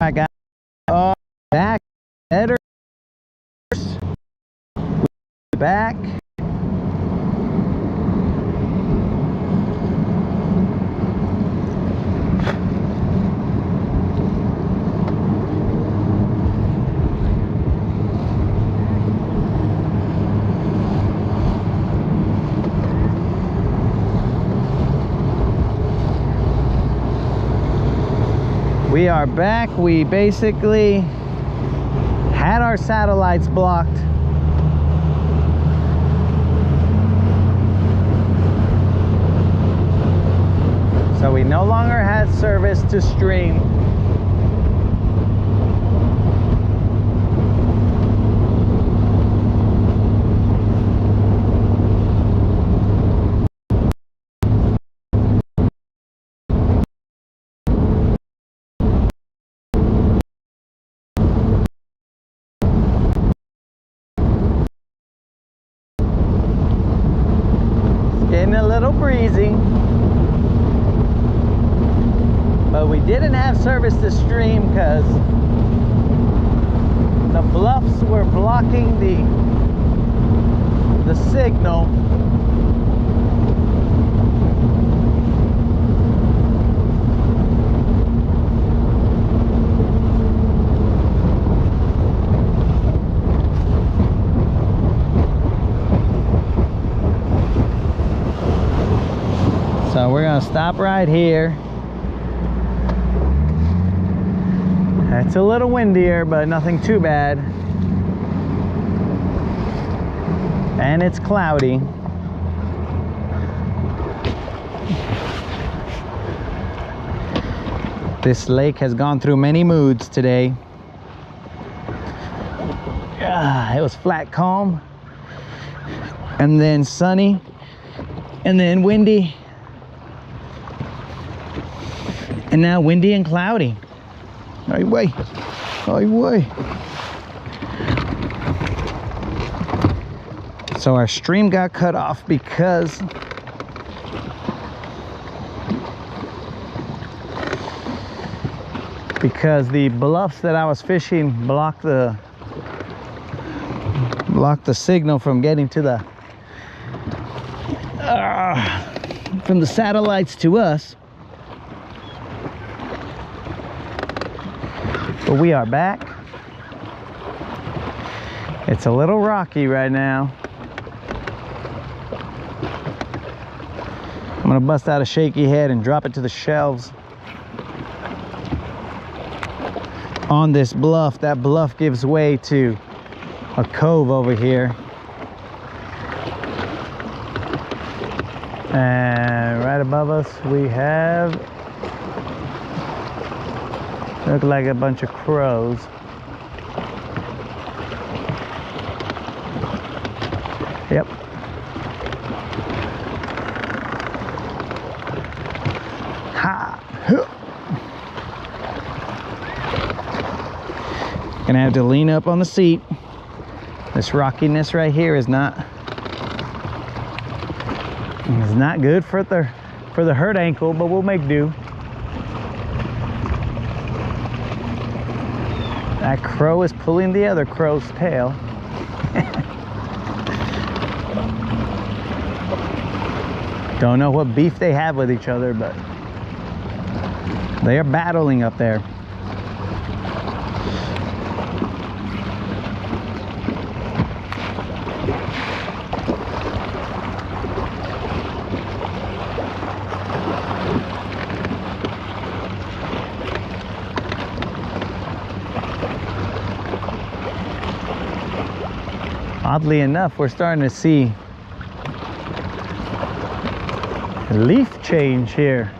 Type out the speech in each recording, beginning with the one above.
I got back better back. We are back. We basically had our satellites blocked. So we no longer had service to stream. Getting a little breezy, but we didn't have service to stream because the bluffs were blocking the signal. So we're gonna stop right here. It's a little windier, but nothing too bad. And it's cloudy. This lake has gone through many moods today. It was flat calm, and then sunny, and then windy. And now windy and cloudy. Ay, way. Ay, way. So our stream got cut off because the bluffs that I was fishing blocked the signal from getting to the from the satellites to us. But we are back. It's a little rocky right now. I'm gonna bust out a shaky head and drop it to the shelves on this bluff. That bluff gives way to a cove over here. And right above us we have, look like a bunch of crows. Yep. Ha! Gonna have to lean up on the seat. This rockiness right here is not good for the hurt ankle, but we'll make do. That crow is pulling the other crow's tail. Don't know what beef they have with each other, but they are battling up there. Oddly enough, we're starting to see leaf change here.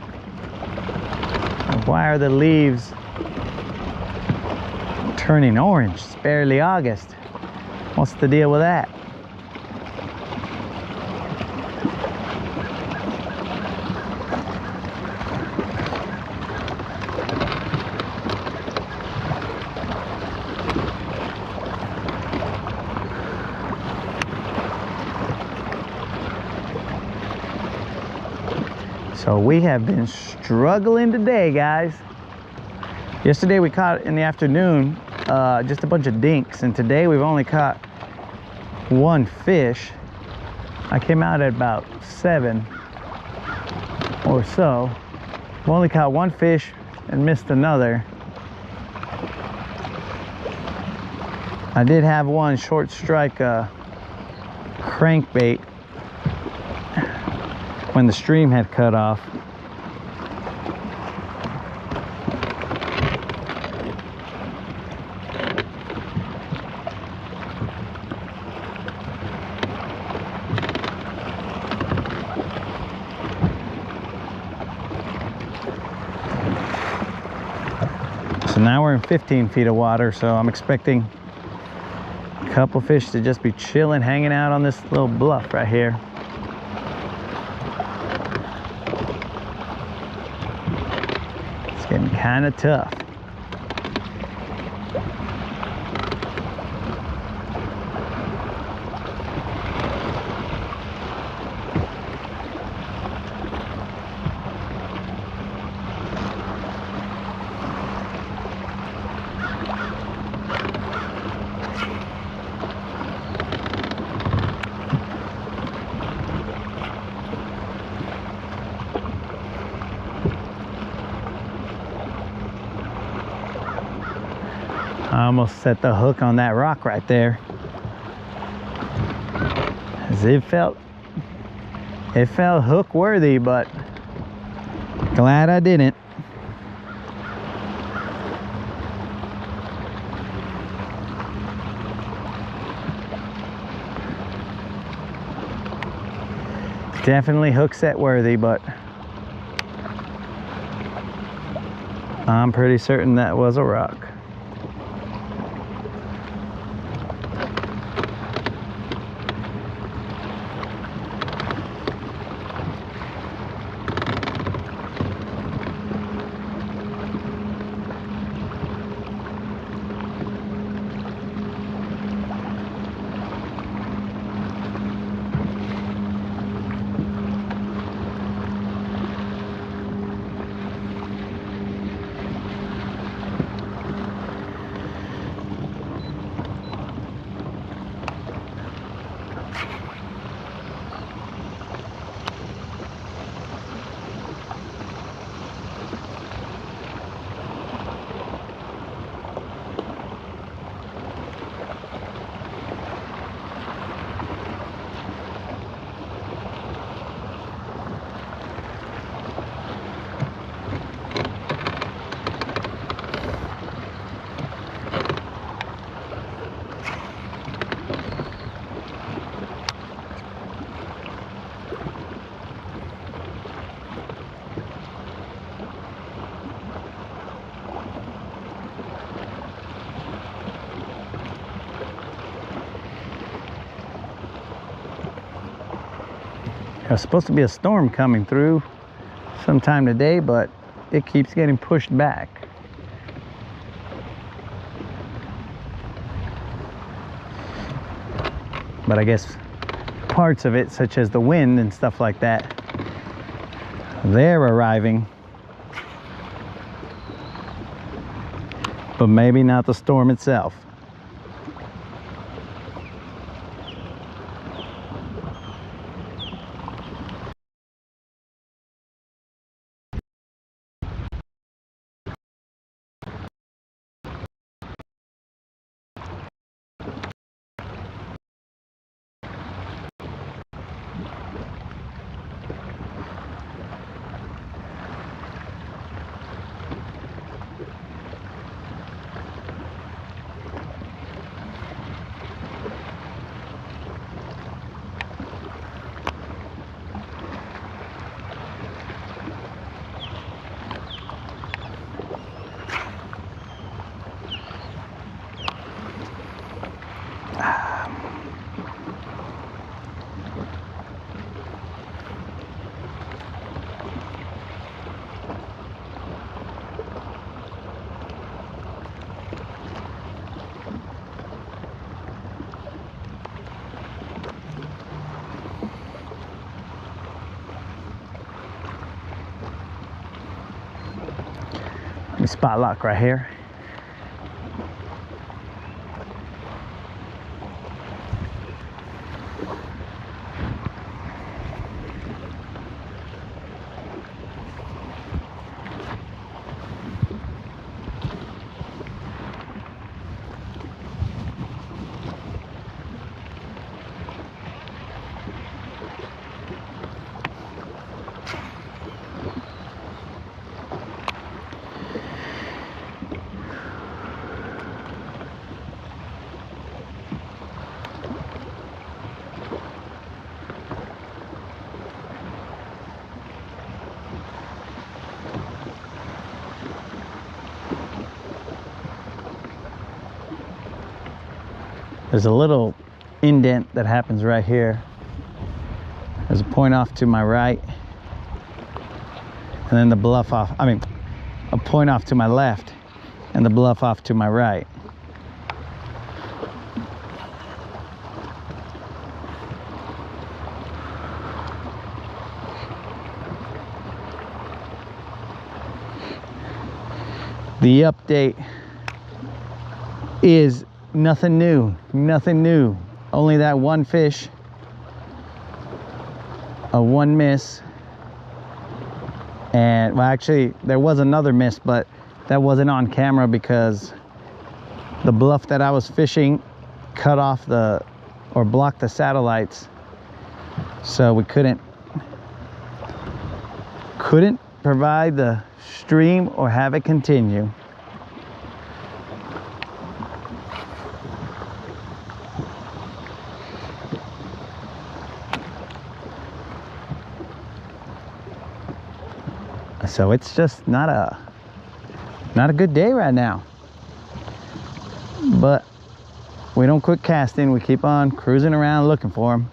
Why are the leaves turning orange? It's barely August. What's the deal with that? So we have been struggling today, guys. Yesterday we caught in the afternoon just a bunch of dinks, and today we've only caught one fish. I came out at about 7 or so. I've only caught one fish and missed another. I did have one short strike crankbait when the stream had cut off. So now we're in 15 feet of water, so I'm expecting a couple fish to just be chilling, hanging out on this little bluff right here. It's getting kind of tough. I almost set the hook on that rock right there. As it felt hook worthy, but glad I didn't. Definitely hook set worthy, but I'm pretty certain that was a rock. There's supposed to be a storm coming through sometime today, but it keeps getting pushed back. But I guess parts of it, such as the wind and stuff like that, they're arriving. But maybe not the storm itself. We spot lock right here. There's a little indent that happens right here. There's a point off to my right, and then the bluff off, a point off to my left, and the bluff off to my right. The update is nothing new, nothing new. Only that one fish, a one miss, and well, actually there was another miss, but that wasn't on camera because the bluff that I was fishing cut off or blocked the satellites, so we couldn't provide the stream or have it continue. So it's just not a good day right now. But we don't quit casting. We keep on cruising around looking for them.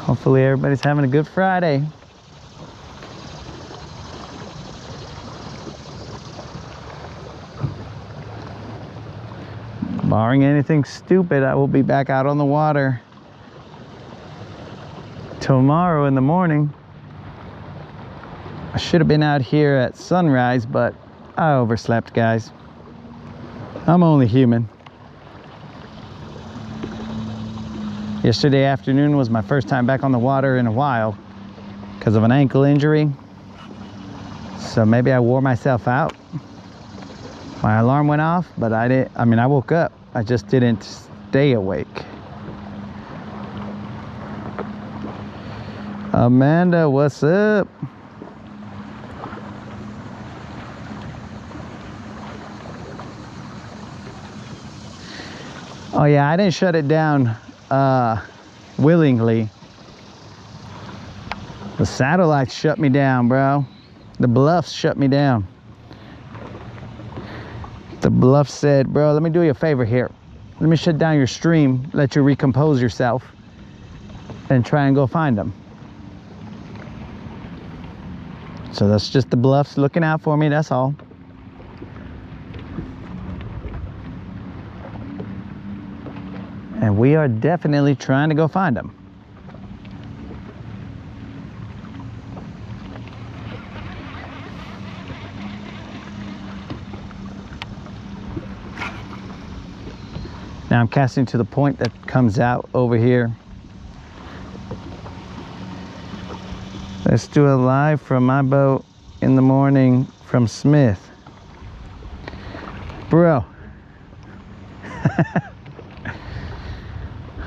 Hopefully everybody's having a good Friday. Barring anything stupid, I will be back out on the water tomorrow in the morning. I should have been out here at sunrise, but I overslept, guys. I'm only human. Yesterday afternoon was my first time back on the water in a while because of an ankle injury. So maybe I wore myself out. My alarm went off, but I woke up. I just didn't stay awake. Amanda, what's up? Oh yeah, I didn't shut it down willingly. The satellites shut me down, bro. The bluffs shut me down. The bluff said, bro, let me do you a favor here. Let me shut down your stream, let you recompose yourself, and try and go find them. So that's just the bluffs looking out for me, that's all. And we are definitely trying to go find them. Now I'm casting to the point that comes out over here. Let's do a live from my boat in the morning from Smith. Bro.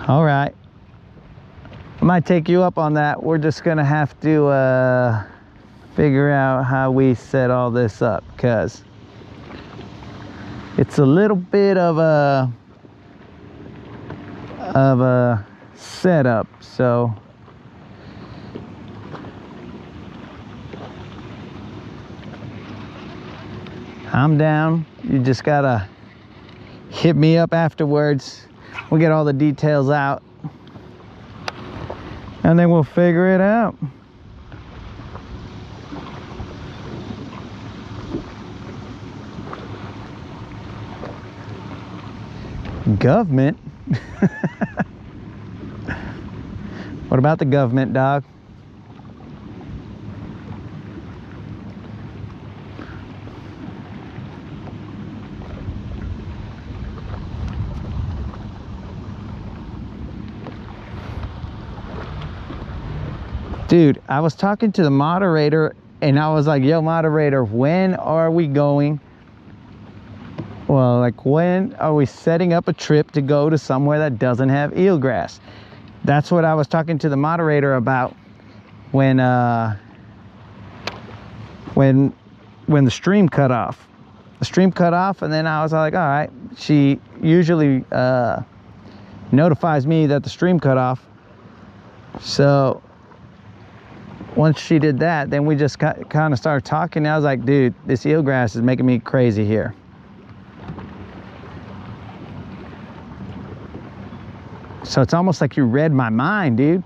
All right, might take you up on that. We're just gonna have to figure out how we set all this up, because it's a little bit of a setup. So I'm down. You just gotta hit me up afterwards. We'll get all the details out and then we'll figure it out. Government? What about the government, dog? Dude, I was talking to the moderator and I was like, yo, moderator, when are we going? Well, like, when are we setting up a trip to go to somewhere that doesn't have eelgrass? That's what I was talking to the moderator about when the stream cut off. The stream cut off, and then I was like, all right. She usually notifies me that the stream cut off. So once she did that, then we just kind of started talking. I was like, dude, this eelgrass is making me crazy here. So it's almost like you read my mind, dude.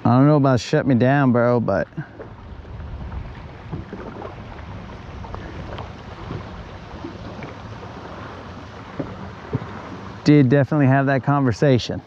I don't know about shut me down, bro, but did definitely have that conversation.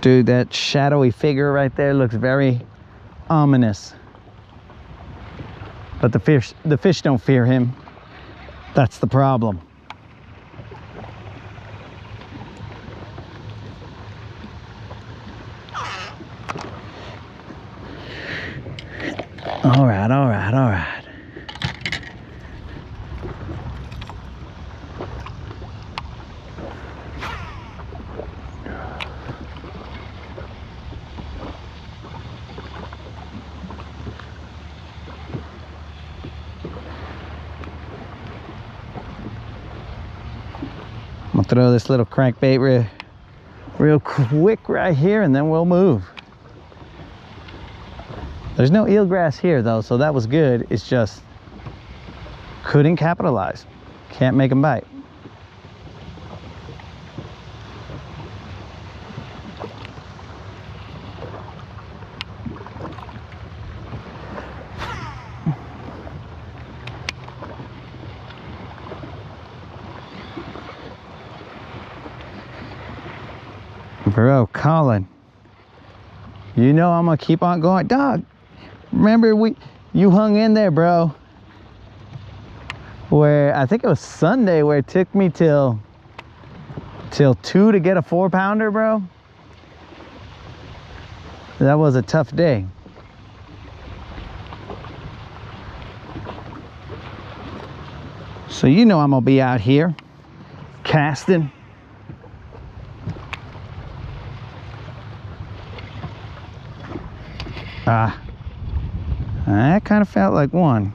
Dude, that shadowy figure right there looks very ominous. But the fish don't fear him. That's the problem. All right, all right, all right. I'm gonna throw this little crankbait real quick right here, and then we'll move. There's no eelgrass here though, so that was good. It's just couldn't capitalize. Can't make them bite. Bro, Colin, you know I'm gonna keep on going. Dog, remember you hung in there, bro. Where I think it was Sunday, where it took me till 2 to get a 4-pounder, bro. That was a tough day. So you know I'm gonna be out here casting. That kind of felt like one.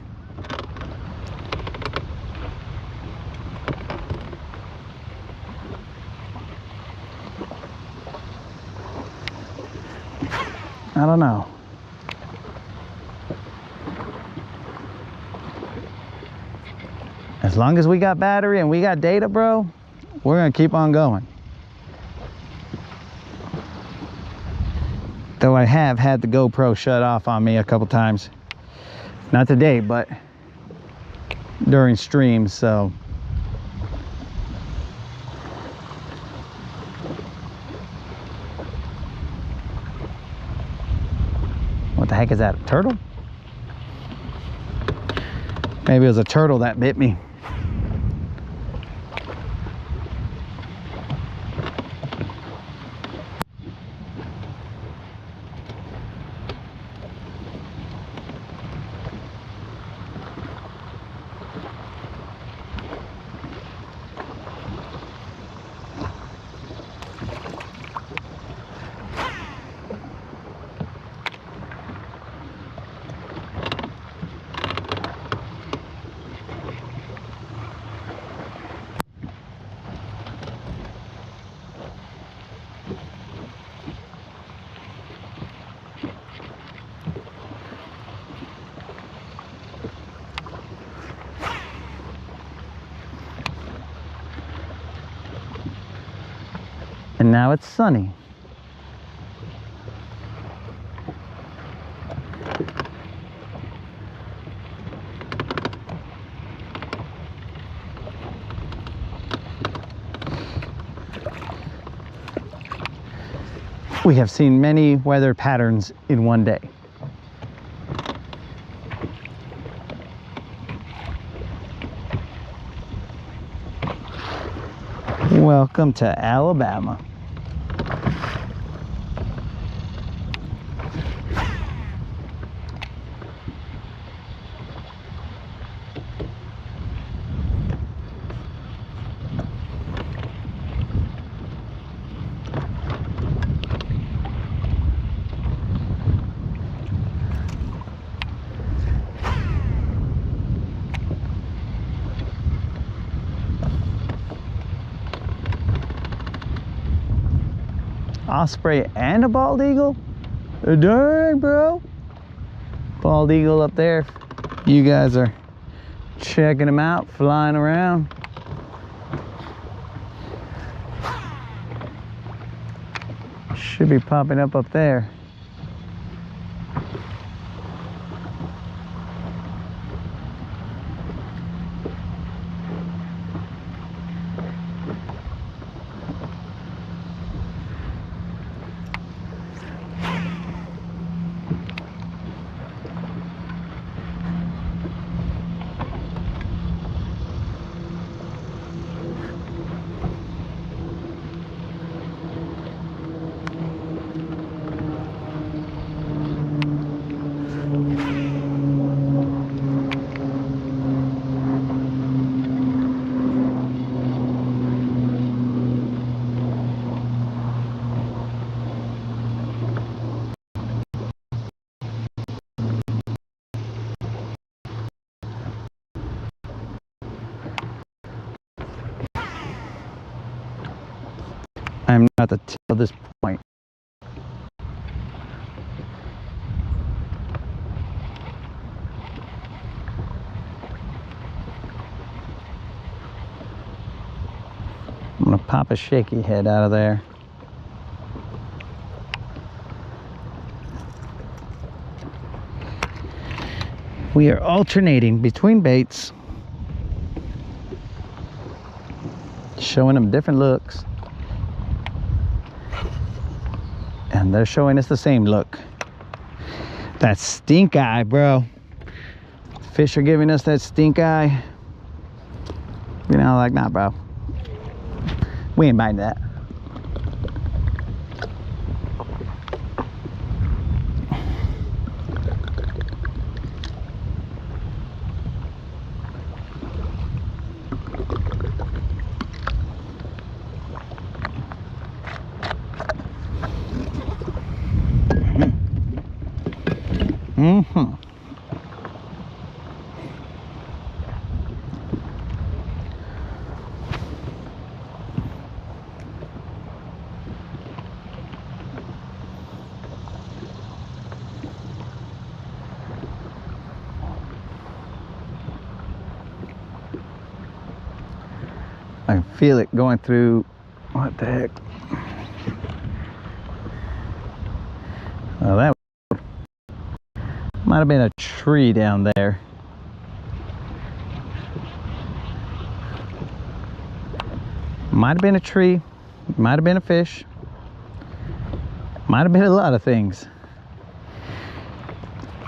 I don't know. As long as we got battery and we got data, bro, we're gonna keep on going. Though I have had the GoPro shut off on me a couple times. Not today, but during streams, so. What the heck is that, a turtle? Maybe it was a turtle that bit me. And now it's sunny. We have seen many weather patterns in one day. Welcome to Alabama. Osprey and a bald eagle? Dang, bro. Bald eagle up there. You guys are checking them out, flying around. Should be popping up there. I'm not the tip of this point. I'm gonna pop a shaky head out of there. We are alternating between baits, showing them different looks. And they're showing us the same look. That stink eye, bro. Fish are giving us that stink eye. You know, like, nah, bro. We ain't buying that. Mm-hmm. I can feel it going through. What the heck? Well, that might have been a tree down there. Might have been a tree, might have been a fish, might have been a lot of things.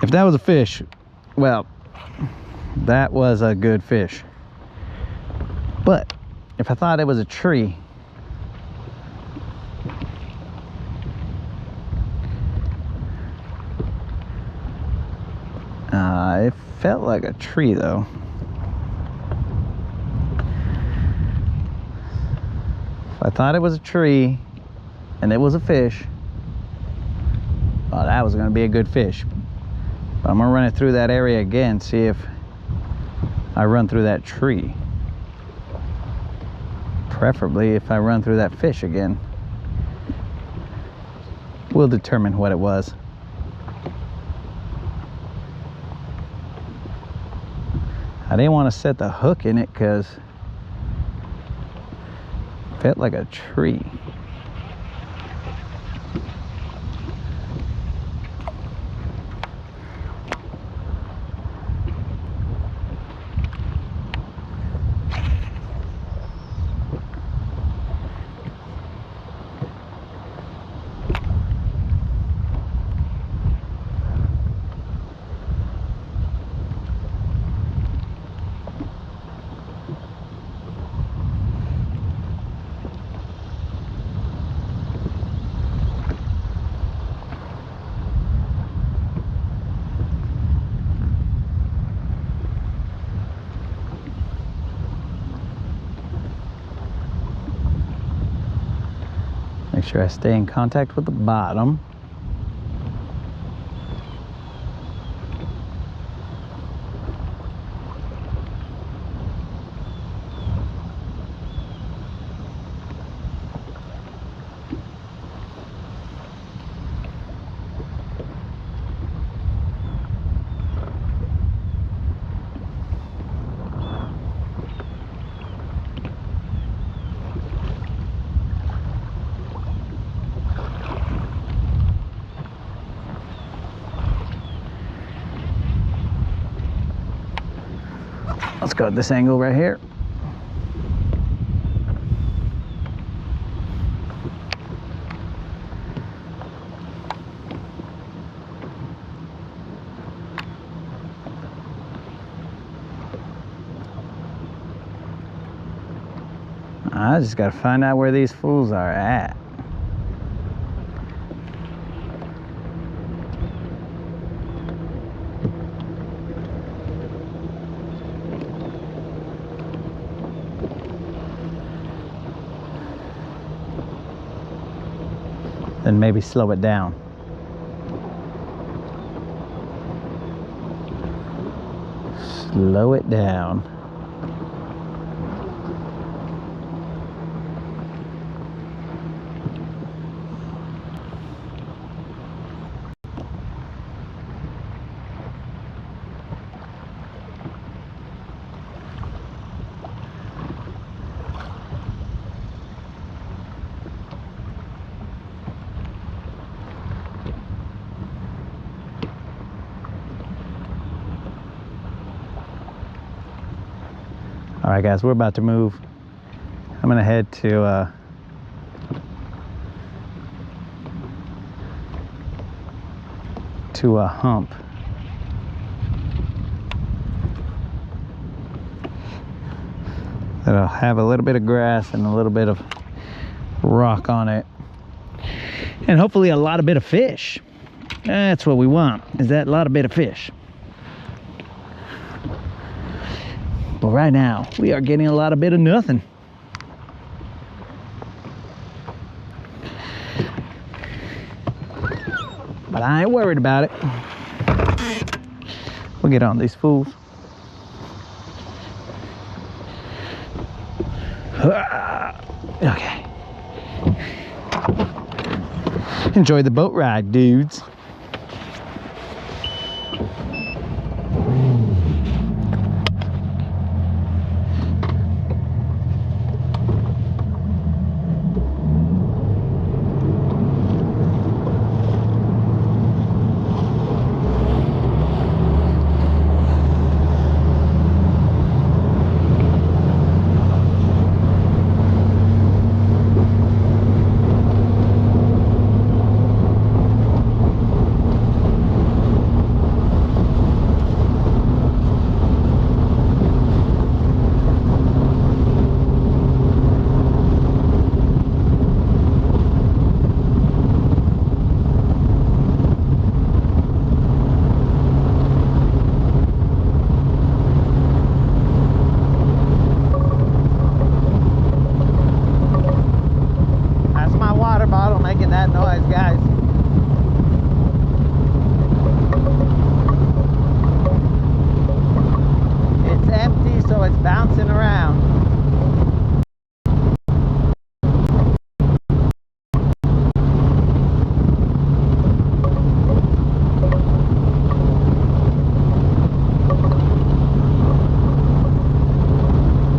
If that was a fish, well, that was a good fish. But if I thought it was a tree, it felt like a tree though. If I thought it was a tree and it was a fish, well, that was going to be a good fish. But I'm going to run it through that area again, see if I run through that tree. Preferably if I run through that fish again. We'll determine what it was. I didn't want to set the hook in it because it felt like a tree. Make sure I stay in contact with the bottom. Let's go at this angle right here. I just gotta find out where these fools are at. Then maybe slow it down. Slow it down. All right, guys, we're about to move. I'm gonna head to a hump. That'll have a little bit of grass and a little bit of rock on it, and hopefully a lot of bit of fish. That's what we want, is that lot of bit of fish. But right now, we are getting a lot of bit of nothing. But I ain't worried about it. We'll get on these fools. Okay. Enjoy the boat ride, dudes. that noise, guys. It's empty, so it's bouncing around.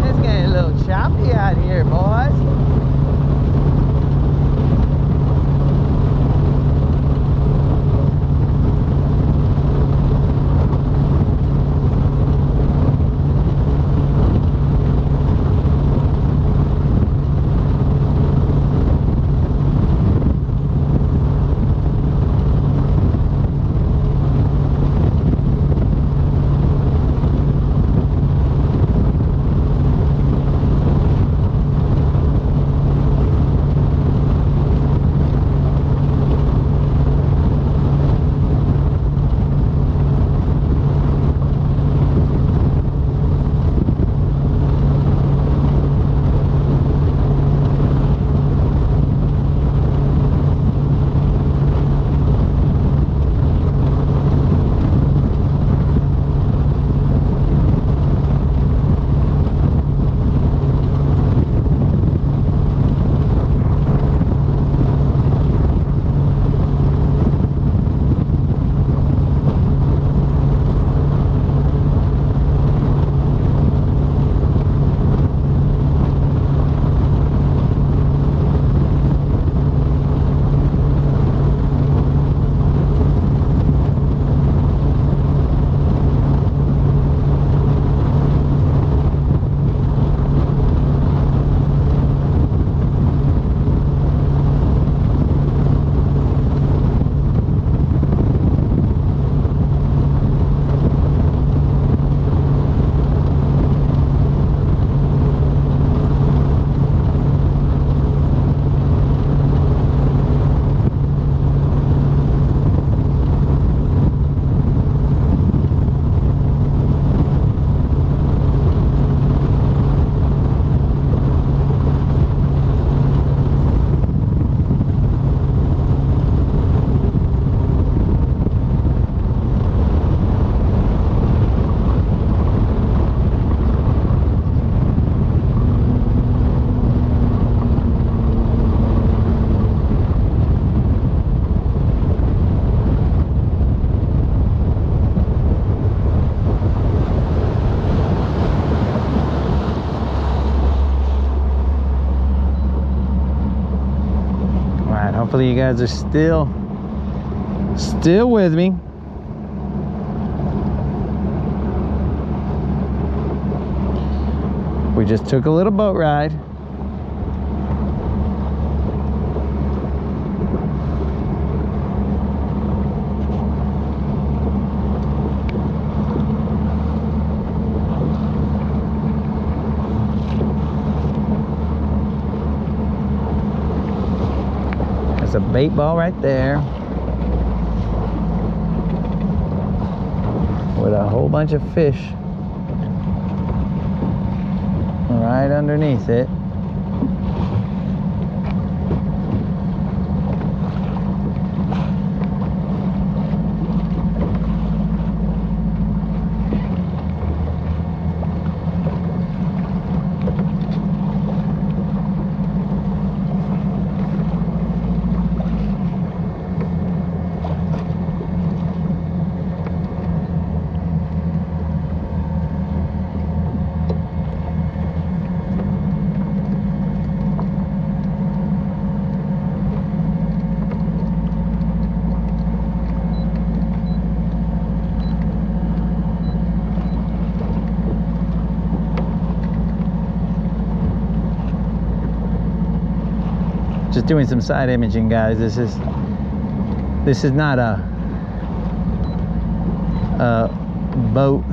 It's getting a little choppy out here, boys. Hopefully you guys are still with me. We just took a little boat ride. A bait ball right there with a whole bunch of fish right underneath it. Just doing some side imaging, guys. This is not a boat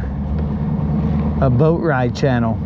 ride channel.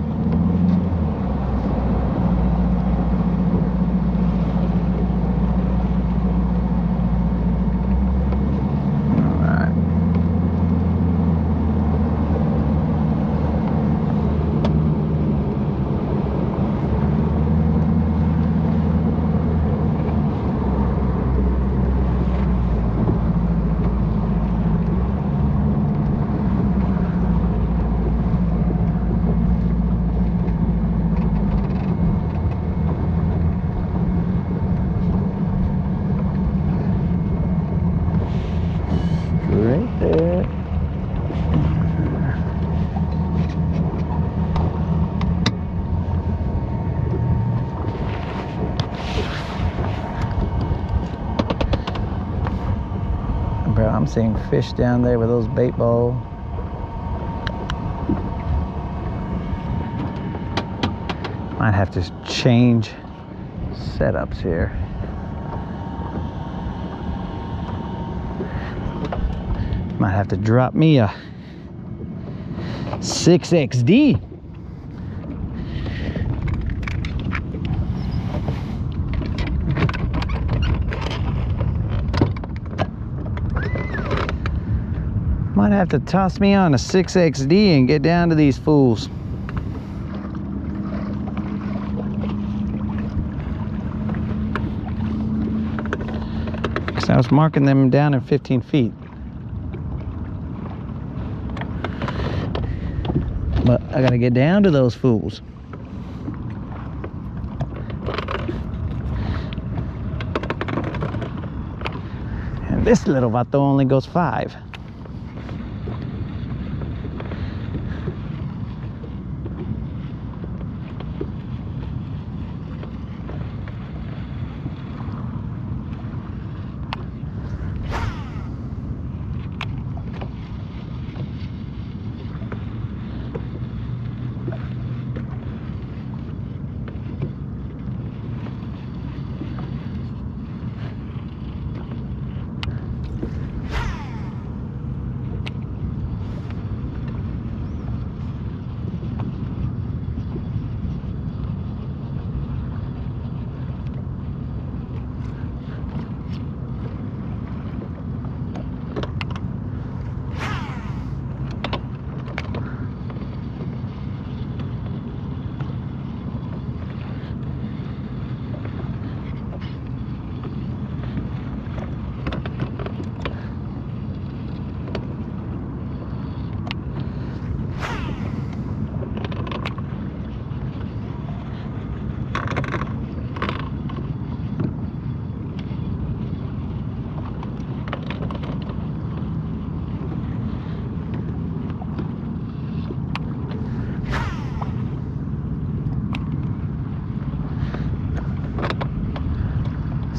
Bro, I'm seeing fish down there with those bait balls. Might have to change setups here. Might have to drop me a 6XD. Might have to toss me on a 6XD and get down to these fools. Because I was marking them down in 15 feet. But I gotta get down to those fools. And this little vato only goes 5.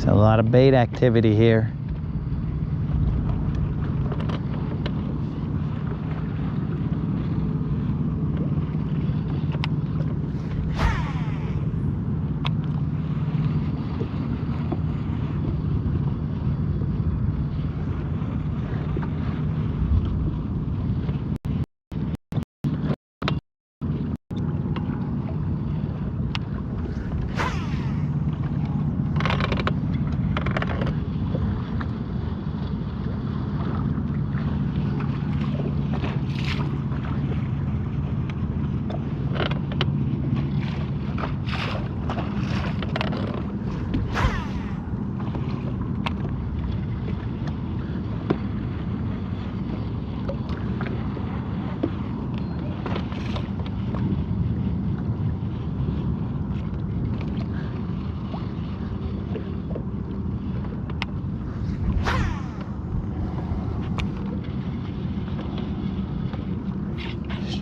A lot of bait activity here.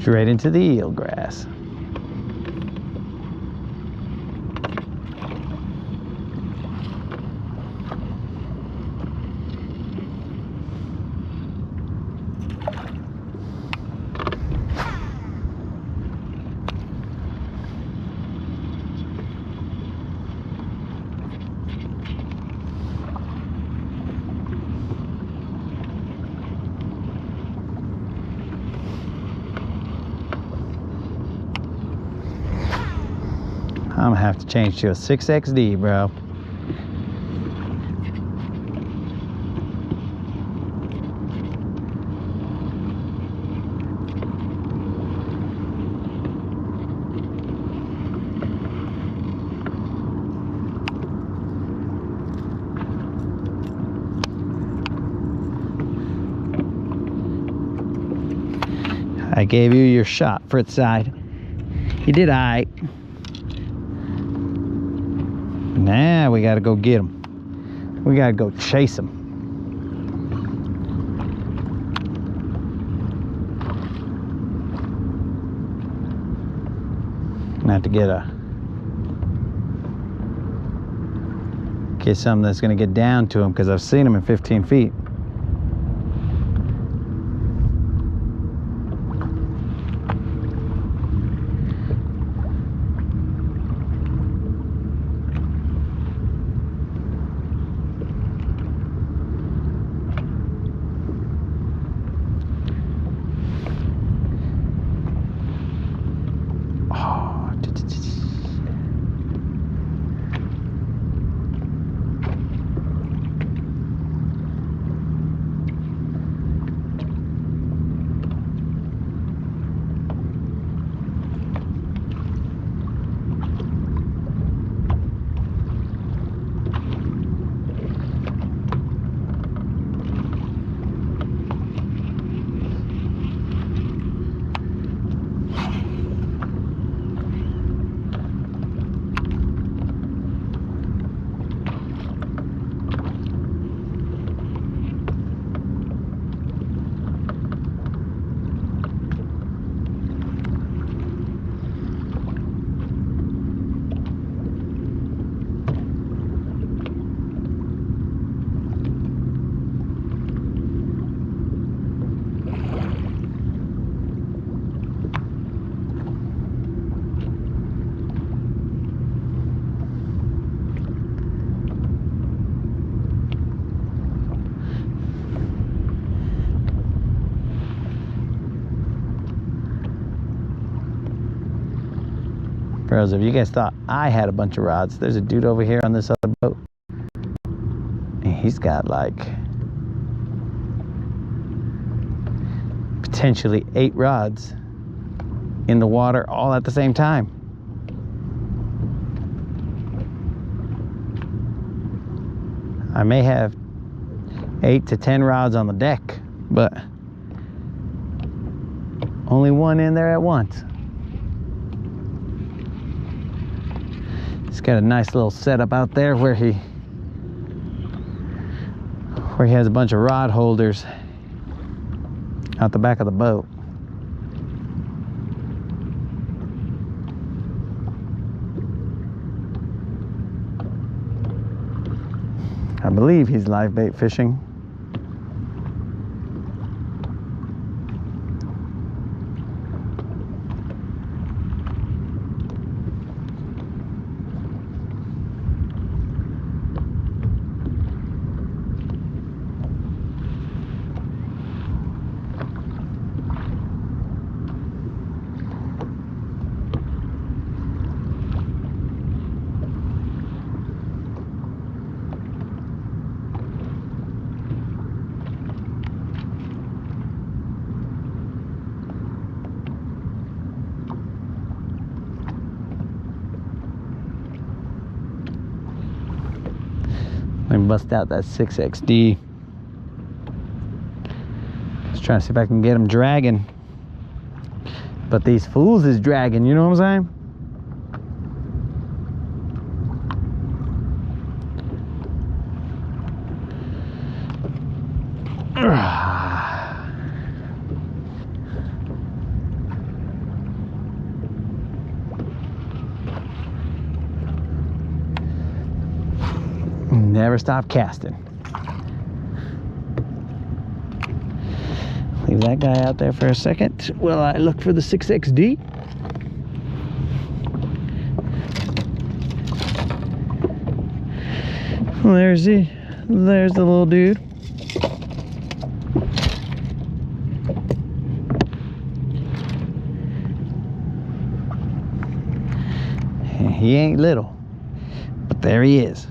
Straight into the eelgrass. I'm gonna have to change to a 6XD, bro. I gave you your shot for its side. You did all right. Now we gotta go get them. We gotta go chase them. I'm gonna have to get something that's gonna get down to them, because I've seen them in 15 feet. Bros, if you guys thought I had a bunch of rods, there's a dude over here on this other boat. And he's got like potentially 8 rods in the water all at the same time. I may have 8 to 10 rods on the deck, but only one in there at once. He's got a nice little setup out there where he has a bunch of rod holders out the back of the boat. I believe he's live bait fishing. Let me bust out that 6XD. Just trying to see if I can get him dragging. But these fools is dragging, you know what I'm saying? Never stop casting. Leave that guy out there for a second while I look for the 6XD. Well, there's the little dude. He ain't little, but there he is.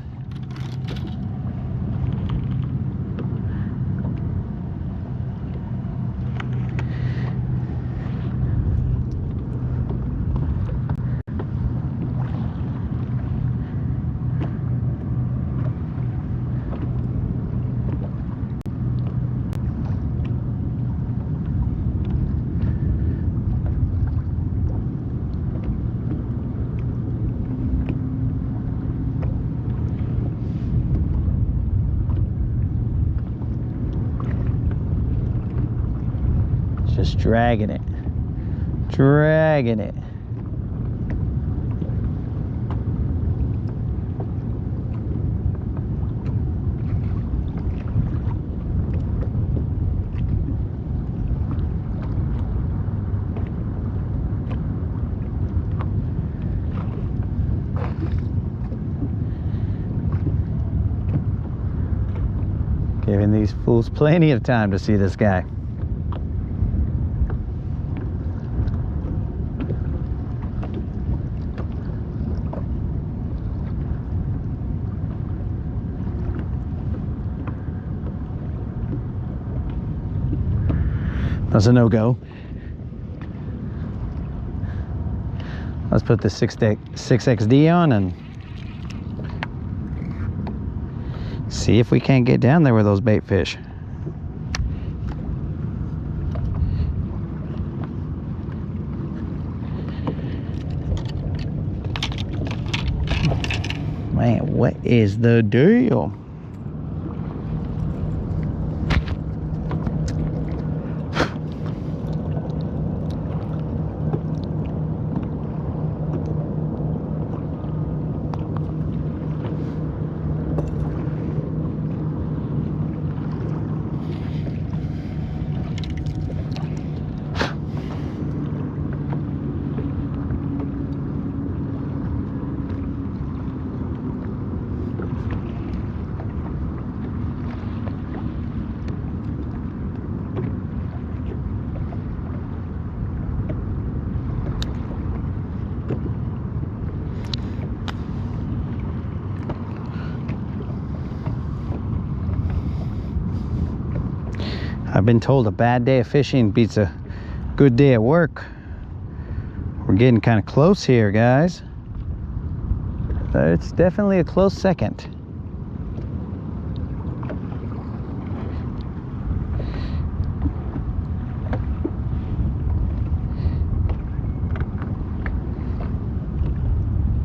Just dragging it. Dragging it. Giving these fools plenty of time to see this guy. That's a no-go. Let's put the 6XD on and see if we can't get down there with those bait fish. Man, what is the deal? I've been told a bad day of fishing beats a good day at work. We're getting kind of close here, guys. It's definitely a close second.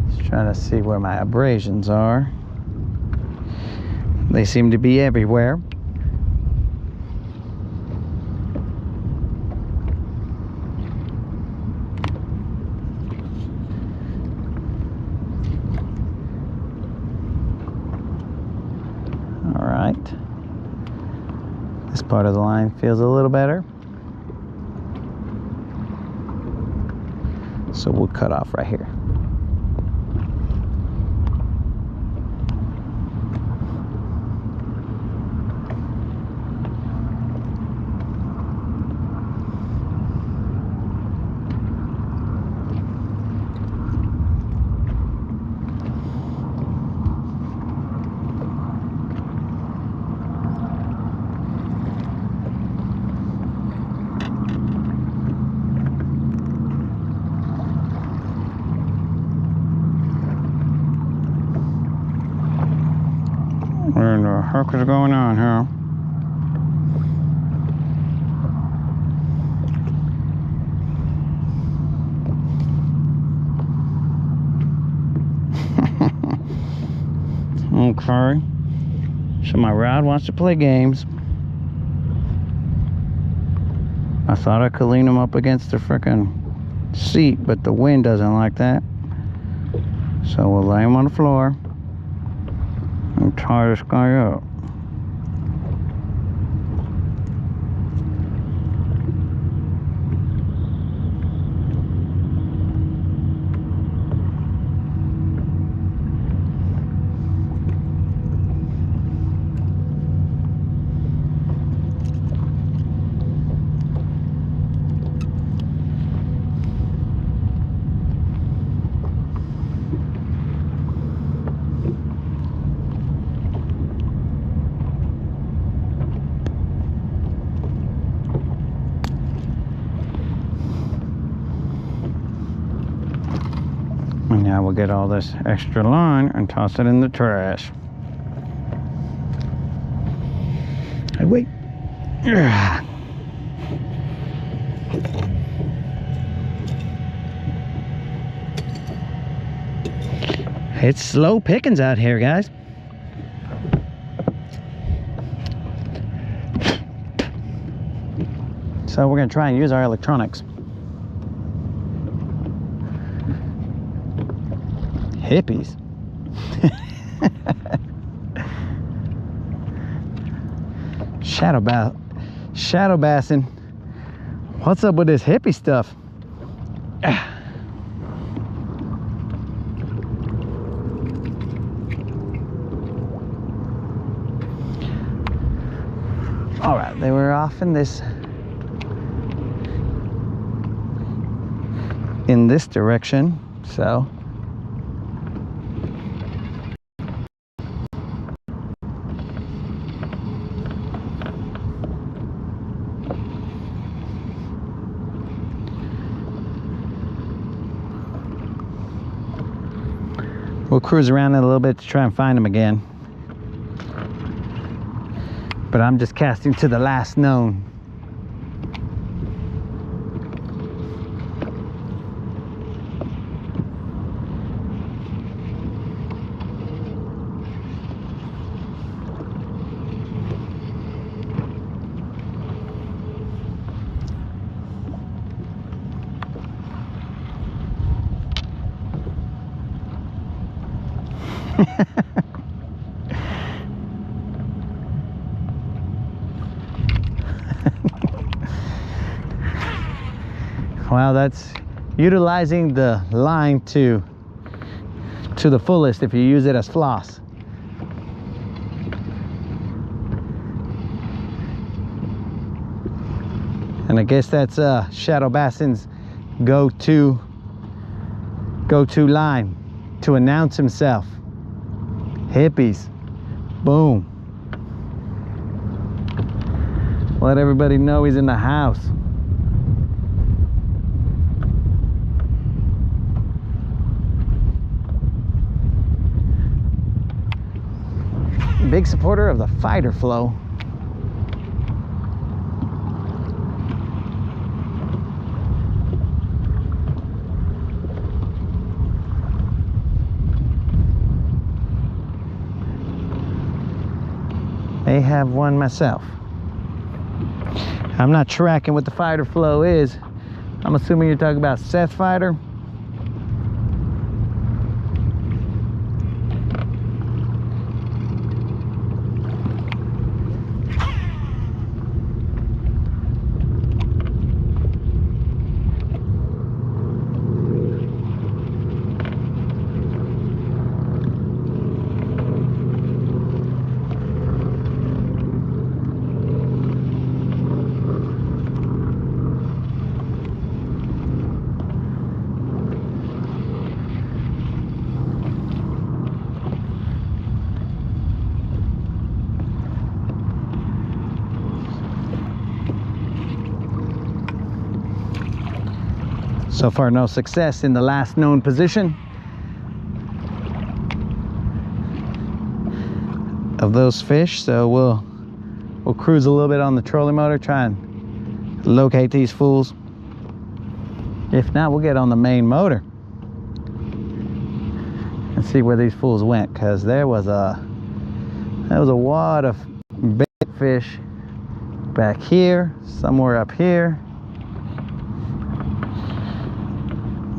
Just trying to see where my abrasions are. They seem to be everywhere. All right. This part of the line feels a little better. So we'll cut off right here. What in the heck is going on here? Okay. So my rod wants to play games. I thought I could lean him up against the frickin' seat, but the wind doesn't like that. So we'll lay him on the floor and tie this guy up. And now we'll get all this extra line and toss it in the trash. Hey, wait. It's slow pickings out here, guys. So we're gonna try and use our electronics. Hippies. Shadow bassing. What's up with this hippie stuff? All right, they were off in this direction, so we'll cruise around it a little bit to try and find them again. But I'm just casting to the last known. Wow, that's utilizing the line to the fullest if you use it as floss. And I guess that's shadow bassing's go-to line to announce himself. Hippies. Boom. Let everybody know he's in the house. Big supporter of the fighter flow. May have one myself. I'm not tracking what the fighter flow is. I'm assuming you're talking about Seth fighter. So far, no success in the last known position of those fish. So we'll cruise a little bit on the trolling motor, try and locate these fools. If not, we'll get on the main motor and see where these fools went, because there was a wad of big fish back here, somewhere up here.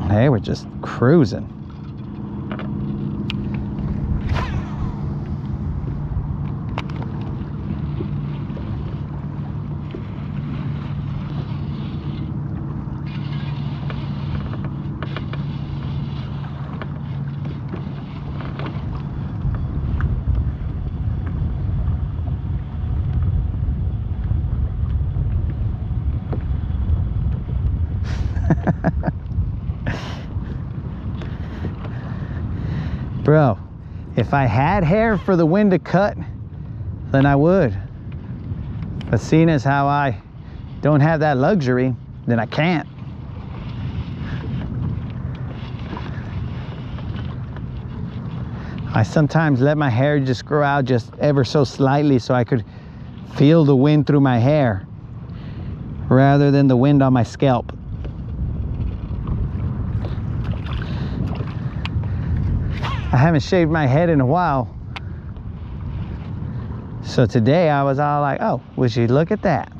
They were just cruising. Bro, if I had hair for the wind to cut, then I would. But seeing as how I don't have that luxury, then I can't. I sometimes let my hair just grow out just ever so slightly so I could feel the wind through my hair rather than the wind on my scalp. I haven't shaved my head in a while. So today I was all like, oh, would you look at that?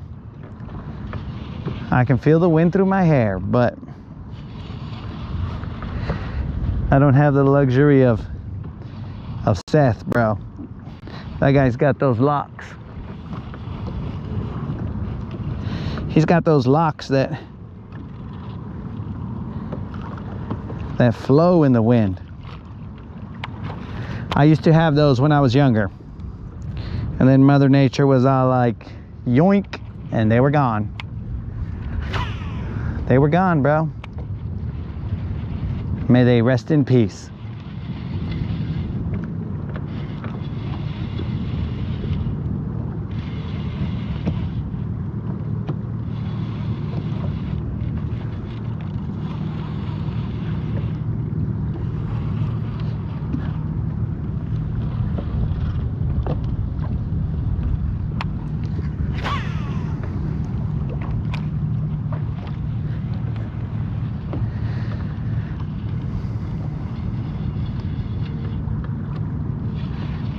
I can feel the wind through my hair, but I don't have the luxury of Seth, bro. That guy's got those locks. He's got those locks that flow in the wind. I used to have those when I was younger. And then Mother Nature was all like, yoink, and they were gone. They were gone, bro. May they rest in peace.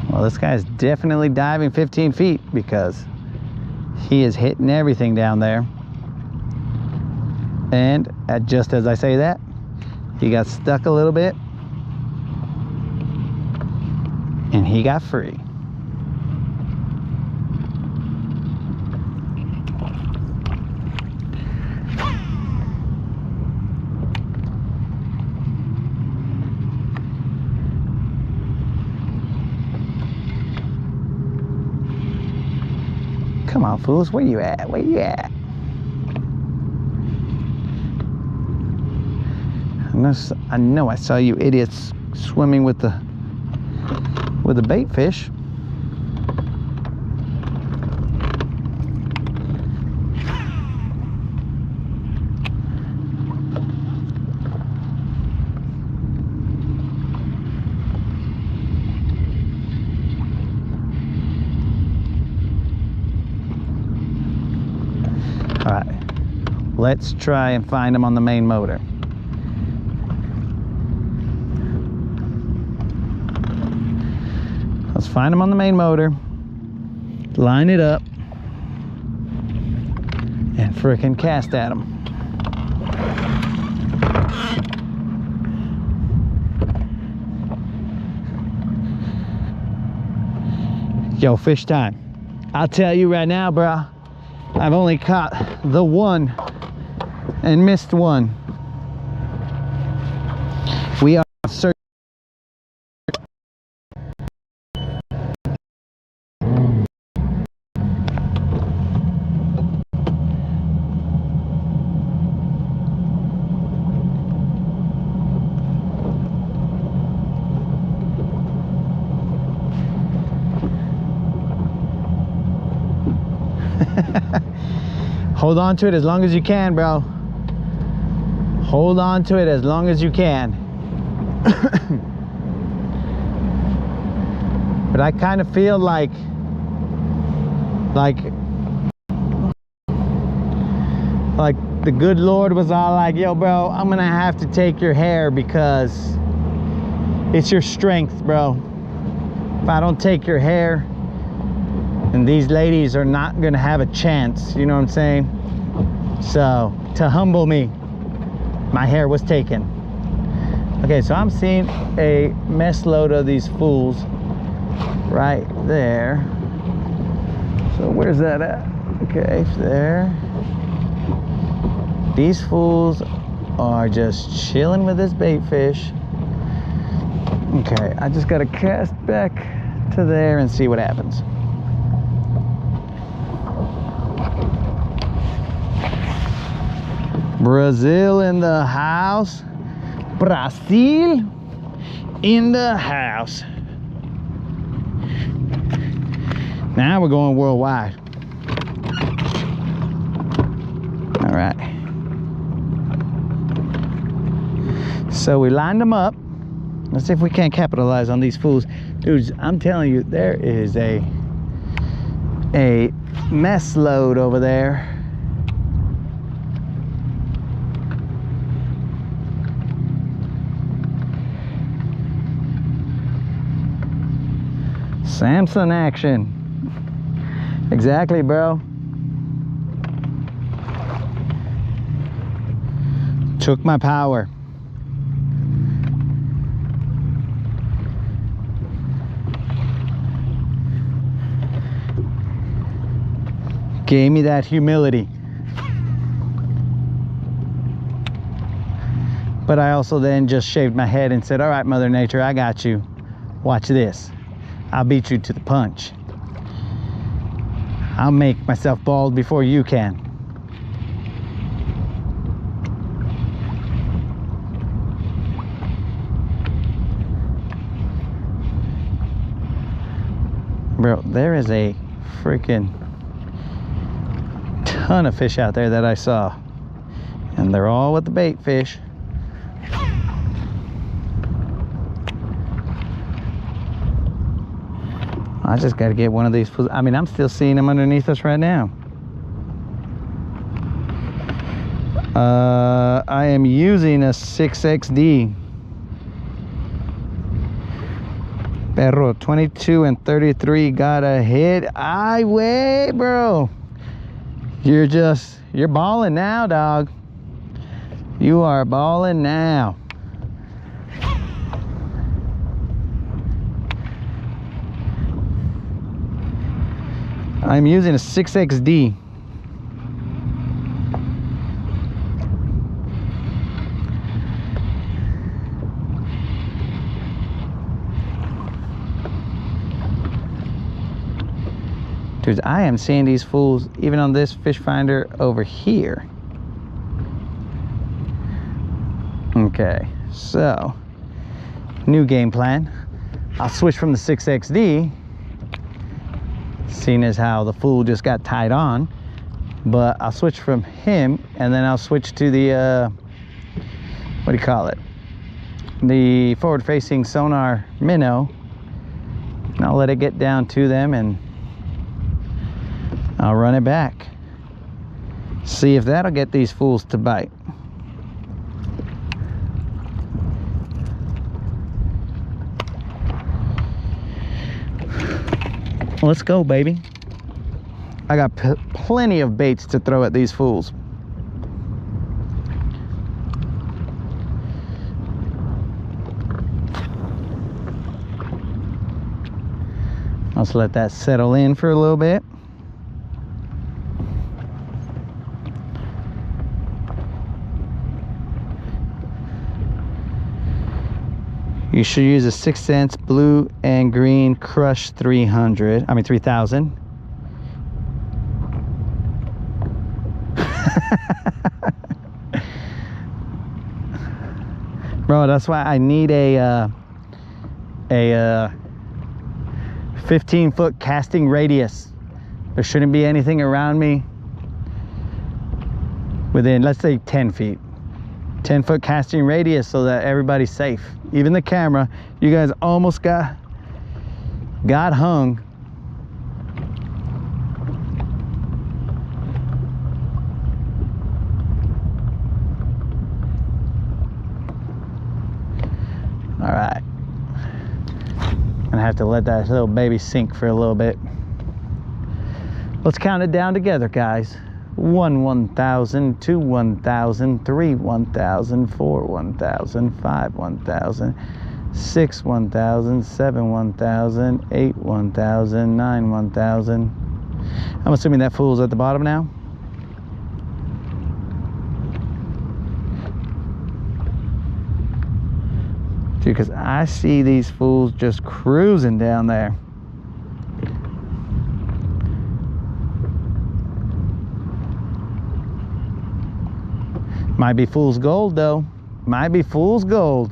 Well, this guy's definitely diving 15 feet because he is hitting everything down there. And just as I say that, he got stuck a little bit and he got free. Come on, fools, where you at? Where you at? I know I saw you idiots swimming with the bait fish. All right, let's try and find them on the main motor. Let's find them on the main motor, line it up, and frickin' cast at them. Yo, fish time. I'll tell you right now, bro, I've only caught the one and missed one. We are searching. Hold on to it as long as you can, bro. Hold on to it as long as you can. But I kind of feel like the good Lord was all like, yo, bro, I'm gonna have to take your hair because it's your strength, bro. If I don't take your hair, and these ladies are not gonna have a chance, you know what I'm saying? So to humble me, my hair was taken. Okay, so I'm seeing a mess load of these fools right there. So where's that at? Okay, there. These fools are just chilling with this bait fish. Okay, I just gotta cast back to there and see what happens. Brazil in the house. Brazil in the house. Now we're going worldwide. All right. So we lined them up. Let's see if we can't capitalize on these fools. Dudes, I'm telling you, there is a mess load over there. Samson action. Exactly, bro. Took my power. Gave me that humility. But I also then just shaved my head and said, all right, Mother Nature, I got you. Watch this. I'll beat you to the punch. I'll make myself bald before you can. Bro, there is a freaking ton of fish out there that I saw. And they're all with the bait fish. I just got to get one of these. I mean, I'm still seeing them underneath us right now. I am using a 6XD. Perro, 22 and 33 got a hit. Ay, way, bro. You're balling now, dog. You are balling now. I'm using a 6XD. Dude, I am seeing these fools even on this fish finder over here. Okay, so new game plan. I'll switch from the 6XD, seeing as how the fool just got tied on, but I'll switch from him and then I'll switch to the what do you call it, the forward facing sonar minnow, and I'll let it get down to them and I'll run it back. See if that'll get these fools to bite. Let's go, baby. I got plenty of baits to throw at these fools. Let's let that settle in for a little bit. You should use a 6 cents blue and green crush 3000. Bro, that's why I need a 15-foot casting radius. There shouldn't be anything around me within, let's say, 10 feet. 10-foot casting radius so that everybody's safe. Even the camera. You guys almost got hung. All right. I'm gonna have to let that little baby sink for a little bit. Let's count it down together, guys. 1 1000, 2 1000, 3 1000, 4 1000, 5 1000, 6 1000, 7 1000, 8 1000, 9 1000. I'm assuming that fool's at the bottom now. Dude, because I see these fools just cruising down there. Might be fool's gold though. Might be fool's gold.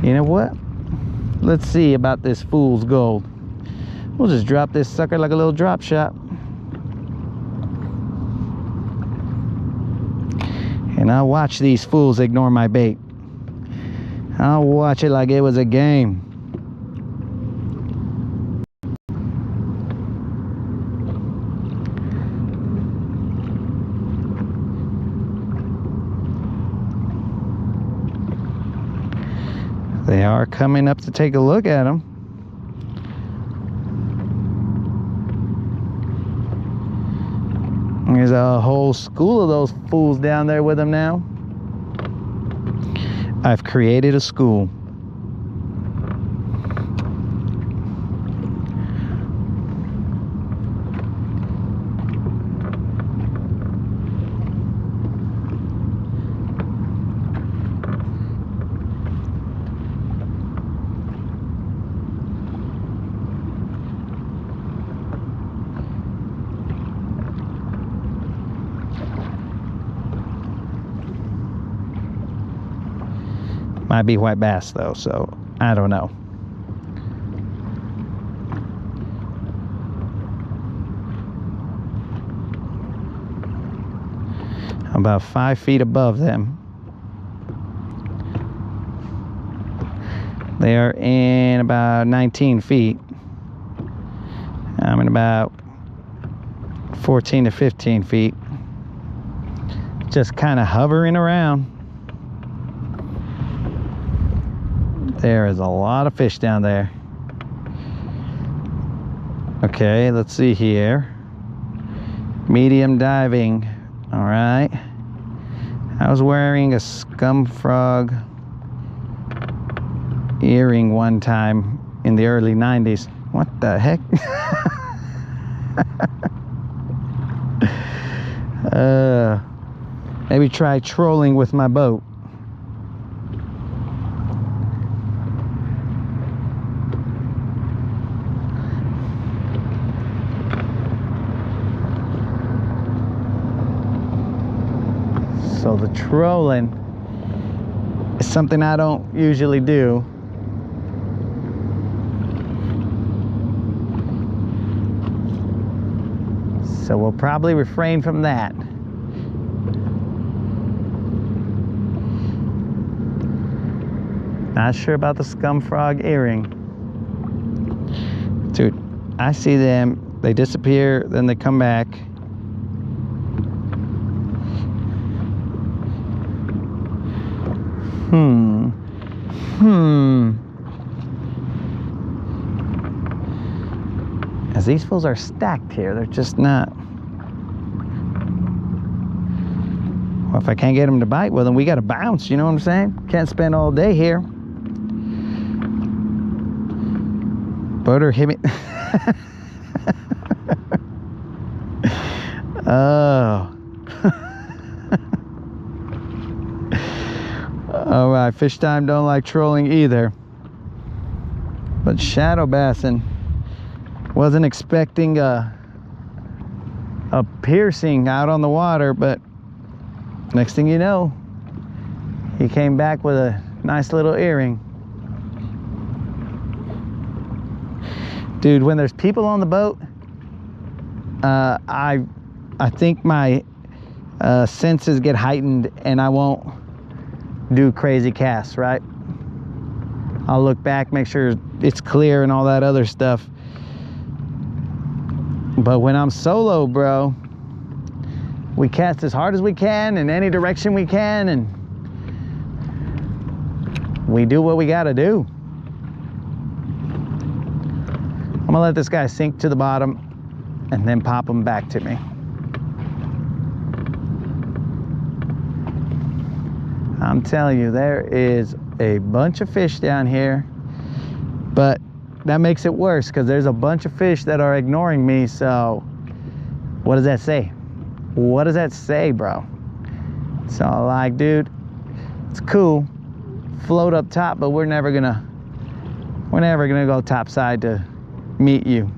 You know what? Let's see about this fool's gold. We'll just drop this sucker like a little drop shot. And I'll watch these fools ignore my bait. I'll watch it like it was a game. They are coming up to take a look at them. There's a whole school of those fools down there with them now. I've created a school. Might be white bass though, so I don't know. I'm about 5 feet above them. They are in about 19 feet. I'm in about 14 to 15 feet. Just kind of hovering around. There is a lot of fish down there. Okay, let's see here. Medium diving. All right. I was wearing a scum frog earring one time in the early 90s. What the heck? Maybe try trolling with my boat. So the trolling is something I don't usually do. So we'll probably refrain from that. Not sure about the scum frog earring. Dude, I see them, they disappear, then they come back. As these fools are stacked here, they're just not. Well, if I can't get them to bite, well, then we got to bounce, you know what I'm saying? Can't spend all day here. Butter hit me. Oh. All right, fish time don't like trolling either. But shadow bassing. Wasn't expecting a piercing out on the water, but next thing you know, he came back with a nice little earring. Dude, when there's people on the boat, I think my senses get heightened and I won't do crazy casts, right? I'll look back, make sure it's clear and all that other stuff. But when I'm solo, bro, we cast as hard as we can in any direction we can, and we do what we gotta do. I'm gonna let this guy sink to the bottom and then pop him back to me. I'm telling you, there is a bunch of fish down here, but that makes it worse because there's a bunch of fish that are ignoring me. So what does that say? What does that say, bro? So like, dude, it's cool, float up top, but we're never gonna go topside to meet you.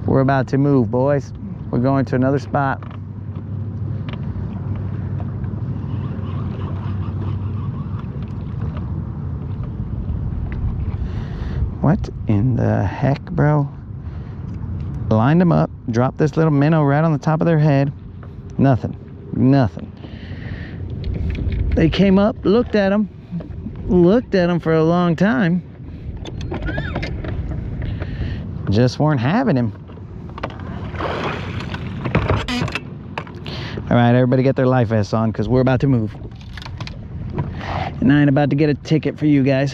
We're about to move, boys. We're going to another spot. What in the heck, bro? Lined them up, dropped this little minnow right on the top of their head. Nothing, nothing. They came up, looked at them for a long time. Just weren't having him. All right, everybody get their life vests on because we're about to move. And I ain't about to get a ticket for you guys.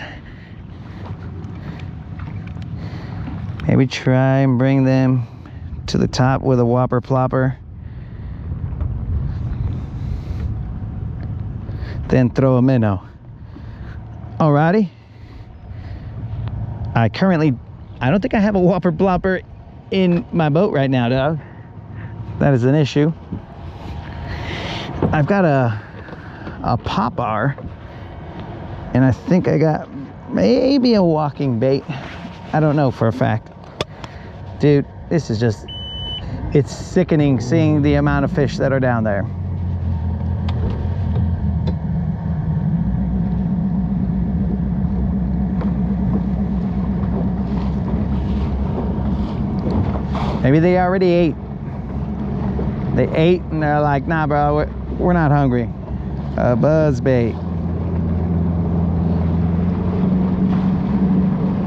Maybe try and bring them to the top with a whopper plopper. Then throw a minnow. Alrighty. I don't think I have a whopper plopper in my boat right now, dog. That is an issue. I've got a popper, and I think I got maybe a walking bait. I don't know for a fact. Dude, this is just, it's sickening seeing the amount of fish that are down there. Maybe they already ate. They ate and they're like, nah, bro, we're not hungry. Buzz bait.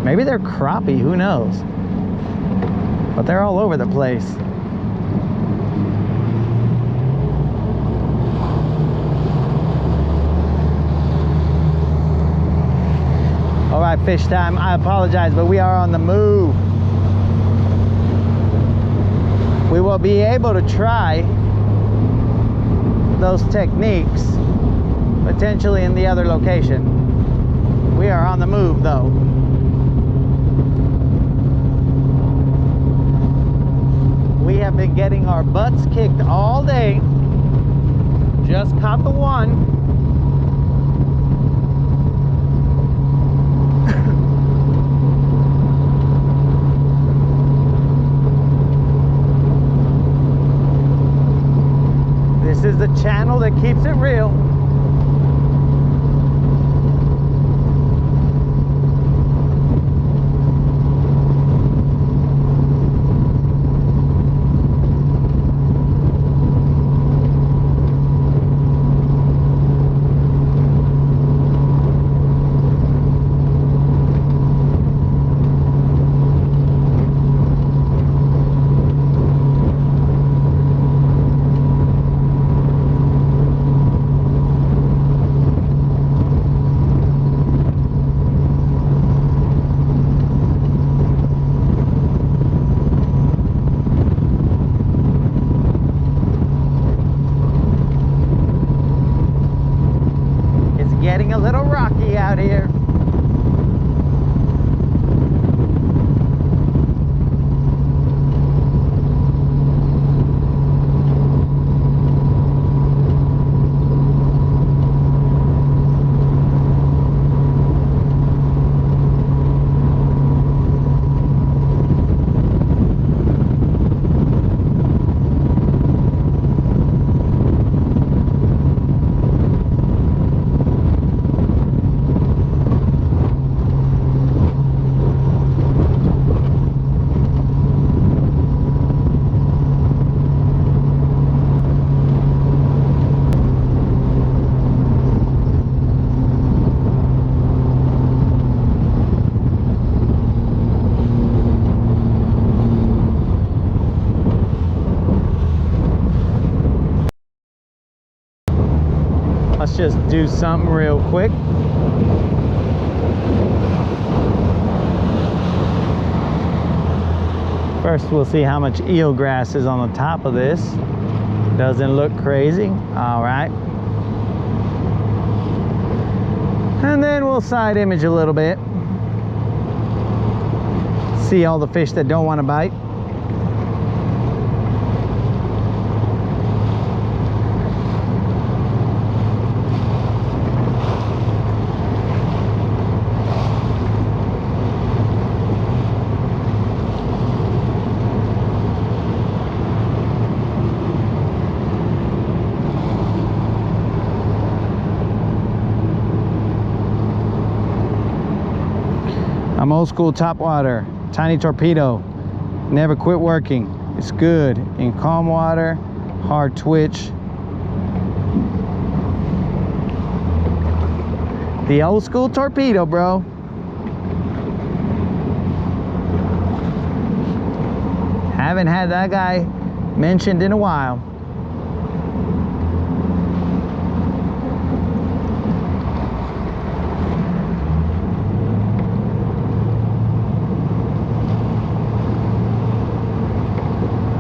Maybe they're crappie, who knows? But they're all over the place. All right, fish time. I apologize, but we are on the move. We will be able to try those techniques potentially in the other location. We are on the move though. We have been getting our butts kicked all day. Just caught the one. This is the channel that keeps it real. getting a little rocky out here. Let's just do something real quick. First, we'll see how much eelgrass is on the top of this. Doesn't look crazy. All right. And then we'll side image a little bit. See all the fish that don't want to bite. I'm old school topwater, tiny torpedo, never quit working. It's good in calm water, hard twitch. The old school torpedo, bro. Haven't had that guy mentioned in a while.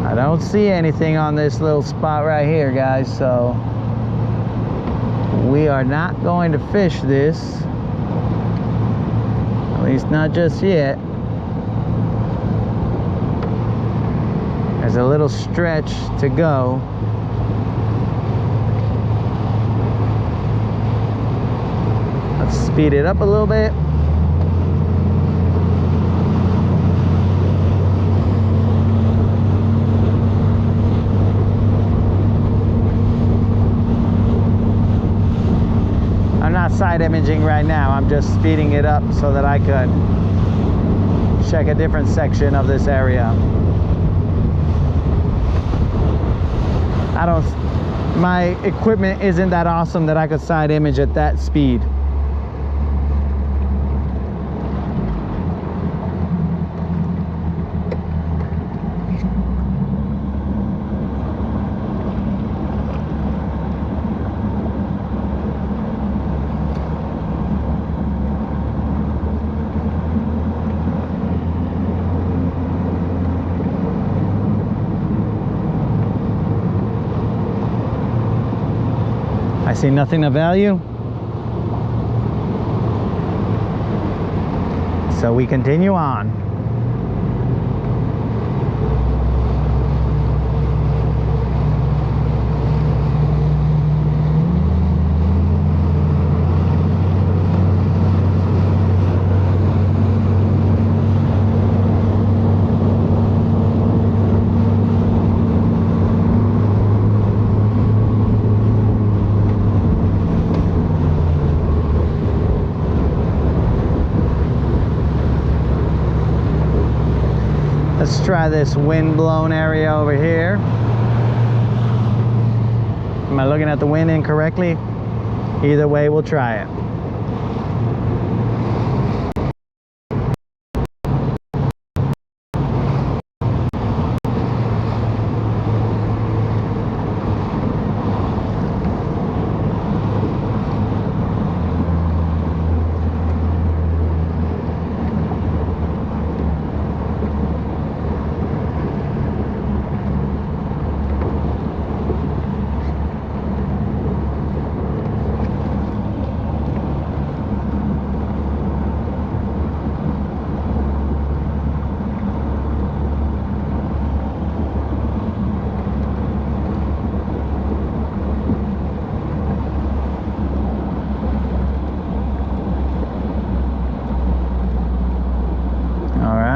I don't see anything on this little spot right here, guys, so we are not going to fish this, at least not just yet. There's a little stretch to go. Let's speed it up a little bit. I'm not side imaging right now. I'm just speeding it up so that I could check a different section of this area. My equipment isn't that awesome that I could side image at that speed. I see nothing of value, so we continue on. Let's try this wind-blown area over here. Am I looking at the wind incorrectly? Either way, we'll try it.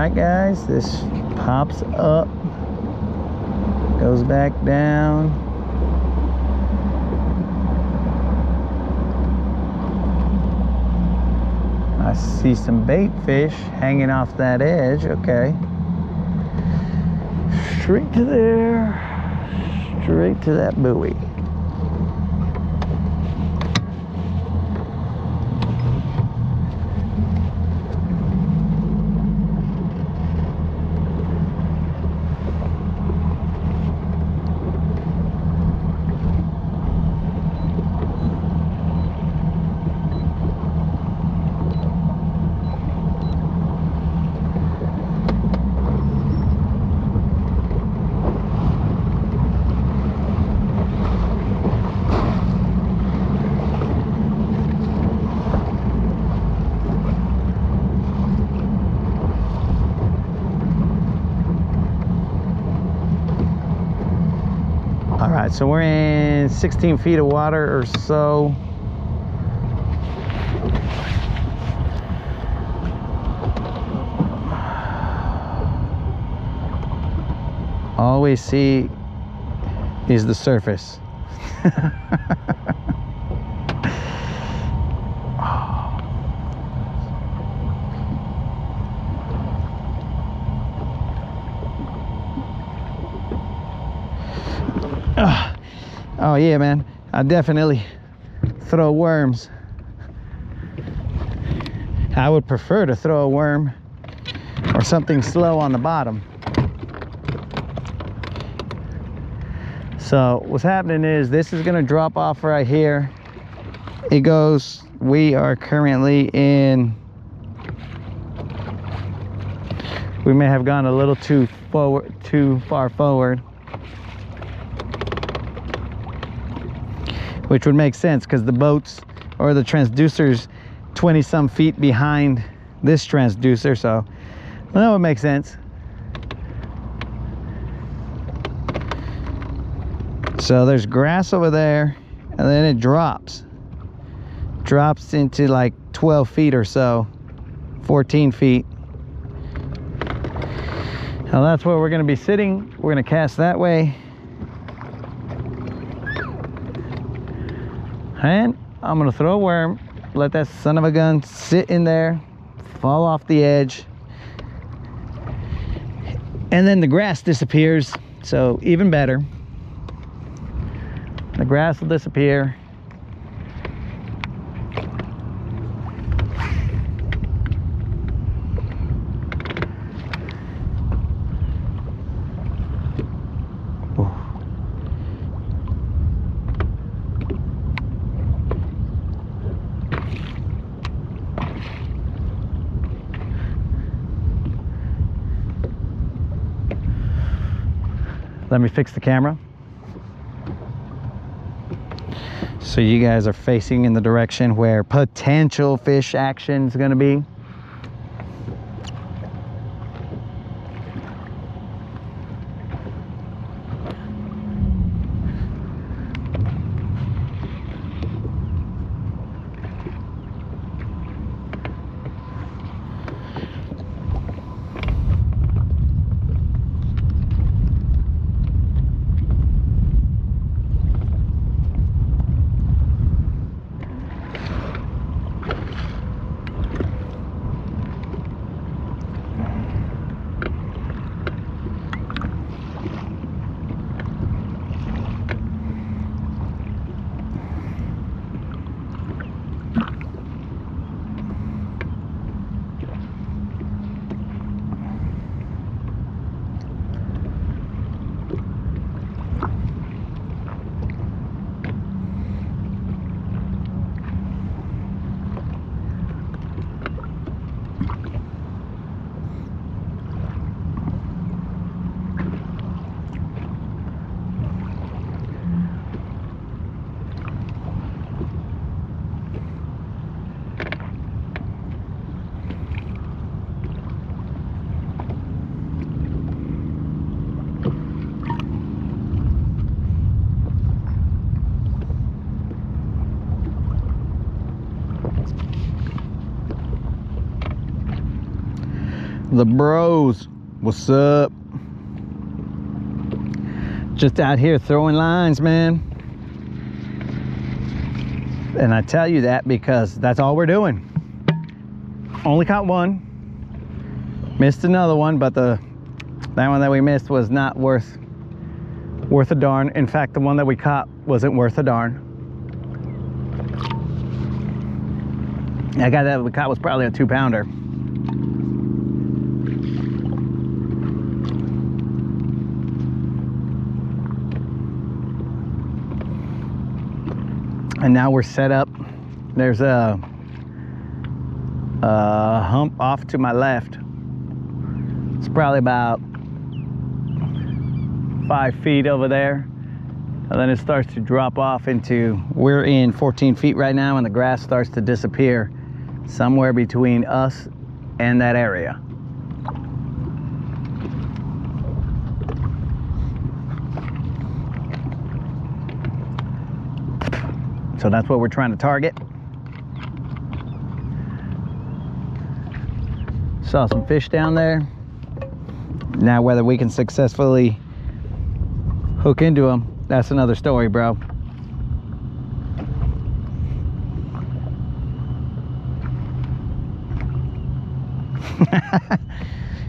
right, guys, this pops up, goes back down. I see some bait fish hanging off that edge. Okay, straight to there, straight to that buoy. All right, so we're in 16 feet of water or so. All we see is the surface. Oh yeah, man, I definitely throw worms. I would prefer to throw a worm or something slow on the bottom. So what's happening is this is gonna drop off right here. It goes, we are currently in, we may have gone a little too far forward, which would make sense because the boats or the transducer's 20 some feet behind this transducer, so that would make sense. So there's grass over there, and then it drops into like 12 feet or so, 14 feet. Now that's where we're going to be sitting. We're going to cast that way, and I'm going to throw a worm, let that son of a gun sit in there, fall off the edge, and then the grass disappears, so even better. The grass will disappear. Let me fix the camera so you guys are facing in the direction where potential fish action is going to be. The bros, what's up? Just out here throwing lines, man. And I tell you that because that's all we're doing. Only caught one, missed another one, but that one that we missed was not worth a darn. In fact, the one that we caught wasn't worth a darn. That guy that we caught was probably a 2-pounder. And now we're set up. There's a hump off to my left. It's probably about 5 feet over there. And then it starts to drop off into, we're in 14 feet right now, and the grass starts to disappear somewhere between us and that area. So that's what we're trying to target. Saw some fish down there. Now whether we can successfully hook into them, that's another story, bro.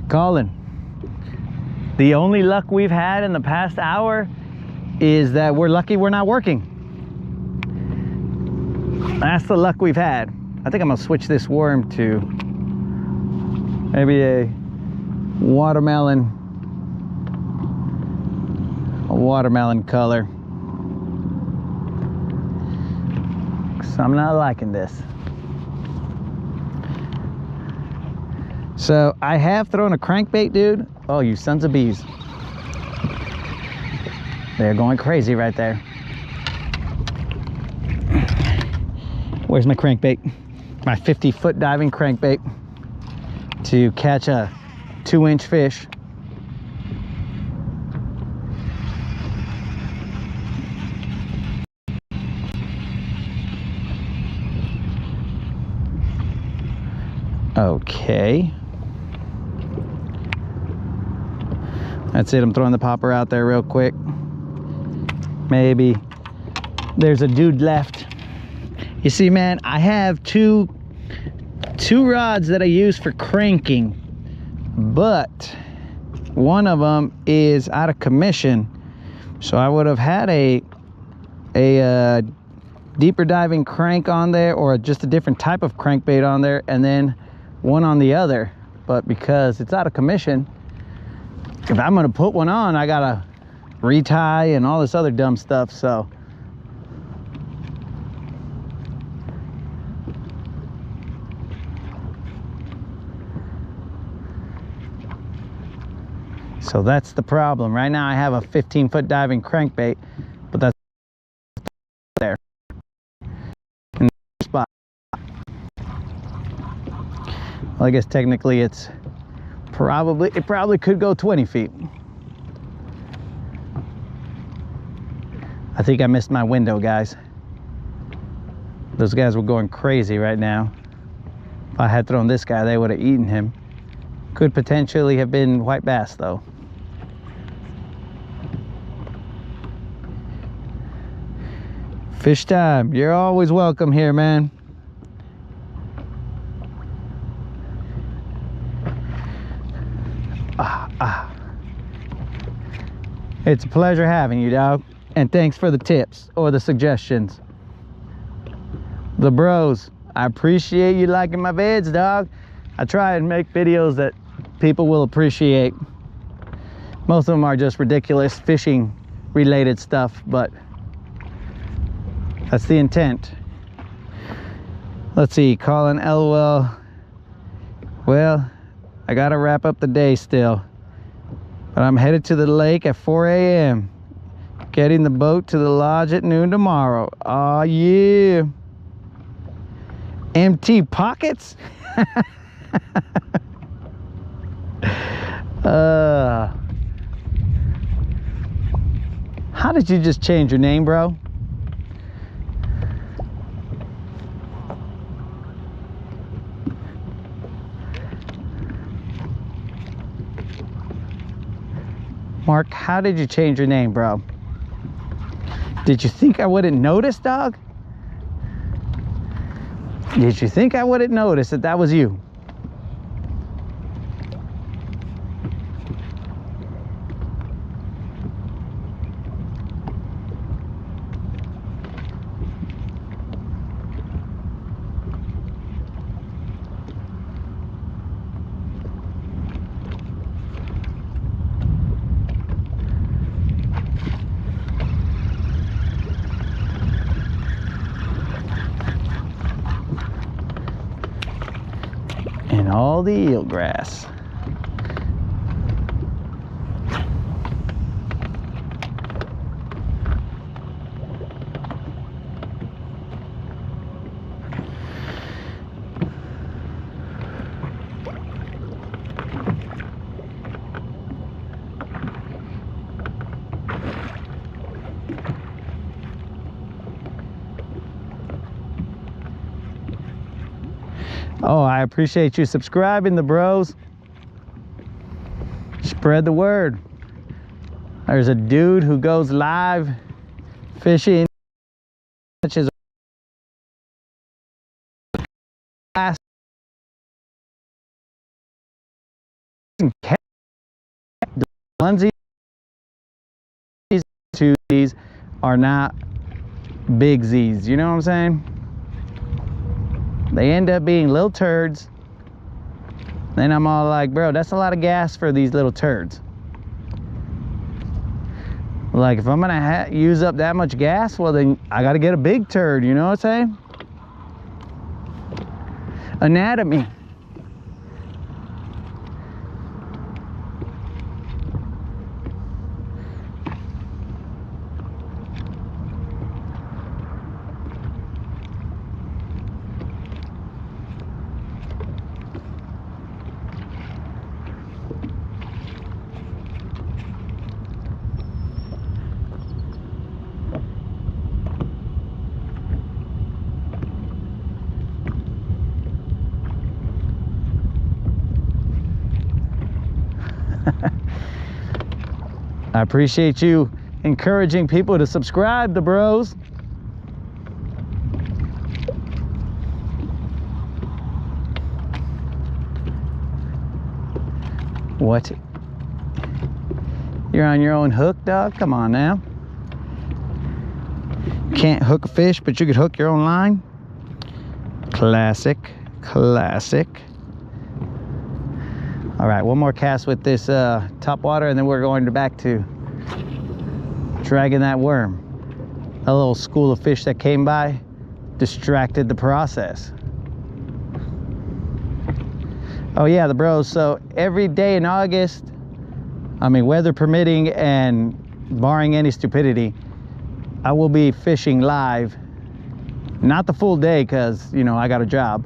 Colin, the only luck we've had in the past hour is that we're lucky we're not working. That's the luck we've had. I think I'm gonna switch this worm to maybe a watermelon color. So I'm not liking this. So I have thrown a crankbait, dude. Oh, you sons of bees. They're going crazy right there. Where's my crankbait? My 50-foot diving crankbait to catch a 2-inch fish. Okay. That's it. I'm throwing the popper out there real quick. Maybe there's a dude left. You see, man, I have two rods that I use for cranking, but one of them is out of commission. So I would have had a deeper diving crank on there, or just a different type of crankbait on there, and then one on the other. But because it's out of commission, if I'm gonna put one on, I gotta retie and all this other dumb stuff. So that's the problem. Right now I have a 15-foot diving crankbait, but that's there in the spot. Well, I guess technically it probably could go 20 feet. I think I missed my window, guys. Those guys were going crazy right now. If I had thrown this guy, they would have eaten him. Could potentially have been white bass though. Fish time. You're always welcome here, man. It's a pleasure having you, dog. And thanks for the tips or the suggestions. The bros, I appreciate you liking my vids, dog. I try and make videos that people will appreciate. Most of them are just ridiculous fishing related stuff, but that's the intent. Let's see, Colin, LOL. Well, I gotta wrap up the day still, but I'm headed to the lake at 4 a.m. Getting the boat to the lodge at noon tomorrow. Oh yeah. Empty pockets? How did you just change your name, bro? Mark, how did you change your name, bro? Did you think I wouldn't notice, dog? Did you think I wouldn't notice that that was you? And all the eelgrass. Oh, I appreciate you subscribing, the bros. Spread the word. There's a dude who goes live fishing. Such as the onesies to these are not big Z's. You know what I'm saying? They end up being little turds. Then I'm all like, bro, that's a lot of gas for these little turds. Like, if I'm gonna use up that much gas, well, then I gotta get a big turd, you know what I'm saying? Anatomy. I appreciate you encouraging people to subscribe, the bros. What? You're on your own hook, dog? Come on now. Can't hook a fish, but you could hook your own line. Classic, classic. All right, one more cast with this top water, and then we're going back to dragging that worm. A little school of fish that came by distracted the process. Oh yeah, the bros, so every day in August, I mean, weather permitting and barring any stupidity, I will be fishing live. Not the full day, because, you know, I got a job.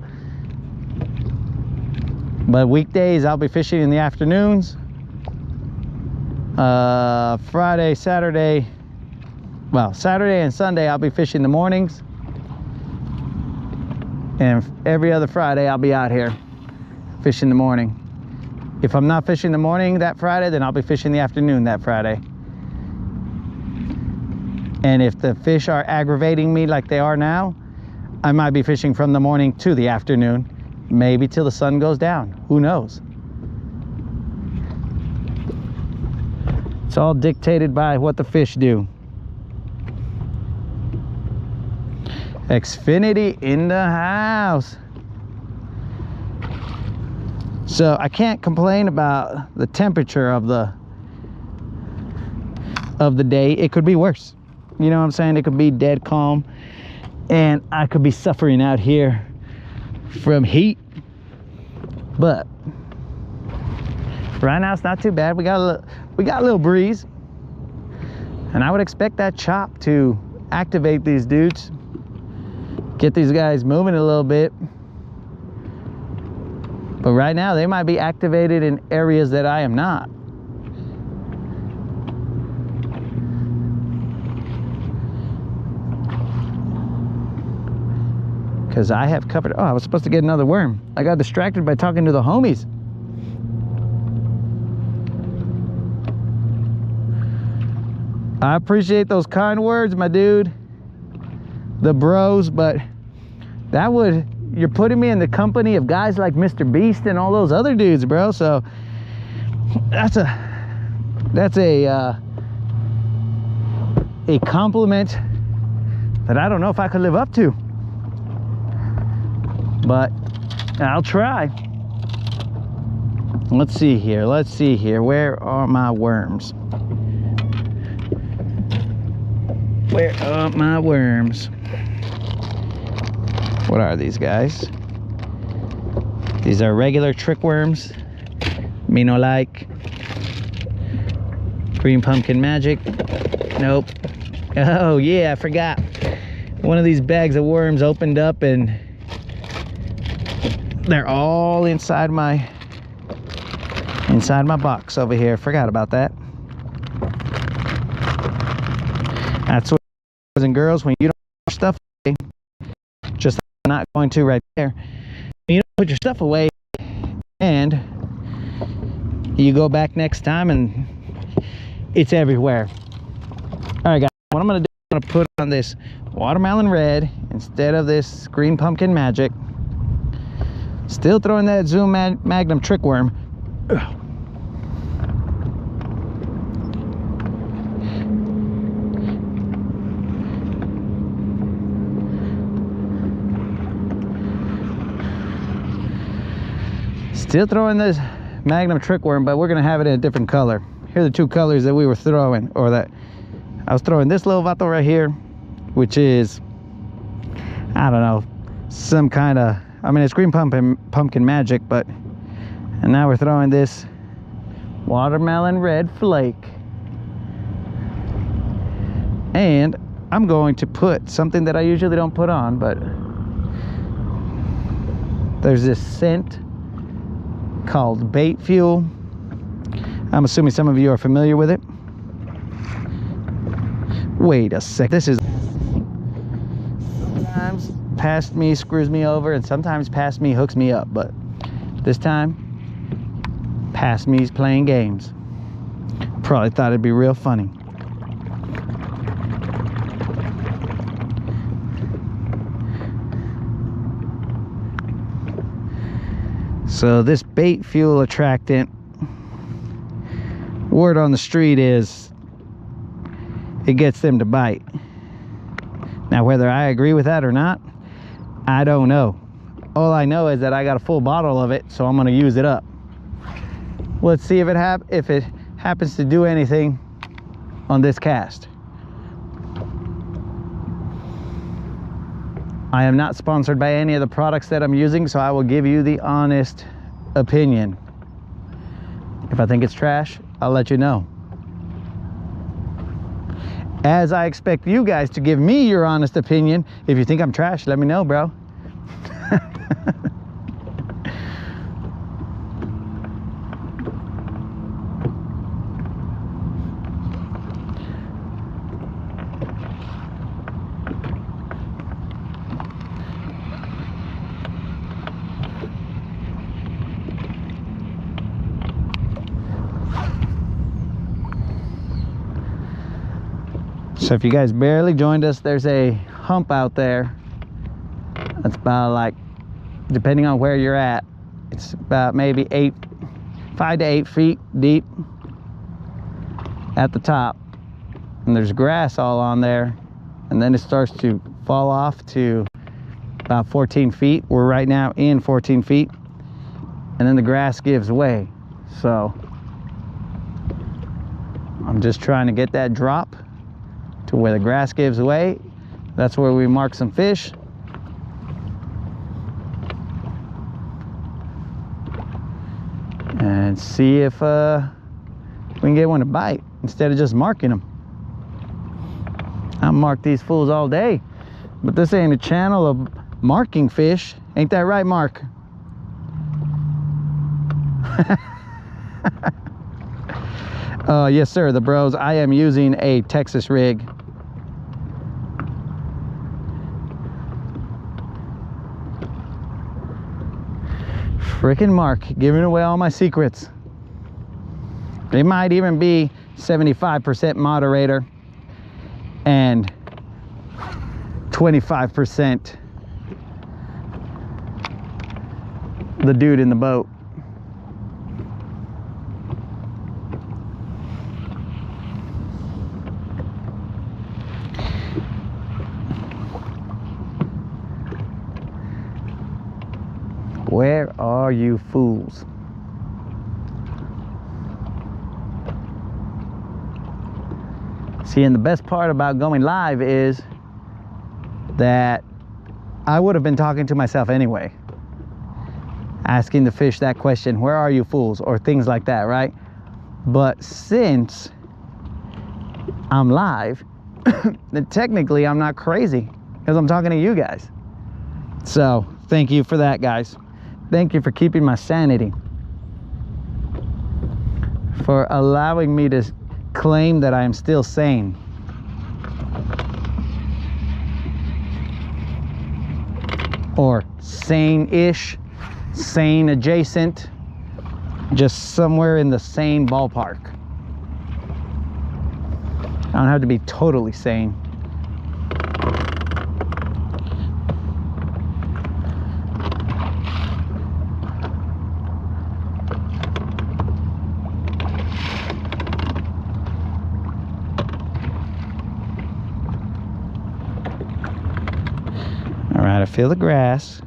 But weekdays, I'll be fishing in the afternoons. Friday, Saturday, well, Saturday and Sunday, I'll be fishing in the mornings. And every other Friday, I'll be out here fishing in the morning. If I'm not fishing in the morning that Friday, then I'll be fishing in the afternoon that Friday. And if the fish are aggravating me like they are now, I might be fishing from the morning to the afternoon. Maybe till the sun goes down. Who knows? It's all dictated by what the fish do. Xfinity in the house. So I can't complain about the temperature of the day. It could be worse. You know what I'm saying? It could be dead calm, and I could be suffering out here from heat. But right now it's not too bad. We got a little breeze, and I would expect that chop to activate these dudes, get these guys moving a little bit. But right now they might be activated in areas that I am not. Because I have covered. Oh, I was supposed to get another worm. I got distracted by talking to the homies. I appreciate those kind words, my dude. The bros, but that would, you're putting me in the company of guys like Mr. Beast and all those other dudes, bro. So that's a compliment that I don't know if I could live up to, but I'll try. Let's see here. Where are my worms? Where are my worms? What are these guys? These are regular trick worms. Me no like. Green pumpkin magic. Nope. Oh yeah, I forgot. One of these bags of worms opened up and they're all inside my box over here. Forgot about that. That's what, boys and girls, when you don't put your stuff away, just not going to right there. You don't put your stuff away and you go back next time and it's everywhere. All right, guys, what I'm gonna do, I'm gonna put on this watermelon red instead of this green pumpkin magic. Still throwing that Zoom Magnum trick worm. Ugh. Still throwing this Magnum trick worm, but we're gonna have it in a different color. Here are the two colors that we were throwing, or that I was throwing. This little vato right here, which is, I don't know, some kind of, I mean, it's green pumpkin magic, but, and now we're throwing this watermelon red flake. And I'm going to put something that I usually don't put on, but there's this scent called bait fuel. I'm assuming some of you are familiar with it. Wait a sec, this is, sometimes past me screws me over and sometimes past me hooks me up, but this time past me's playing games. Probably thought it'd be real funny. So this bait fuel attractant, word on the street is it gets them to bite. Now whether I agree with that or not, I don't know. All I know is that I got a full bottle of it, so I'm gonna use it up. Let's see if it happens to do anything on this cast. I am not sponsored by any of the products that I'm using, so I will give you the honest opinion. If I think it's trash, I'll let you know. As I expect you guys to give me your honest opinion. If you think I'm trash, let me know, bro. So if you guys barely joined us, there's a hump out there that's about, like, depending on where you're at, it's about maybe 5 to 8 feet deep at the top, and there's grass all on there, and then it starts to fall off to about 14 feet. We're right now in 14 feet, and then the grass gives way. So I'm just trying to get that drop to where the grass gives way. That's where we mark some fish. And see if we can get one to bite instead of just marking them. I mark these fools all day, but this ain't a channel of marking fish. Ain't that right, Mark? Yes sir, the bros, I am using a Texas rig. Frickin' Mark, giving away all my secrets. It might even be 75% moderator, and 25% the dude in the boat. Where are you fools? See, and the best part about going live is that I would have been talking to myself anyway, asking the fish that question, where are you fools, or things like that, right? But since I'm live, then technically I'm not crazy because I'm talking to you guys. So thank you for that, guys. Thank you for keeping my sanity, for allowing me to claim that I am still sane. Or sane-ish, sane adjacent, just somewhere in the sane ballpark. I don't have to be totally sane. All right, I feel the grass.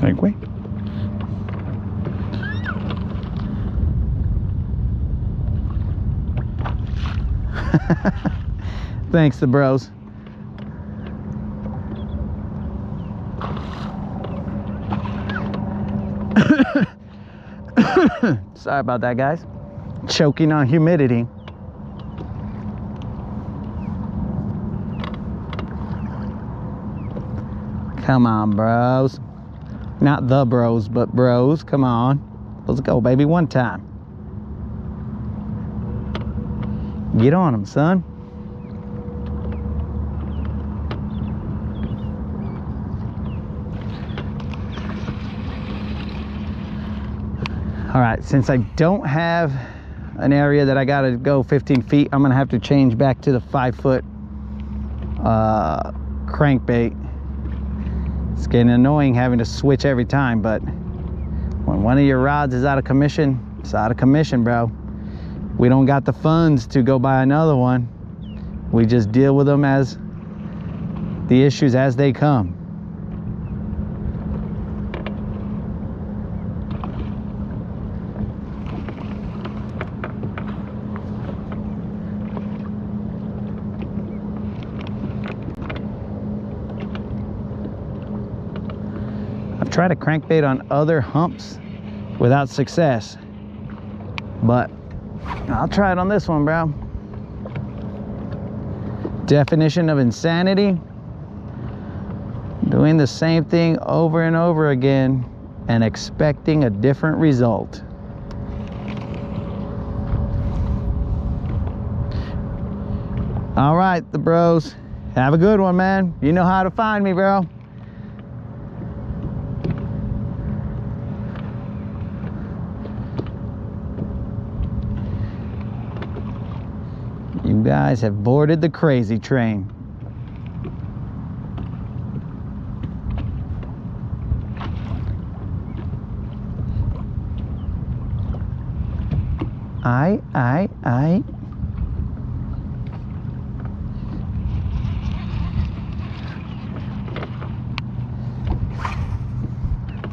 Like, wait. Thanks, the bros. Sorry about that, guys. Choking on humidity. Come on, bros. Not the bros, but bros. Come on. Let's go, baby, one time. Get on them, son. All right, since I don't have an area that I gotta go 15 feet, I'm gonna have to change back to the 5-foot crankbait. It's getting annoying having to switch every time, but when one of your rods is out of commission, it's out of commission, bro. We don't got the funds to go buy another one. We just deal with them as the issues as they come. I've tried a crankbait on other humps without success, but I'll try it on this one, bro. Definition of insanity: doing the same thing over and over again and expecting a different result. All right, the bros, have a good one, man. You know how to find me, bro. You guys have boarded the crazy train. Aye.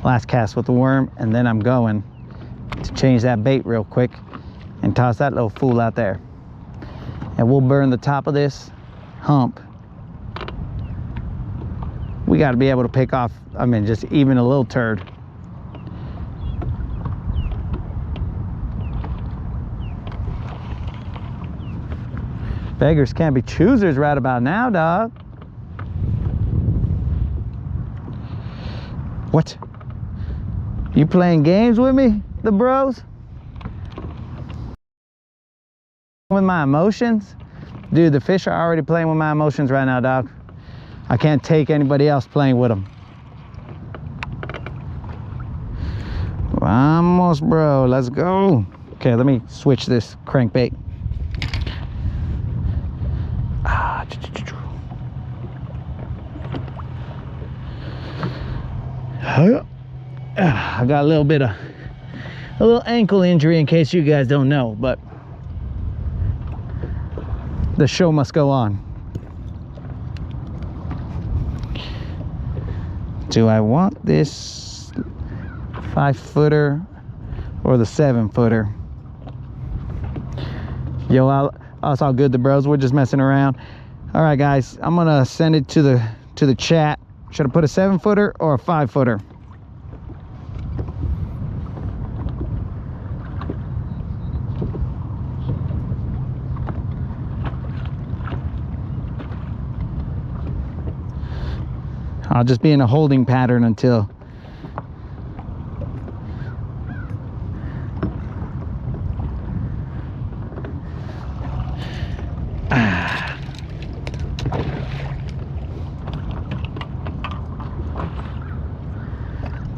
Last cast with the worm, and then I'm going to change that bait real quick and toss that little fool out there. And we'll burn the top of this hump. We got to be able to pick off, I mean, just even a little turd. Beggars can't be choosers right about now, dog. What? You playing games with me, the bros? with my emotions, dude, the fish are already playing with my emotions right now, dog. I can't take anybody else playing with them. Vamos, bro, let's go. Okay, let me switch this crankbait. I got a little ankle injury, in case you guys don't know, but the show must go on. Do I want this 5-footer or the 7-footer? Yo, that's all good, the bros. We're just messing around. All right, guys, I'm gonna send it to the chat. Should I put a 7-footer or a 5-footer? I'll just be in a holding pattern until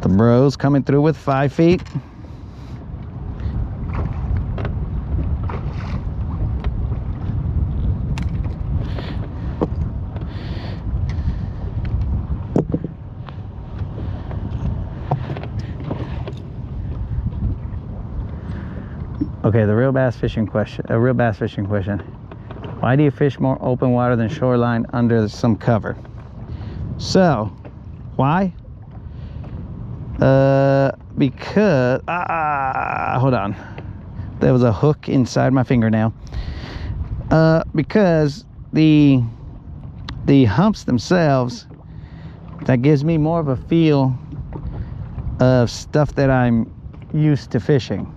the bros coming through with 5 feet. Okay, the real bass fishing question. Why do you fish more open water than shoreline under some cover? So, why? Because hold on. There was a hook inside my fingernail. Because the humps themselves, that gives me more of a feel of stuff that I'm used to fishing.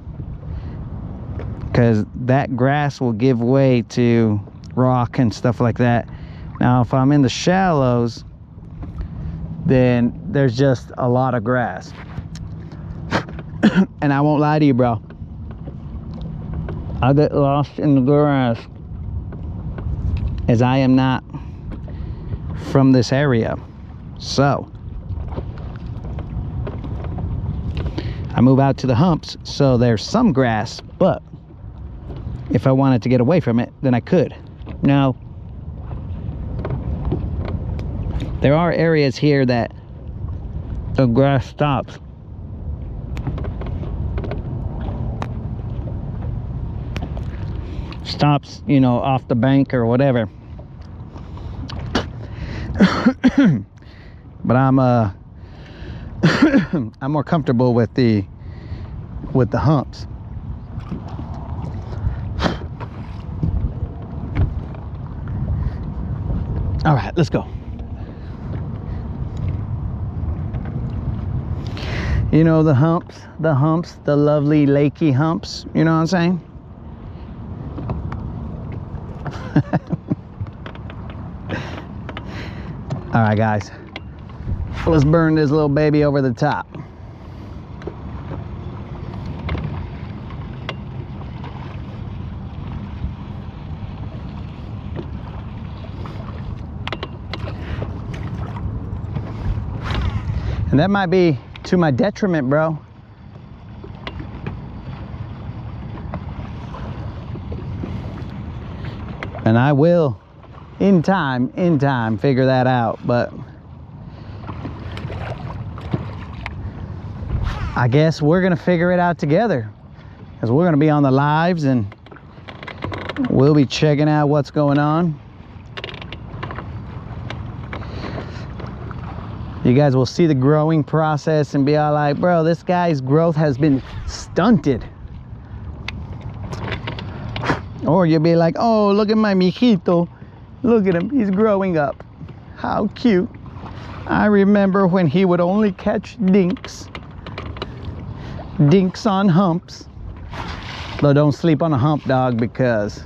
Because that grass will give way to rock and stuff like that. Now, if I'm in the shallows, then there's just a lot of grass. And I won't lie to you, bro, I get lost in the grass, as I am not from this area. So I move out to the humps, so there's some grass, but if I wanted to get away from it, then I could. Now, there are areas here that the grass stops. Stops, you know, off the bank or whatever. But I'm I'm more comfortable with the humps. All right, let's go. You know, the humps, the lovely lakey humps, you know what I'm saying? All right, guys, let's burn this little baby over the top. And that might be to my detriment, bro. And I will, in time, figure that out. But I guess we're gonna figure it out together, because we're gonna be on the lives and we'll be checking out what's going on. You guys will see the growing process and be all like, bro, this guy's growth has been stunted. Or you'll be like, oh, look at my mijito. Look at him, he's growing up. How cute. I remember when he would only catch dinks. Dinks on humps. Though don't sleep on a hump, dog, because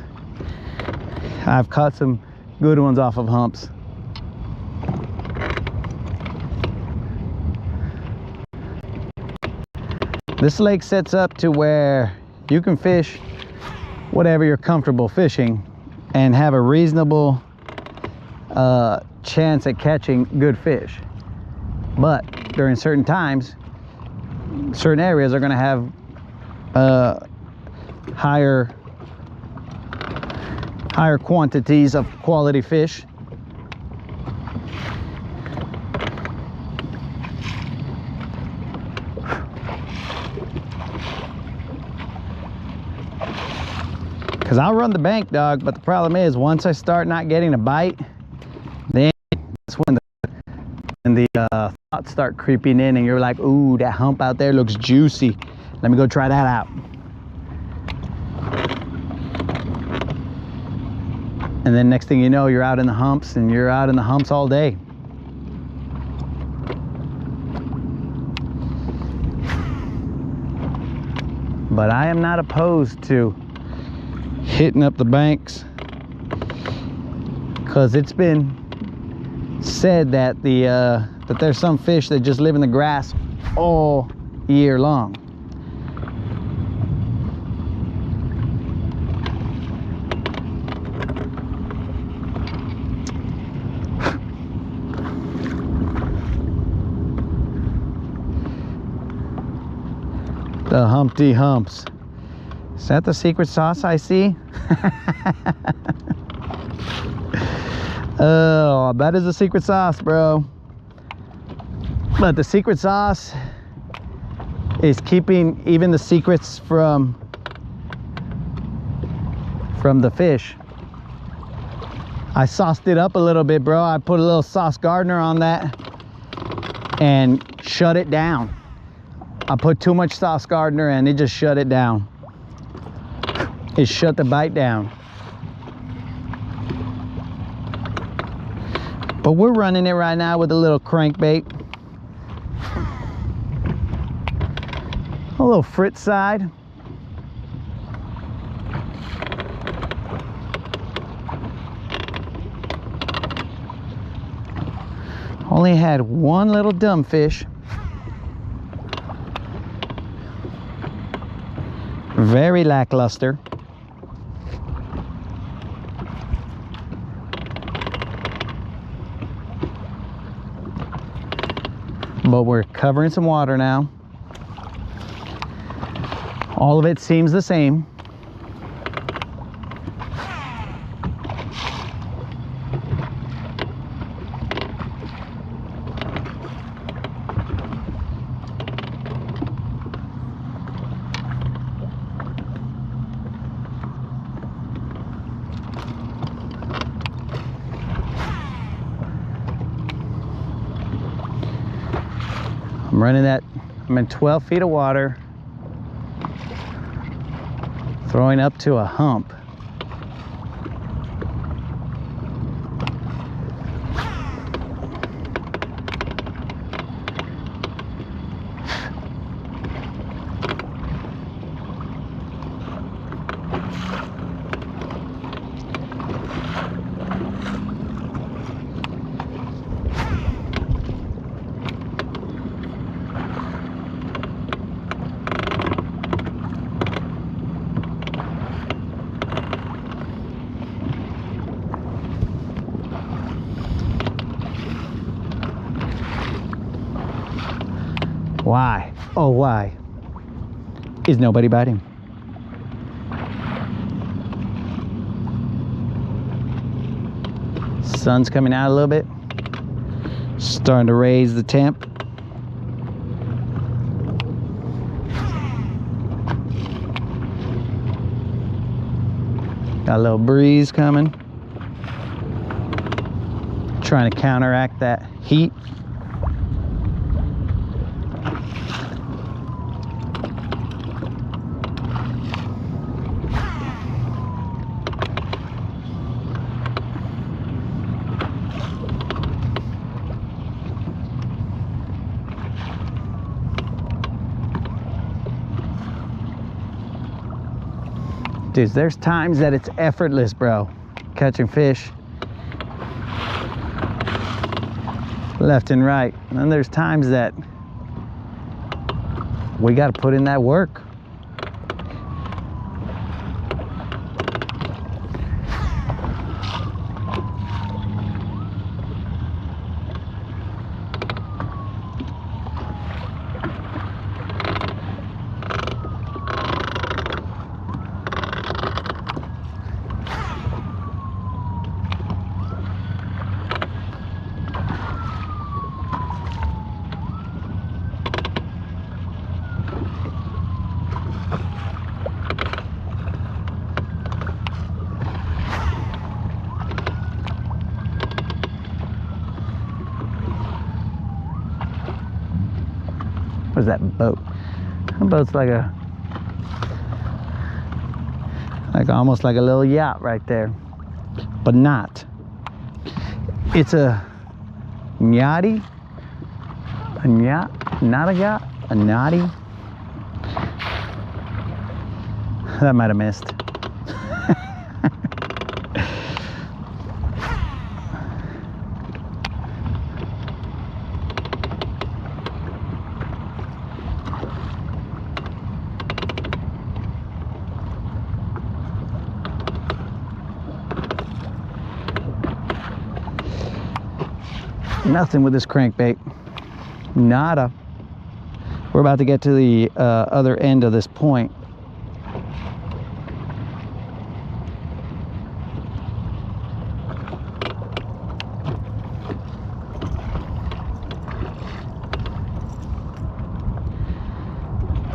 I've caught some good ones off of humps. This lake sets up to where you can fish whatever you're comfortable fishing and have a reasonable chance at catching good fish. But during certain times, certain areas are going to have higher quantities of quality fish. Because I'll run the bank, dog, but the problem is once I start not getting a bite, then that's when the thoughts start creeping in and you're like, ooh, that hump out there looks juicy. Let me go try that out. And then next thing you know, you're out in the humps, and you're out in the humps all day. But I am not opposed to hitting up the banks, because it's been said that that there's some fish that just live in the grass all year long. The Humpty Humps. Is that the secret sauce I see? Oh, that is the secret sauce, bro. But the secret sauce is keeping even the secrets from the fish. I sauced it up a little bit, bro. I put a little Sauce Gardner on that and shut it down. I put too much Sauce Gardner and it just shut it down. It shut the bite down. But we're running it right now with a little crankbait. A little Fritz side. Only had one little dumb fish. Very lackluster. But we're covering some water now. All of it seems the same. I'm running that, I'm in 12 feet of water, throwing up to a hump. Why? Oh, why is nobody biting? Sun's coming out a little bit. Starting to raise the temp. Got a little breeze coming. Trying to counteract that heat. Dude, there's times that it's effortless, bro, catching fish left and right. And then there's times that we got to put in that work. Where's that boat? That boat's like almost like a little yacht right there, but not. It's a yachty, a yacht, not a yacht, a naughty. That might have missed. Nothing with this crankbait. Nada. We're about to get to the other end of this point.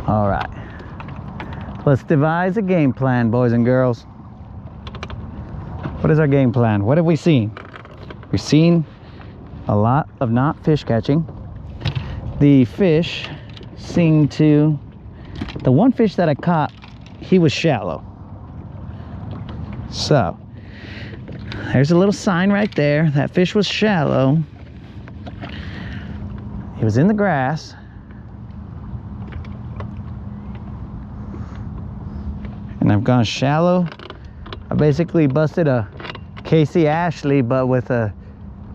All right. Let's devise a game plan, boys and girls. What is our game plan? What have we seen? We've seen a lot of not fish catching. The fish seemed to, the one fish that I caught, he was shallow. So there's a little sign right there. That fish was shallow. He was in the grass. And I've gone shallow. I basically busted a Casey Ashley, but with a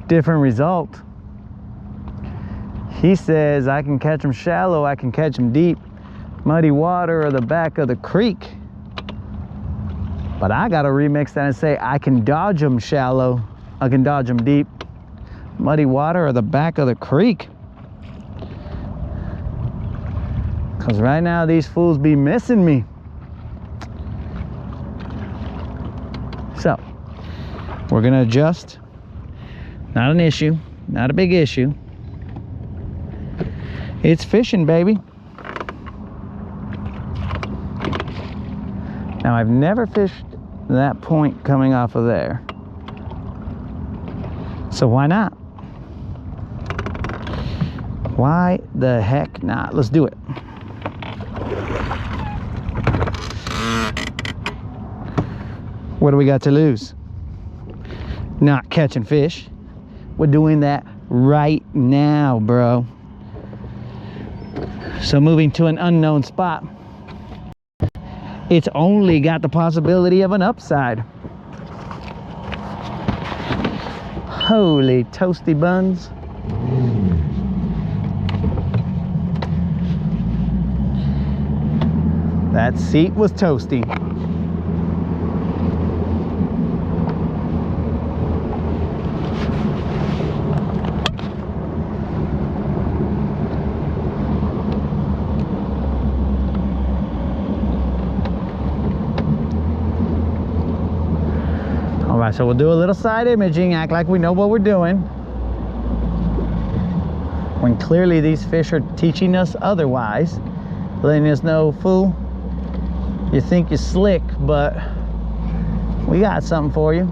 different result. He says I can catch them shallow, I can catch them deep, muddy water or the back of the creek. But I gotta remix that and say I can dodge them shallow, I can dodge them deep, muddy water or the back of the creek. Cause right now these fools be missing me. So we're gonna adjust. Not an issue, not a big issue. It's fishing, baby. Now I've never fished that point coming off of there. So why not? Why the heck not? Let's do it. What do we got to lose? Not catching fish. We're doing that right now, bro. So moving to an unknown spot, it's only got the possibility of an upside. Holy toasty buns. That seat was toasty. All right, so we'll do a little side imaging, act like we know what we're doing, when clearly these fish are teaching us otherwise, letting us know, fool, you think you're slick, but we got something for you.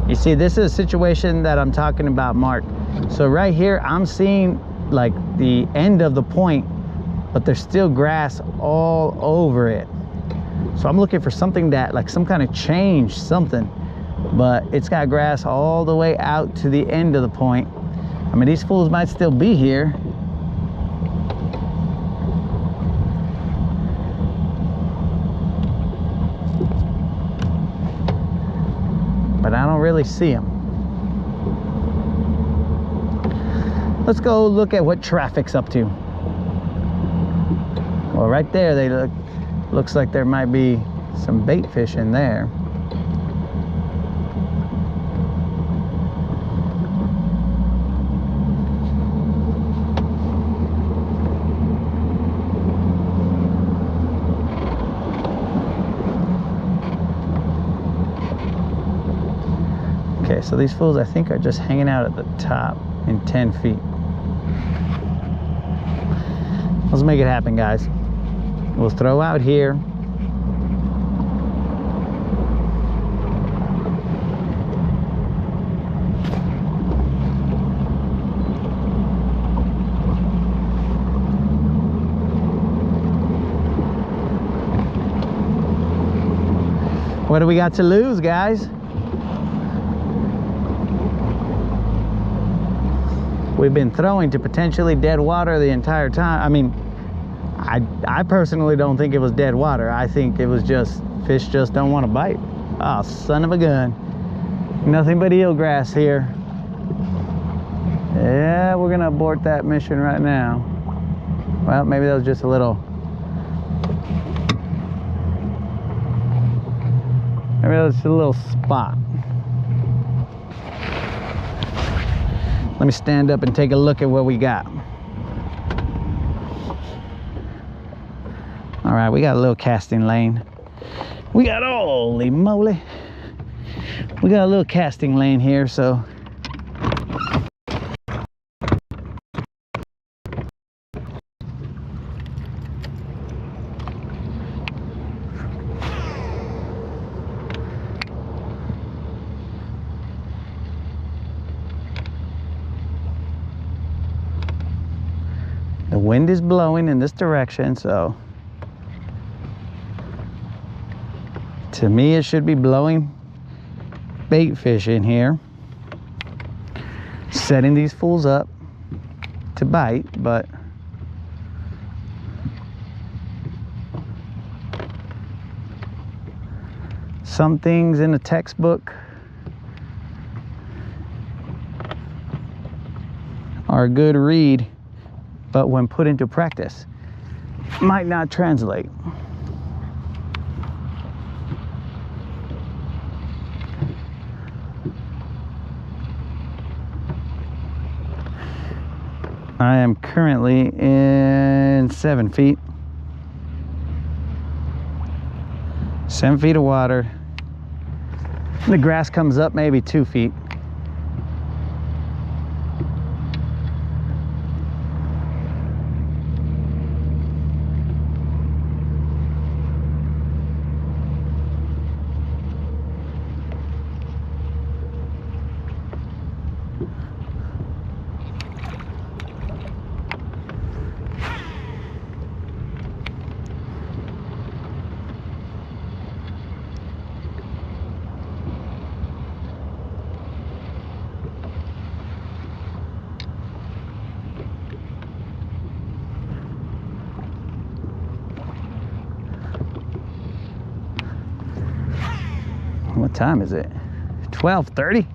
You see, this is a situation that I'm talking about, Mark. So right here, I'm seeing like the end of the point, but there's still grass all over it. So I'm looking for something that, like some kind of change, something, but it's got grass all the way out to the end of the point. I mean, these fools might still be here. But I don't really see them. Let's go look at what traffic's up to. Well, right there, they looks like there might be some bait fish in there. Okay, so these fools I think are just hanging out at the top in 10 feet. Let's make it happen, guys. We'll throw out here. What do we got to lose, guys? We've been throwing to potentially dead water the entire time. I mean, I personally don't think it was dead water. I think it was just fish just don't want to bite. Oh, son of a gun. Nothing but eelgrass here. Yeah, we're gonna abort that mission right now. Well, maybe that was just a little. Maybe that was just a little spot. Let me stand up and take a look at what we got. All right, we got a little casting lane. We got, holy moly. We got a little casting lane here, so. The wind is blowing in this direction, so to me it should be blowing bait fish in here, setting these fools up to bite, but some things in the textbook are a good read, but when put into practice, might not translate. I am currently in 7 feet. 7 feet of water. The grass comes up maybe 2 feet. What time is it? 12:30?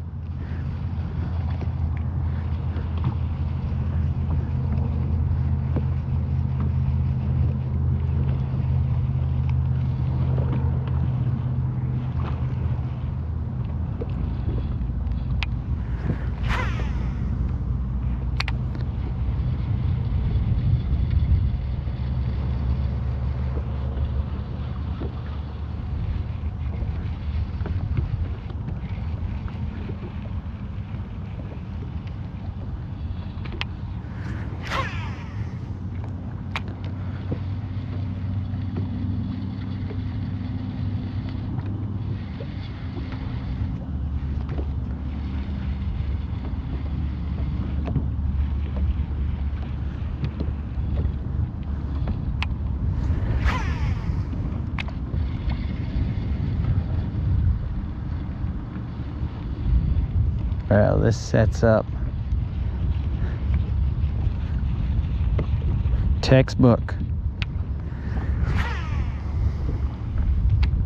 Well, this sets up textbook.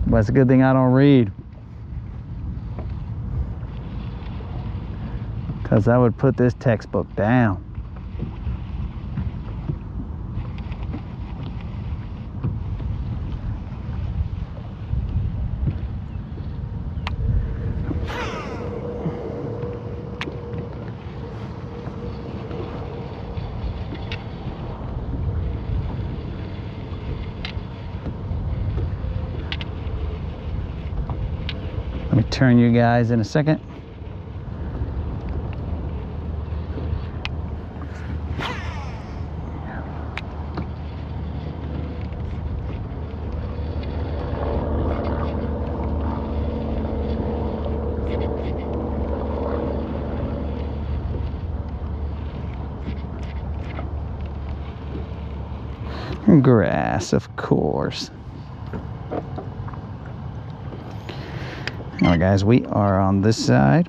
But it's a good thing I don't read, because I would put this textbook down. Let me turn you guys in a second. Grass, of course. All right, guys, we are on this side.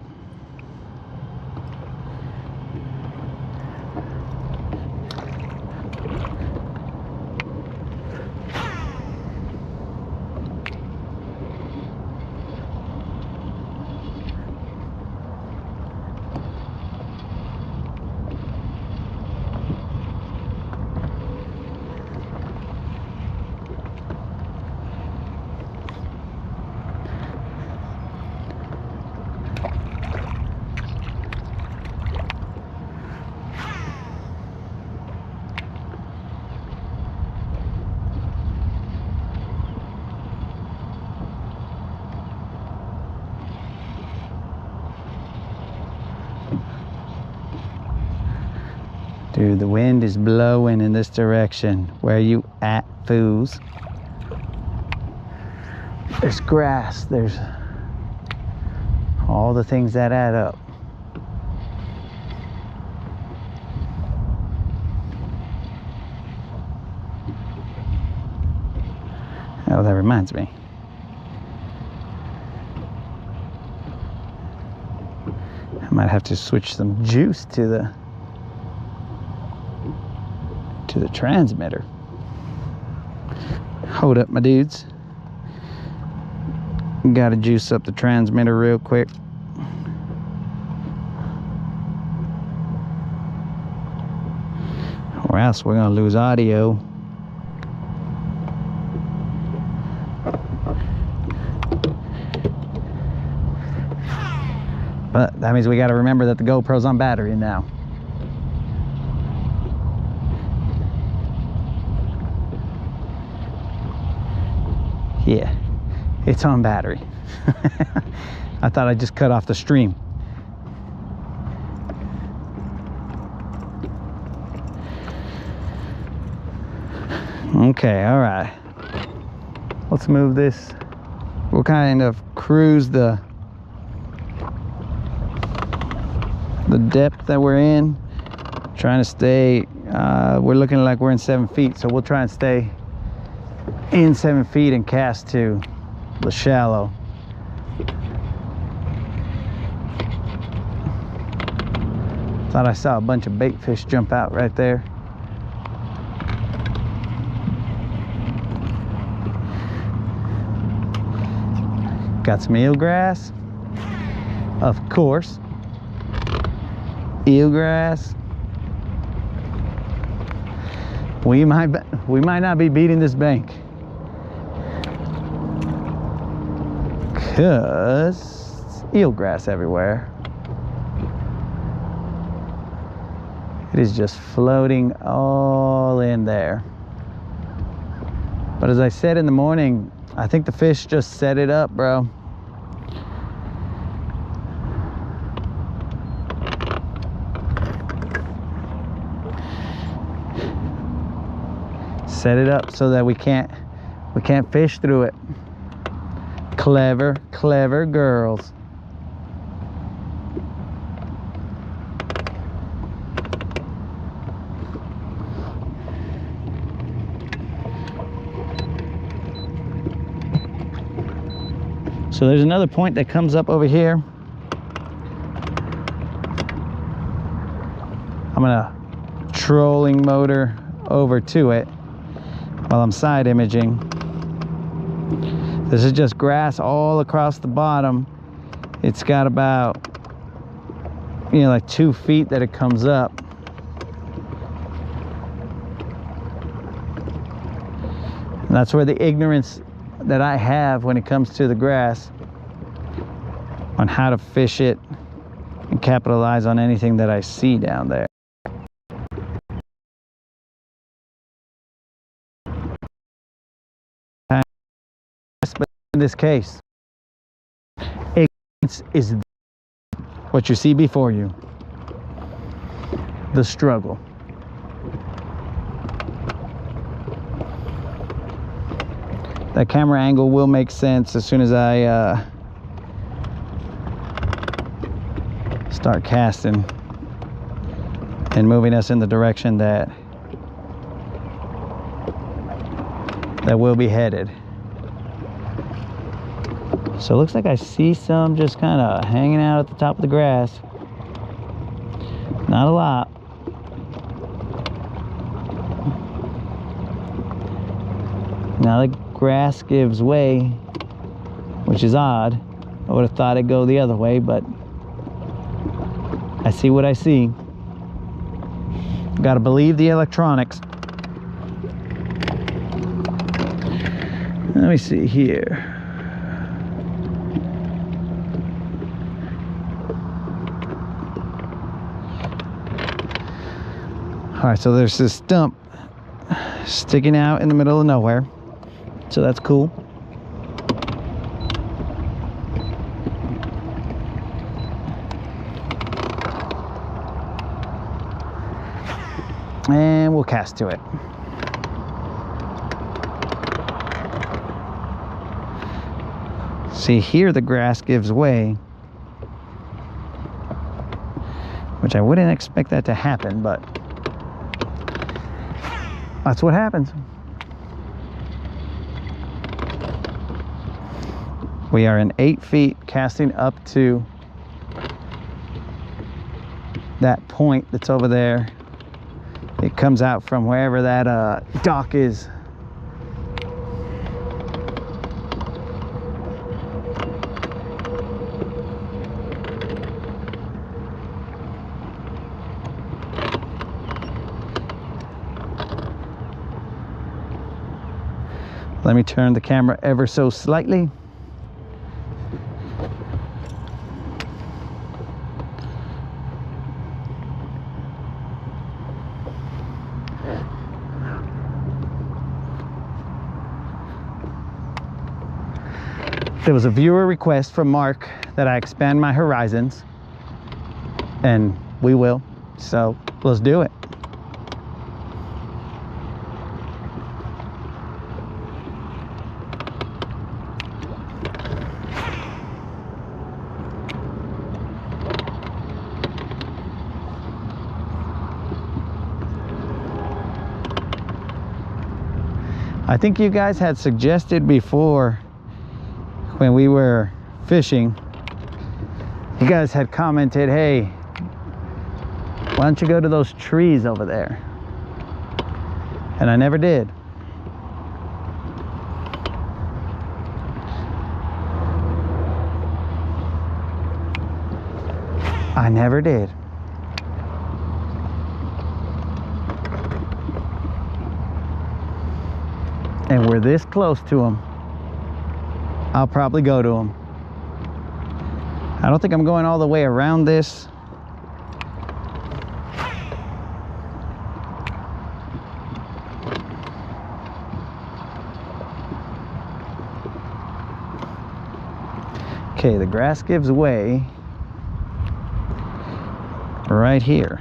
Dude, the wind is blowing in this direction. Where you at, fools? There's grass, there's all the things that add up. Oh, that reminds me. I might have to switch some juice to the transmitter. Hold up, my dudes. Gotta juice up the transmitter real quick. Or else we're gonna lose audio. But that means we gotta remember that the GoPro's on battery now. Yeah, it's on battery. I thought I just cut off the stream. Okay, all right. Let's move this. We'll kind of cruise the depth that we're in. Trying to stay, we're looking like we're in 7 feet, so we'll try and stay in 7 feet and cast to the shallow. Thought I saw a bunch of bait fish jump out right there. Got some eelgrass, of course. Eelgrass. We might not be beating this bank. Because eelgrass everywhere. It is just floating all in there. But as I said in the morning, I think the fish just set it up, bro. Set it up so that we can't fish through it. Clever, clever girls. So there's another point that comes up over here. I'm gonna trolling motor over to it while I'm side imaging. This is just grass all across the bottom. It's got about, you know, like 2 feet that it comes up. And that's where the ignorance that I have when it comes to the grass on how to fish it and capitalize on anything that I see down there. But in this case, ignorance is what you see before you. The struggle. That camera angle will make sense as soon as I start casting and moving us in the direction that that will be headed. So it looks like I see some just kind of hanging out at the top of the grass. Not a lot. Now the grass gives way, which is odd. I would have thought it'd go the other way, but I see what I see. Gotta believe the electronics. Let me see here. All right, so there's this stump sticking out in the middle of nowhere. So that's cool. And we'll cast to it. See, here the grass gives way, which I wouldn't expect that to happen, but that's what happens. We are in 8 feet, casting up to that point that's over there. It comes out from wherever that dock is. Let me turn the camera ever so slightly. There was a viewer request from Mark that I expand my horizons, and we will, so let's do it. I think you guys had suggested before when we were fishing, you guys had commented, hey, why don't you go to those trees over there? And I never did. I never did. And we're this close to them. I'll probably go to them. I don't think I'm going all the way around this. Okay, the grass gives way right here.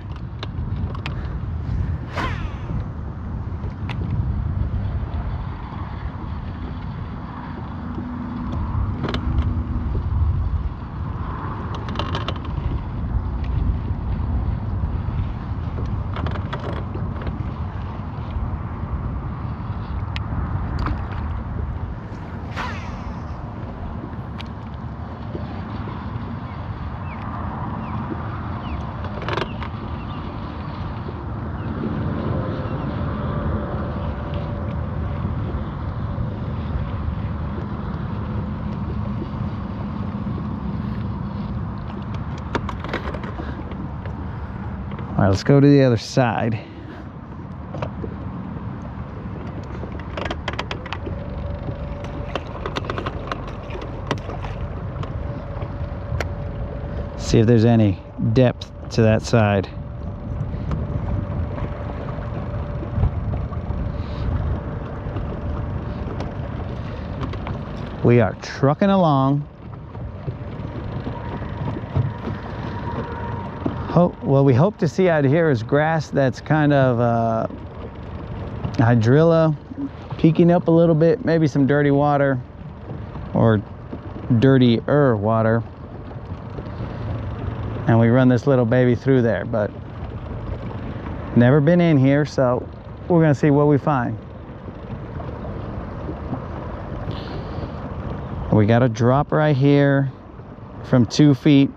All right, let's go to the other side. See if there's any depth to that side. We are trucking along. What we hope to see out here is grass that's kind of hydrilla, peeking up a little bit, maybe some dirty water or dirtier water. And we run this little baby through there, but never been in here, so we're gonna see what we find. We got a drop right here from 2 feet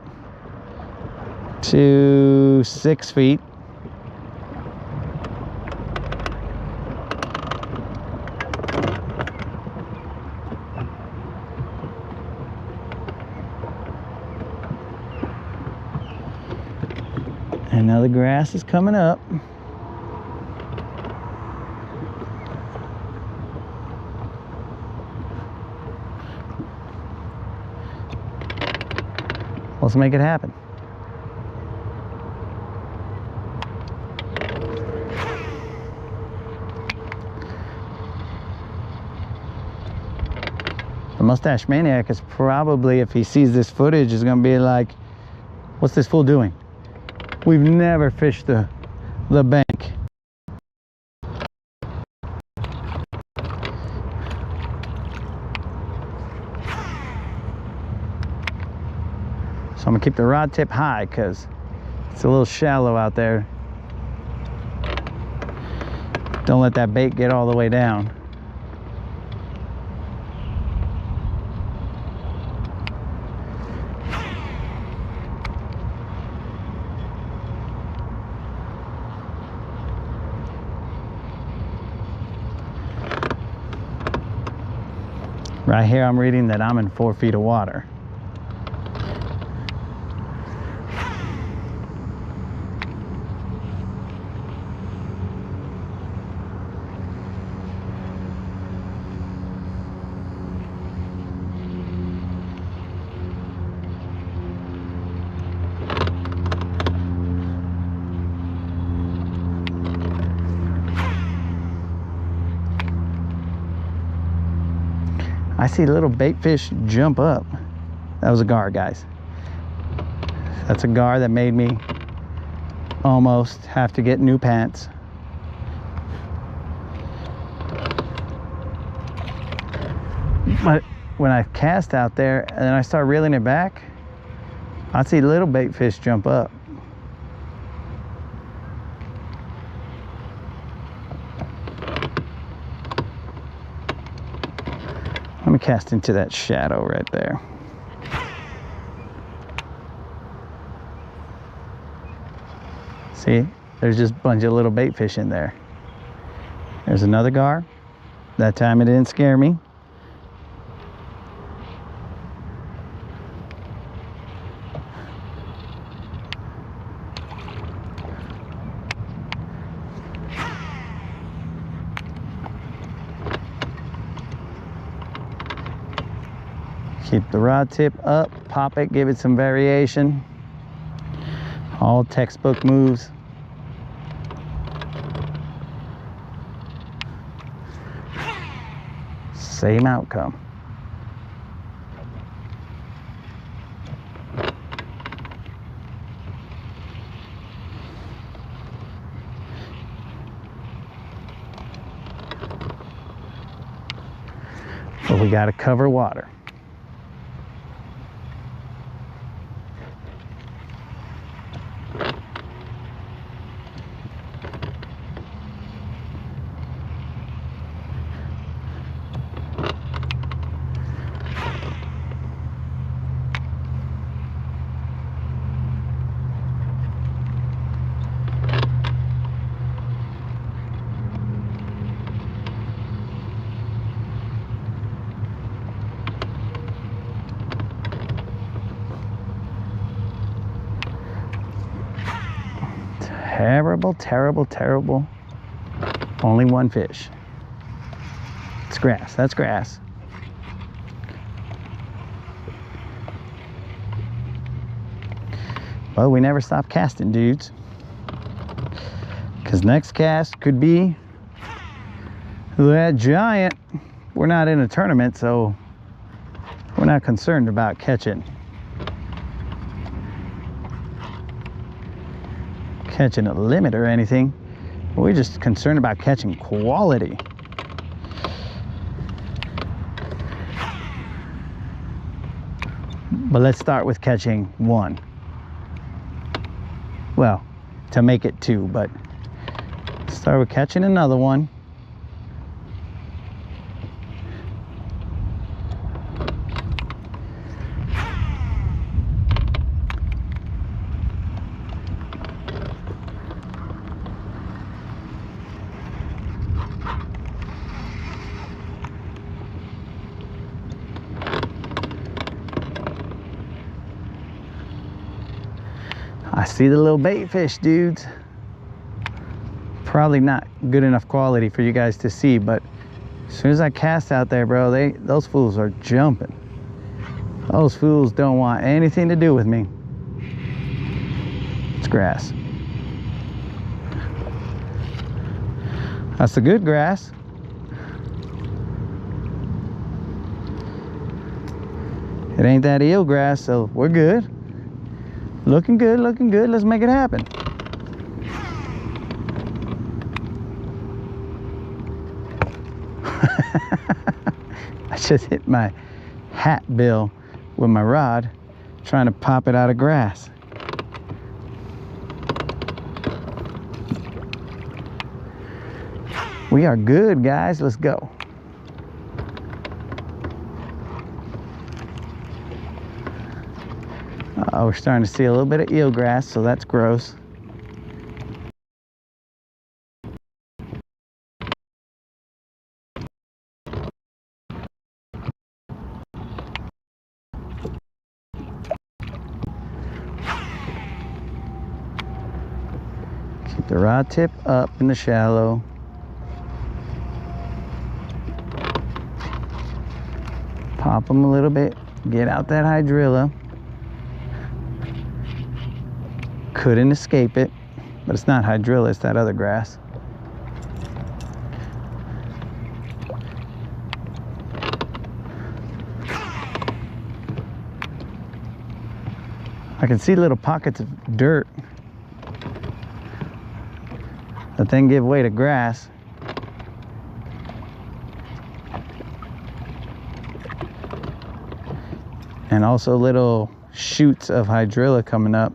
to 6 feet. And now the grass is coming up. Let's make it happen. The mustache maniac is probably, if he sees this footage, is gonna be like, what's this fool doing? We've never fished the bank. So I'm gonna keep the rod tip high because it's a little shallow out there. Don't let that bait get all the way down. Right here, I'm reading that I'm in 4 feet of water. I see little bait fish jump up. That was a gar, guys. That's a gar that made me almost have to get new pants. But when I cast out there and then I start reeling it back, I'd see little bait fish jump up. Let me cast into that shadow right there. See, there's just a bunch of little bait fish in there. There's another gar. That time it didn't scare me. Keep the rod tip up, pop it, give it some variation. All textbook moves. Same outcome. But we gotta cover water. Terrible, terrible, terrible. Only one fish. It's grass. That's grass. But we never stop casting, dudes. Because next cast could be that giant. We're not in a tournament, so we're not concerned about catching a limit or anything. We're just concerned about catching quality. But let's start with catching one. Well, to make it two, but start with catching another one. see the little bait fish, dudes. Probably not good enough quality for you guys to see, but as soon as I cast out there, bro, those fools are jumping. Those fools don't want anything to do with me. It's grass. That's the good grass. It ain't that eel grass, so we're good. Looking good, looking good. Let's make it happen. I just hit my hat bill with my rod, trying to pop it out of grass. We are good, guys. Let's go. We're starting to see a little bit of eelgrass, so that's gross. Keep the rod tip up in the shallow. Pop them a little bit, get out that hydrilla. Couldn't escape it, but it's not hydrilla, it's that other grass. I can see little pockets of dirt that then give way to grass. And also little shoots of hydrilla coming up.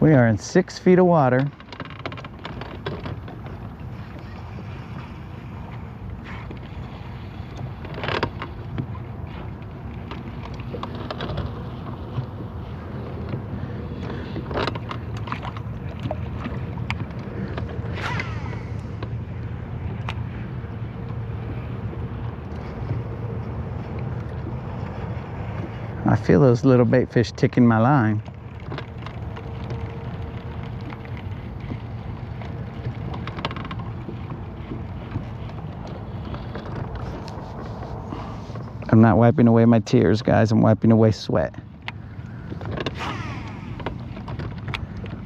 We are in 6 feet of water. I feel those little bait fish ticking my line. I'm not wiping away my tears, guys. I'm wiping away sweat.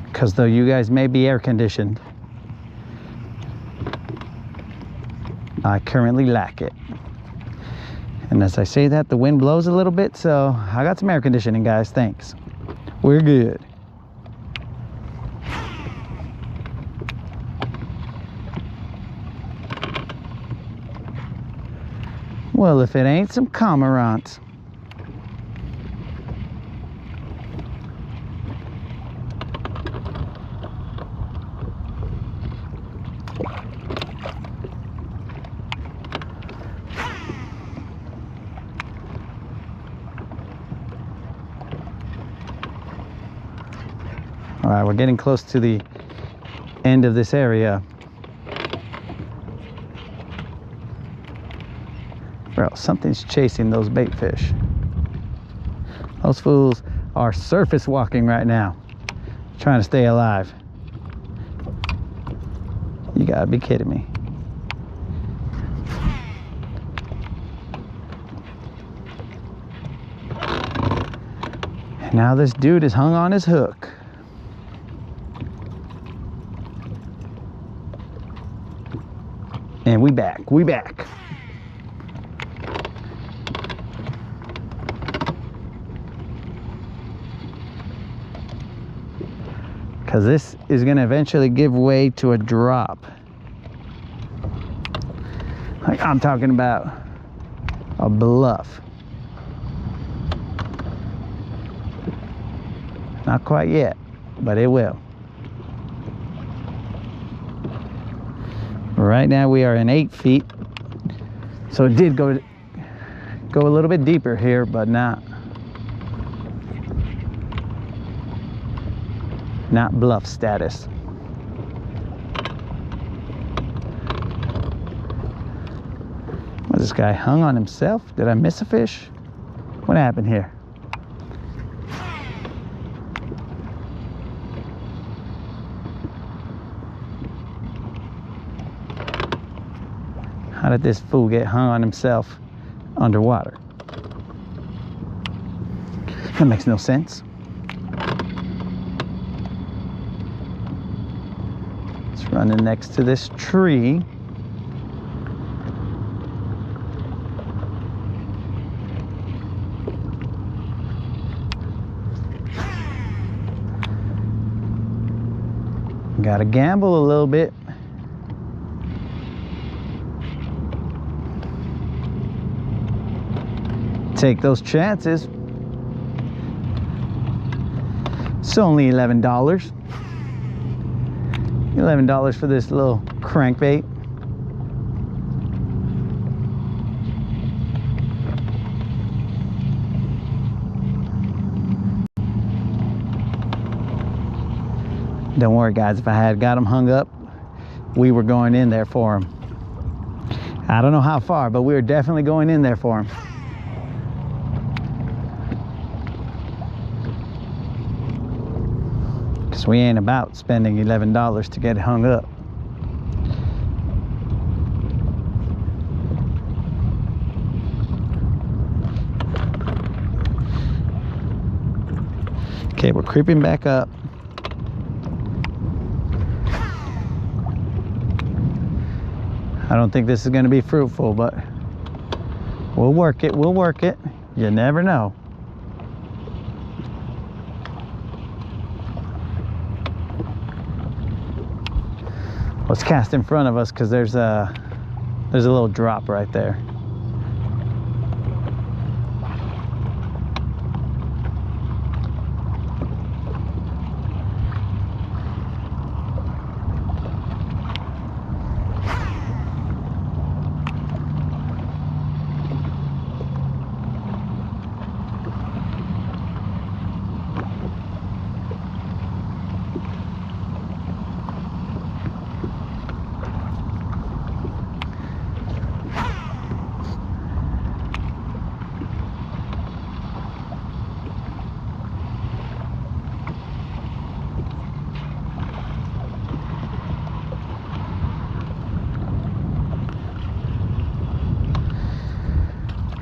Because though you guys may be air conditioned, I currently lack it. And as I say that, the wind blows a little bit, so I got some air conditioning, guys. Thanks. We're good. Well, if it ain't some cormorants. All right, we're getting close to the end of this area. Bro, something's chasing those bait fish. Those fools are surface walking right now, trying to stay alive. You gotta be kidding me. And now this dude is hung on his hook. And we back. Because this is going to eventually give way to a drop. Like I'm talking about a bluff. Not quite yet, but it will. Right now we are in 8 feet, so it did go a little bit deeper here, but not bluff status. Was this guy hung on himself? Did I miss a fish? What happened here? How did this fool get hung on himself underwater? That makes no sense. It's running next to this tree. Gotta gamble a little bit. Take those chances. It's only $11. $11 for this little crankbait. Don't worry guys, if I had got them hung up, we were going in there for them. I don't know how far, but we were definitely going in there for them. Because we ain't about spending $11 to get hung up. Okay, we're creeping back up. I don't think this is going to be fruitful, but we'll work it. We'll work it. You never know. Let's cast in front of us because there's a little drop right there.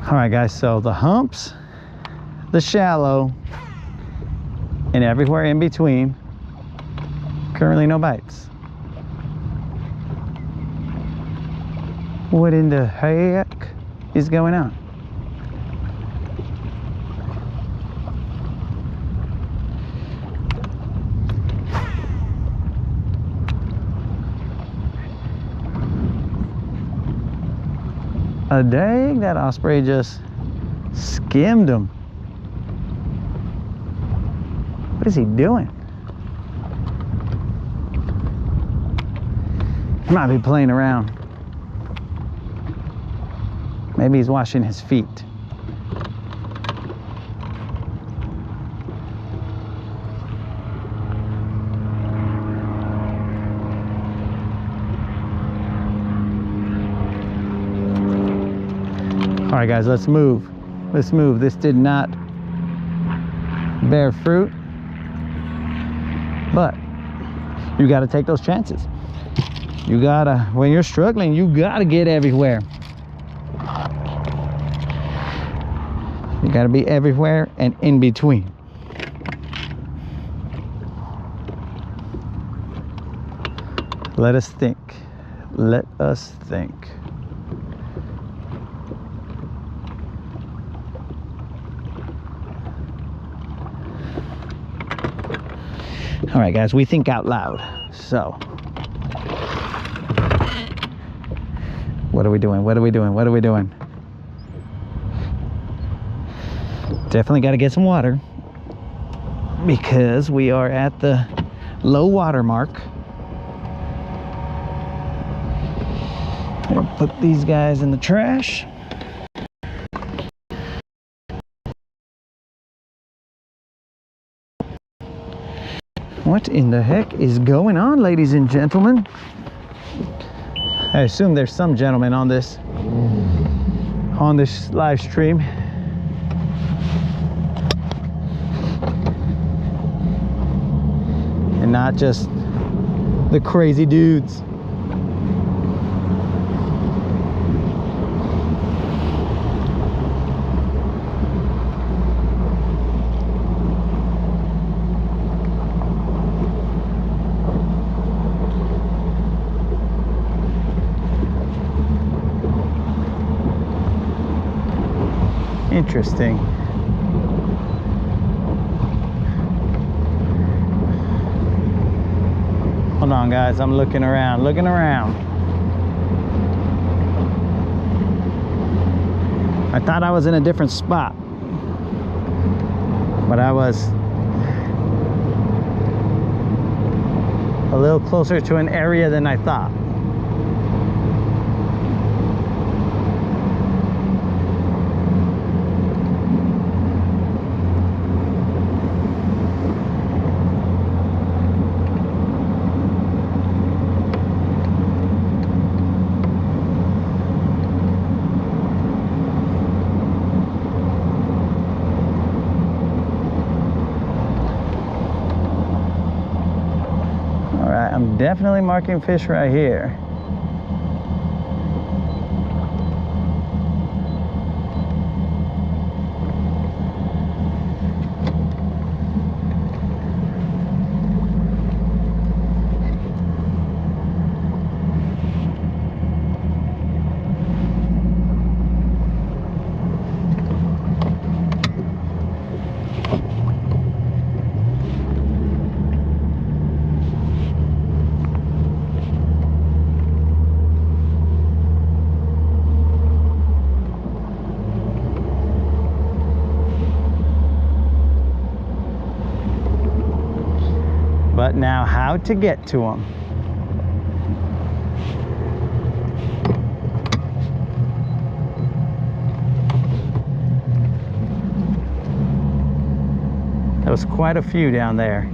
All right guys, so the humps, the shallow, and everywhere in between, currently no bites. What in the heck is going on? Dang, that osprey just skimmed him. What is he doing? He might be playing around. Maybe he's washing his feet. All right guys, let's move. Let's move. This did not bear fruit, but you got to take those chances. You gotta, when you're struggling, you gotta get everywhere. You gotta be everywhere and in between. Let us think. Let us think. All right, guys, we think out loud. So, what are we doing? What are we doing? What are we doing? Definitely got to get some water because we are at the low water mark. We'll put these guys in the trash. What in the heck is going on, ladies and gentlemen? I assume there's some gentleman on this live stream. And not just the crazy dudes. Interesting. Hold on, guys. I'm looking around. I thought I was in a different spot, but I was a little closer to an area than I thought. I'm definitely marking fish right here. But now how to get to them? There was quite a few down there.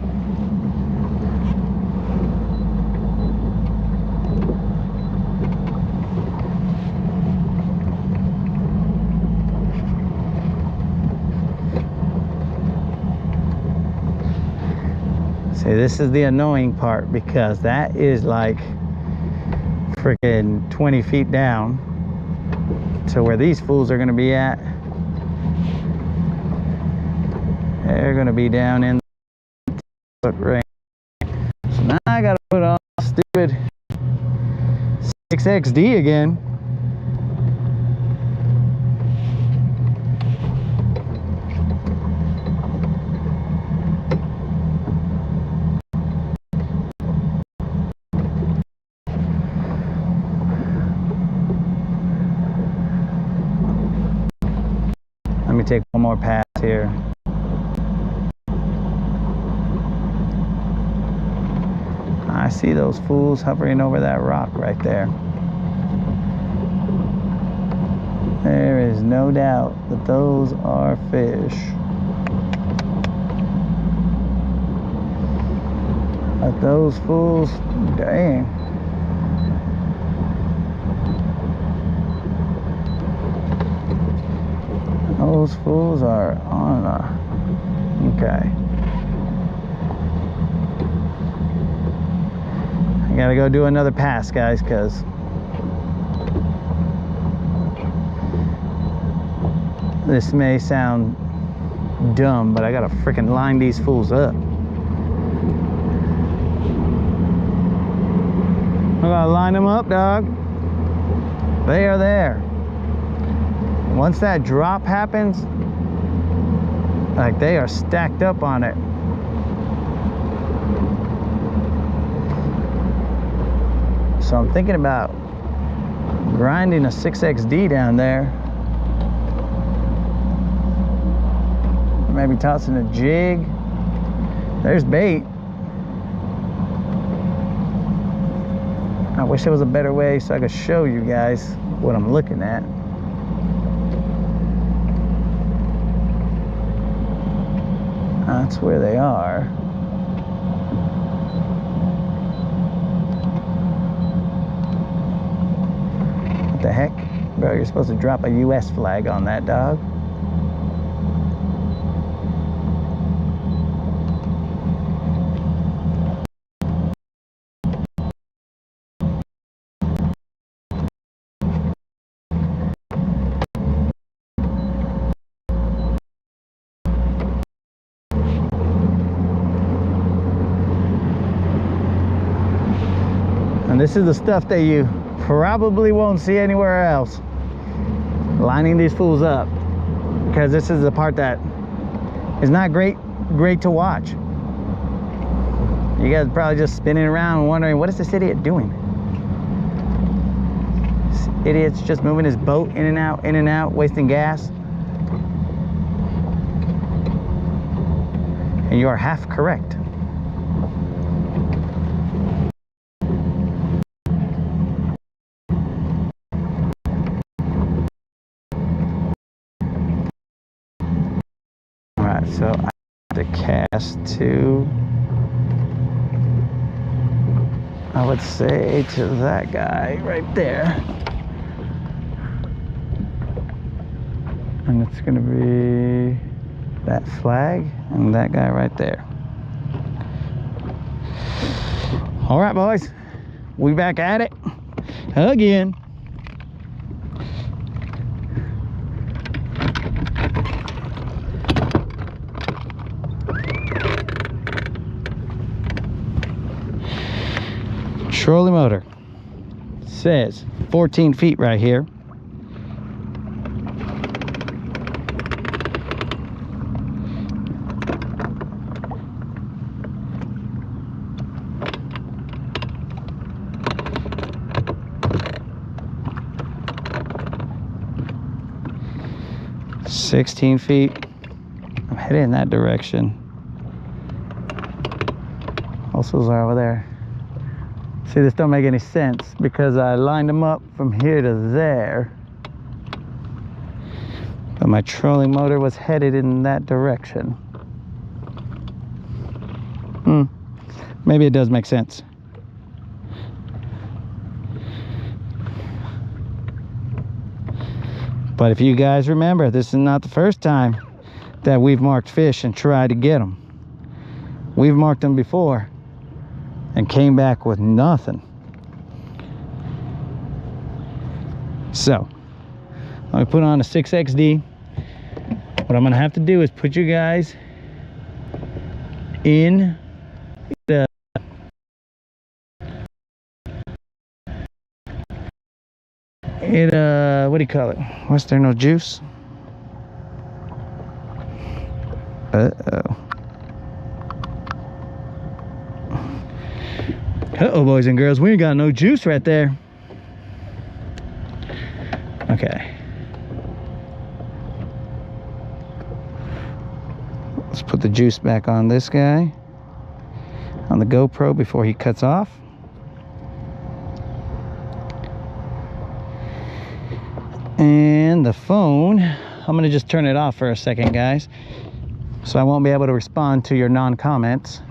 See, this is the annoying part, because that is like freaking 20 feet down to where these fools are gonna be at. They're gonna be down in the rain. So now I gotta put on stupid 6XD again. Let me take one more pass here. I see those fools hovering over that rock right there. There is no doubt that those are fish. But those fools, dang. Those fools are on a, okay. I gotta go do another pass, guys, because this may sound dumb, but I gotta freaking line these fools up. I gotta line them up, dog. They are there. Once that drop happens, like, they are stacked up on it. So I'm thinking about grinding a 6XD down there. Maybe tossing a jig. There's bait. I wish there was a better way so I could show you guys what I'm looking at. That's where they are. What the heck? Bro, you're supposed to drop a US flag on that, dog. And this is the stuff that you probably won't see anywhere else. Lining these fools up. because this is the part that is not great to watch. You guys are probably just spinning around wondering, what is this idiot doing? This idiot's just moving his boat in and out, wasting gas. And you are half correct. Alright, so I have to cast to, I would say, to that guy right there. And it's gonna be that flag and that guy right there. All right, boys, we back at it again. Trolling motor says 14 feet right here. $16 feet. I'm heading in that direction. Also are over there. See, this don't make any sense because I lined them up from here to there, but my trolling motor was headed in that direction. Maybe it does make sense. But if you guys remember, this is not the first time that we've marked fish and tried to get them. We've marked them before and came back with nothing. So, let me put on a 6XD. What I'm gonna have to do is put you guys in the what do you call it? What's there, no juice? Uh-oh, boys and girls, we ain't got no juice right there. Okay. Let's put the juice back on this guy, on the GoPro before he cuts off. And the phone, I'm gonna just turn it off for a second, guys, so I won't be able to respond to your non-comments.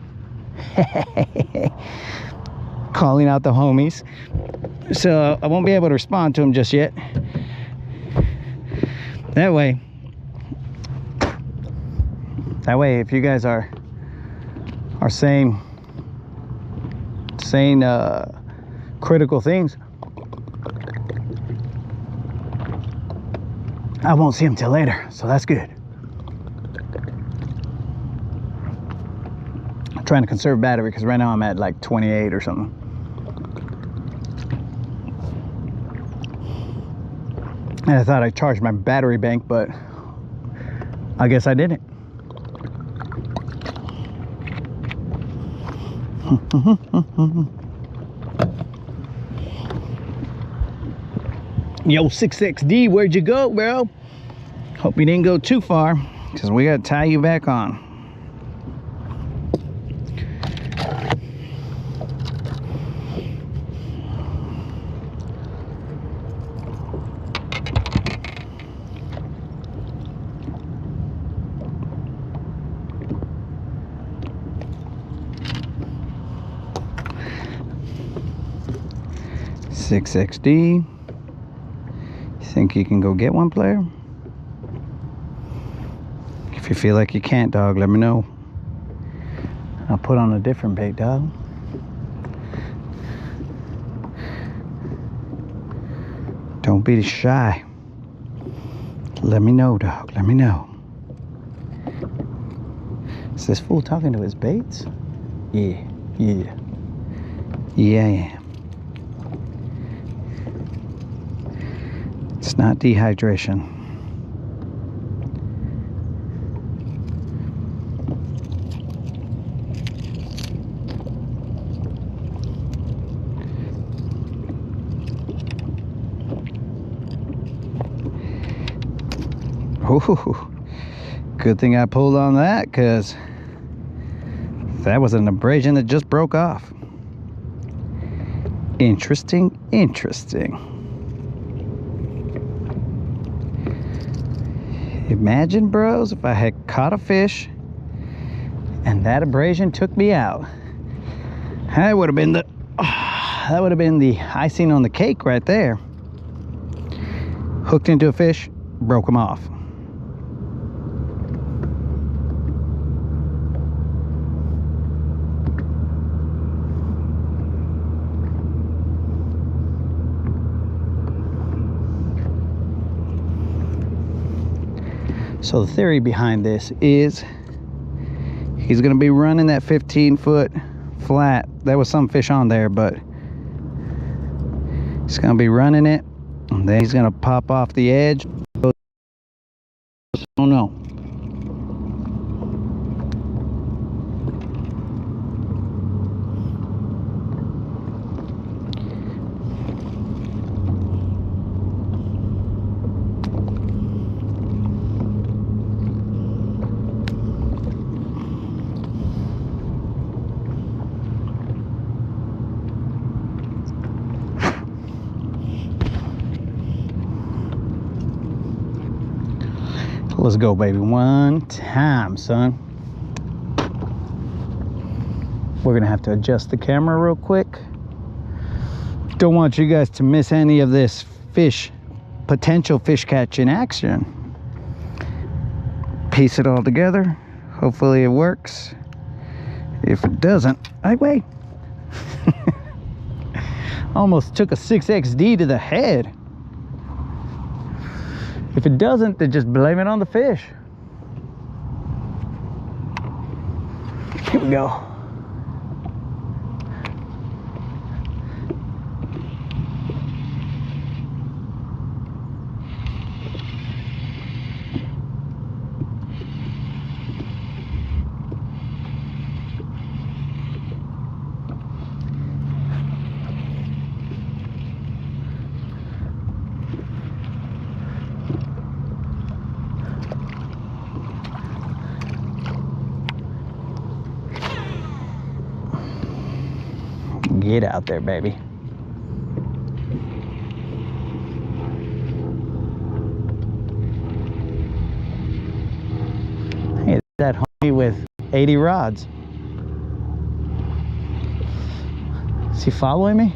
Calling out the homies. So I won't be able to respond to them just yet. That way, if you guys are saying critical things, I won't see them till later, so that's good. I'm trying to conserve battery because right now I'm at like 28 or something. And I thought I charged my battery bank, but I guess I didn't. Yo, 6XD, where'd you go, bro? Hope you didn't go too far, because we gotta tie you back on. $6XD. Think you can go get one, player? If you feel like you can't, dog, let me know. I'll put on a different bait, dog. Don't be shy. Let me know, dog, let me know. Is this fool talking to his baits? Yeah. It's not dehydration. Ooh, good thing I pulled on that, because that was an abrasion that just broke off. Interesting, interesting. Imagine, bros, if I had caught a fish and that abrasion took me out. That would have been the icing on the cake right there. Hooked into a fish, broke him off. So the theory behind this is he's gonna be running that 15-foot flat. There was some fish on there, but he's gonna be running it, and then he's gonna pop off the edge. Oh no. Let's go, baby. One time, son. We're gonna have to adjust the camera real quick. Don't want you guys to miss any of this potential fish catch in action. Piece it all together. Hopefully it works. If it doesn't, wait. Almost took a 6XD to the head. If it doesn't, then just blame it on the fish. Here we go. Get out there, baby. Hey, that homie with 80 rods. Is he following me?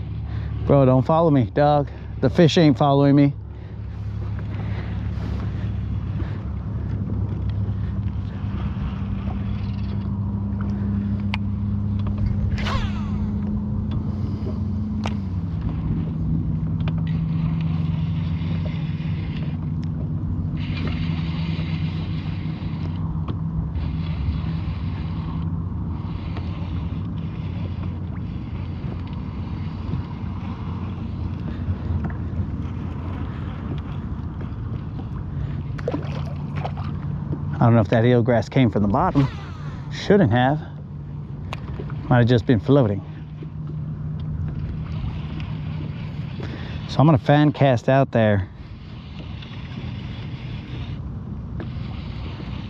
Bro, don't follow me, dog. The fish ain't following me. I don't know if that eelgrass came from the bottom. Shouldn't have. Might have just been floating. So I'm gonna fan cast out there.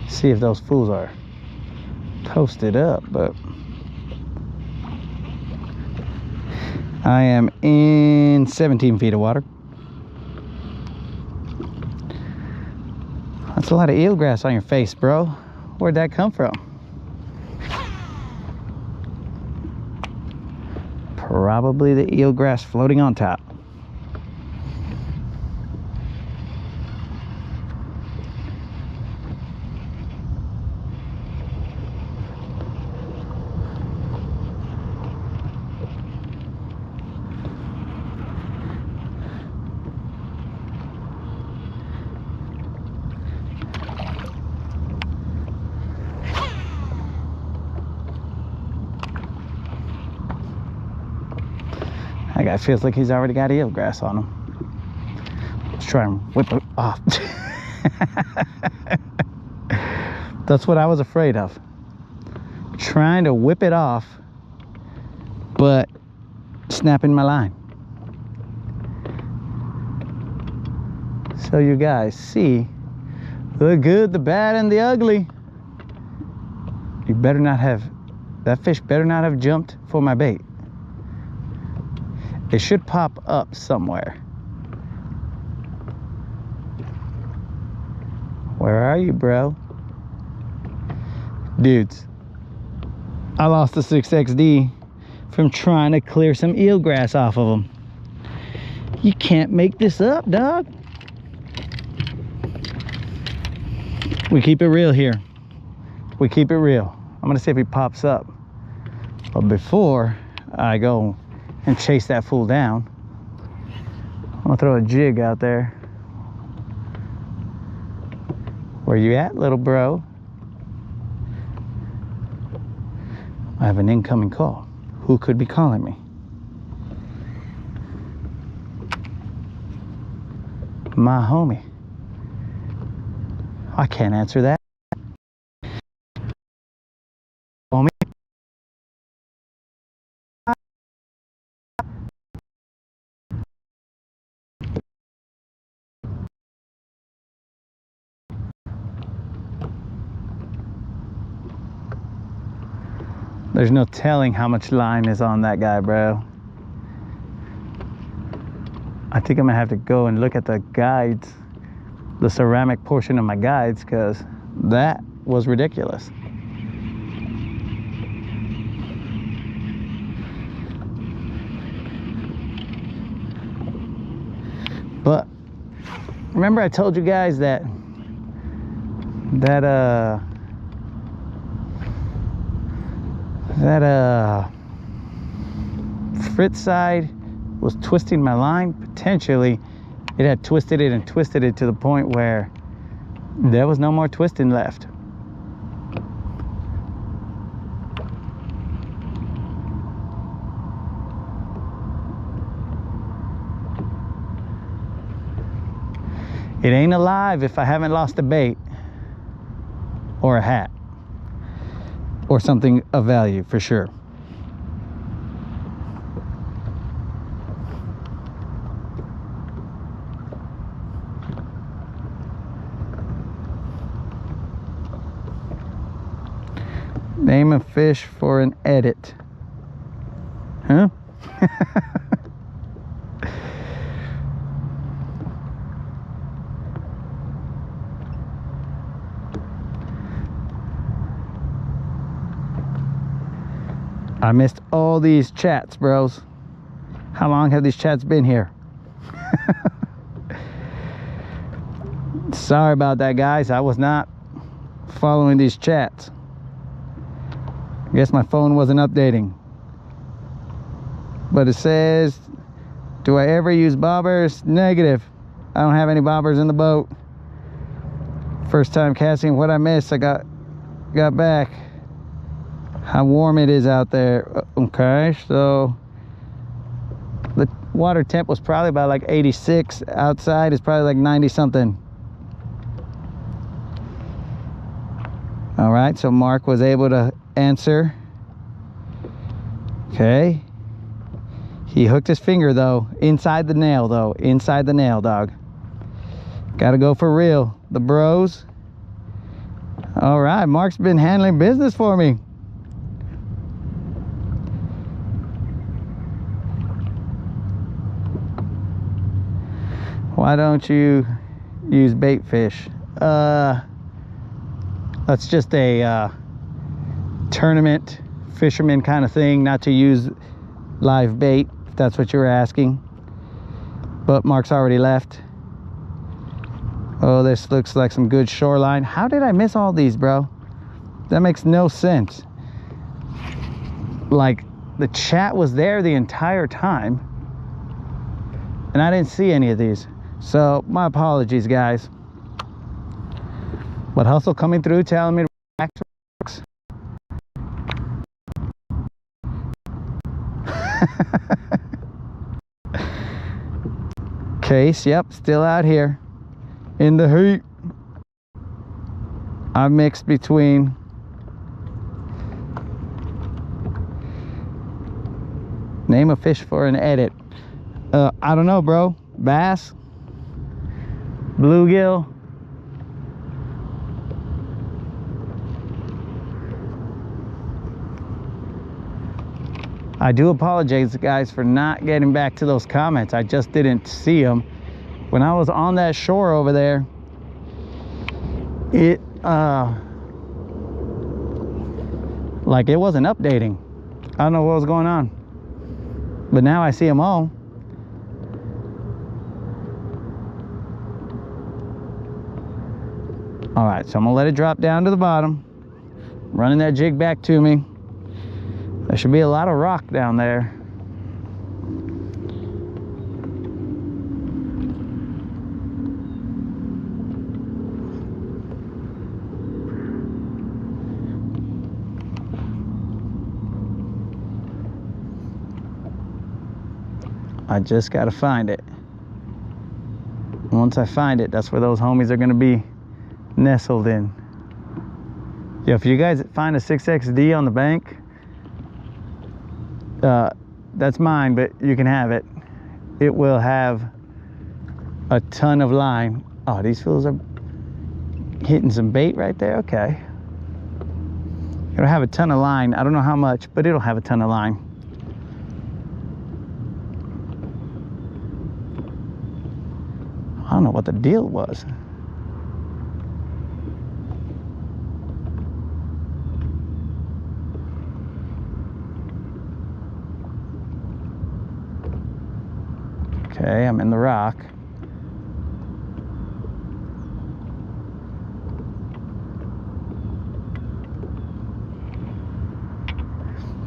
See if those fools are toasted up, but I am in 17 feet of water. That's a lot of eelgrass on your face, bro. Where'd that come from? Probably the eelgrass floating on top. That guy feels like he's already got eelgrass on him. Let's try and whip it off. That's what I was afraid of. Trying to whip it off, but snapping my line. So you guys see The good, the bad, and the ugly. You better not have, that fish better not have jumped for my bait. It should pop up somewhere. Where are you, bro? Dudes, I lost the 6XD from trying to clear some eelgrass off of them. You can't make this up, dog. We keep it real here. We keep it real. I'm gonna see if he pops up. But before I go and chase that fool down, I'm gonna throw a jig out there. Where you at, little bro? I have an incoming call. Who could be calling me? My homie. I can't answer that. Homie. There's no telling how much line is on that guy, bro. I think I'm gonna have to go and look at the guides, the ceramic portion of my guides, because that was ridiculous. But remember I told you guys that Fritz side was twisting my line. Potentially it had twisted it and twisted it to the point where there was no more twisting left. It ain't alive if I haven't lost a bait or a hat or something of value for sure. Name a fish for an edit. Huh? I missed all these chats, bros. How long have these chats been here? Sorry about that, guys. I was not following these chats. I guess my phone wasn't updating. But it says, do I ever use bobbers? Negative. I don't have any bobbers in the boat. First time casting. What I missed, I got back. How warm it is out there. Okay, so the water temp was probably about like 86. Outside is probably like 90 something. All right, so Mark was able to answer. Okay, he hooked his finger though, inside the nail though, inside the nail, dog. Gotta go for real, the bros. All right, Mark's been handling business for me. Why don't you use bait fish? That's just a tournament fisherman kind of thing, not to use live bait, if that's what you were asking. But Mark's already left. Oh, this looks like some good shoreline. How did I miss all these, bro? That makes no sense. Like, the chat was there the entire time and I didn't see any of these. So my apologies, guys. But Hustle coming through telling me to relax. Case, yep, still out here in the heat. I mixed between name a fish for an edit. I don't know, bro. Bass, bluegill, I do apologize, guys, for not getting back to those comments. I just didn't see them. When I was on that shore over there, it like it wasn't updating. I don't know what was going on, but now I see them all. All right, so I'm gonna let it drop down to the bottom, running that jig back to me. There should be a lot of rock down there. I just gotta find it. Once I find it, that's where those homies are gonna be nestled in. Yeah, if you guys find a 6XD on the bank, that's mine, but you can have it. It will have a ton of line. Oh, these fools are hitting some bait right there. Okay. It'll have a ton of line. I don't know how much, but it'll have a ton of line. I don't know what the deal was. Okay, I'm in the rock.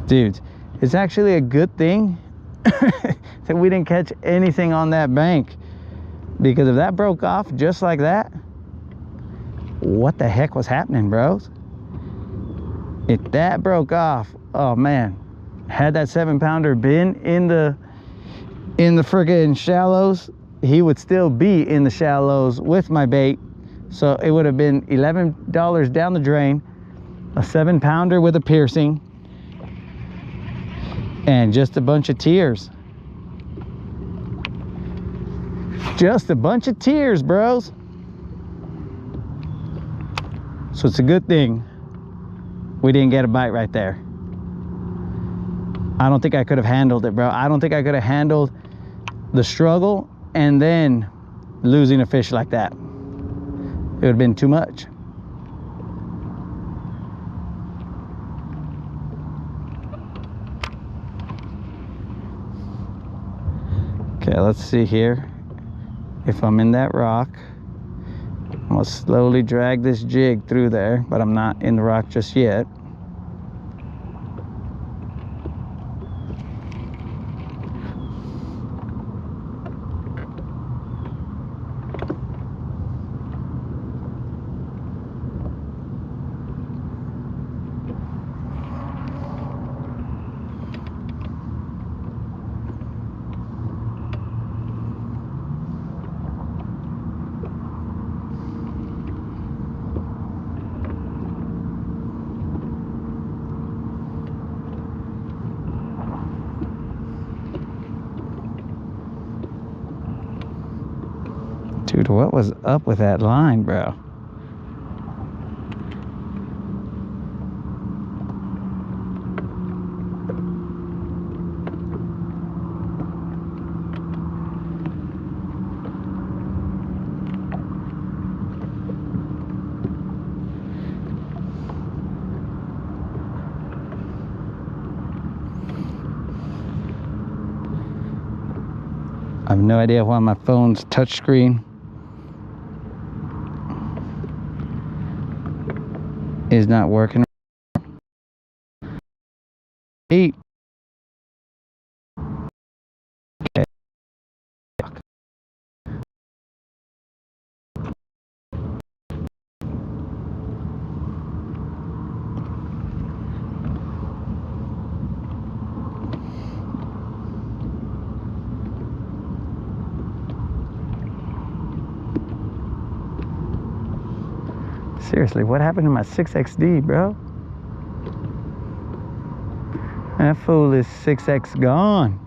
Dude, it's actually a good thing that we didn't catch anything on that bank, because if that broke off just like that, what the heck was happening, bros? If that broke off, oh man, had that 7-pounder been in the friggin' shallows, he would still be in the shallows with my bait. So it would have been $11 down the drain, a 7-pounder with a piercing, and just a bunch of tears. Just a bunch of tears, bros. So it's a good thing we didn't get a bite right there. I don't think I could have handled it, bro. I don't think I could have handled the struggle and then losing a fish like that. It would have been too much. Okay, let's see here if I'm in that rock. I'm gonna slowly drag this jig through there, but I'm not in the rock just yet. Dude, what was up with that line, bro? I have no idea why my phone's touchscreen is not working. Okay. Seriously, what happened to my 6XD, bro? That fool is 6X gone.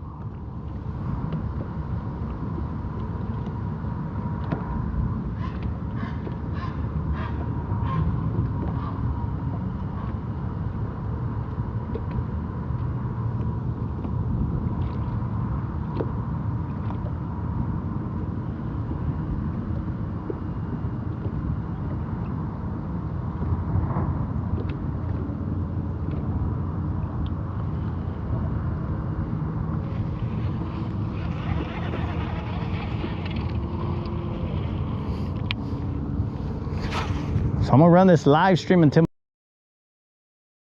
So I'm gonna run this live stream until,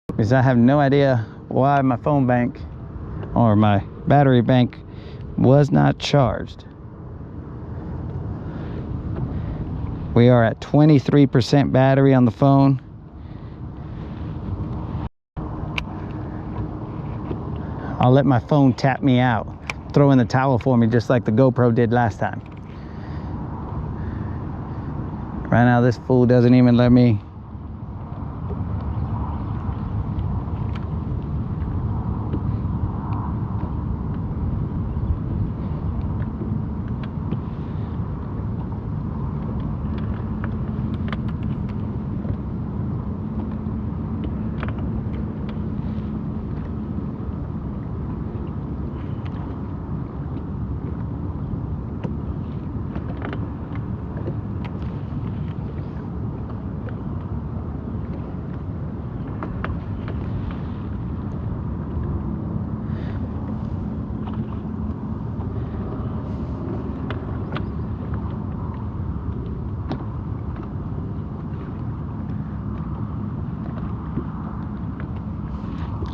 because I have no idea why my phone bank or my battery bank was not charged. We are at 23% battery on the phone. I'll let my phone tap me out, throw in the towel for me, just like the GoPro did last time. Right now, this fool doesn't even let me.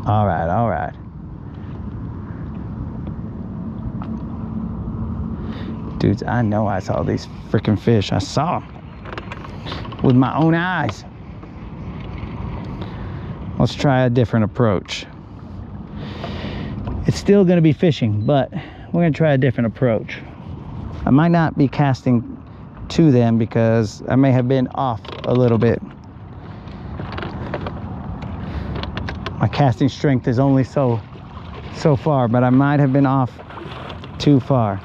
All right, all right. Dudes, I know I saw these freaking fish. I saw them with my own eyes. Let's try a different approach. It's still gonna be fishing, but we're gonna try a different approach. I might not be casting to them because I may have been off a little bit. My casting strength is only so far, but I might have been off too far.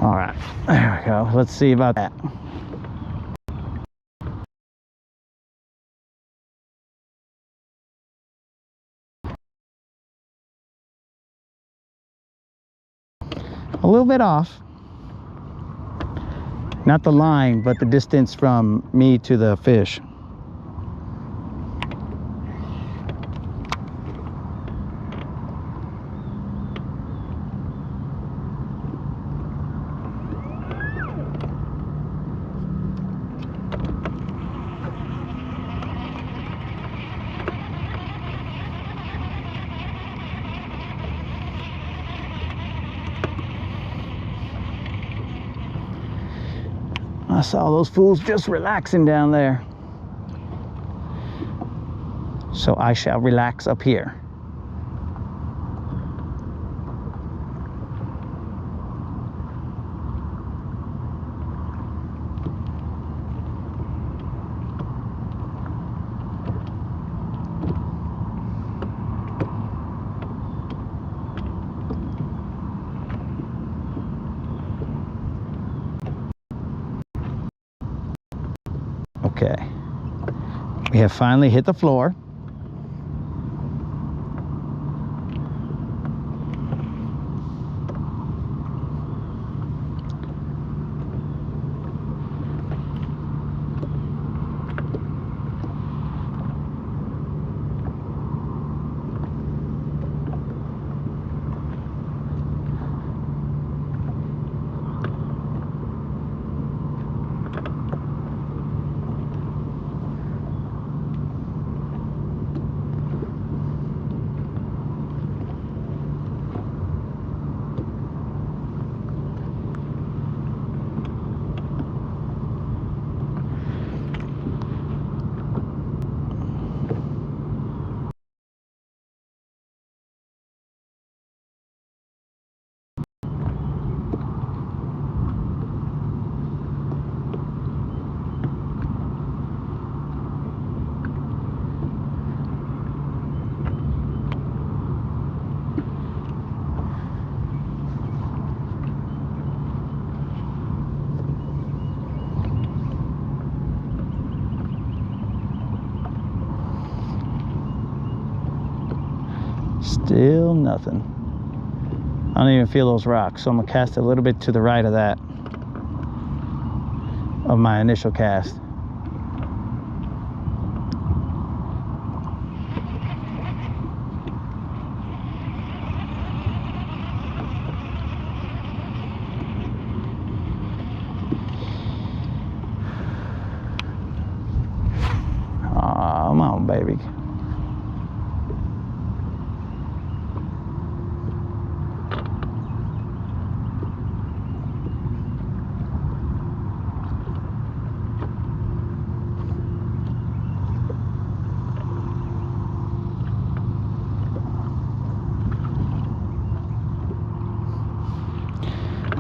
All right, there we go. Let's see about that. A little bit off. Not the line, but the distance from me to the fish. I saw those fools just relaxing down there. So I shall relax up here. Okay, we have finally hit the floor. Still nothing. I don't even feel those rocks, so I'm gonna cast a little bit to the right of that, of my initial cast. baby.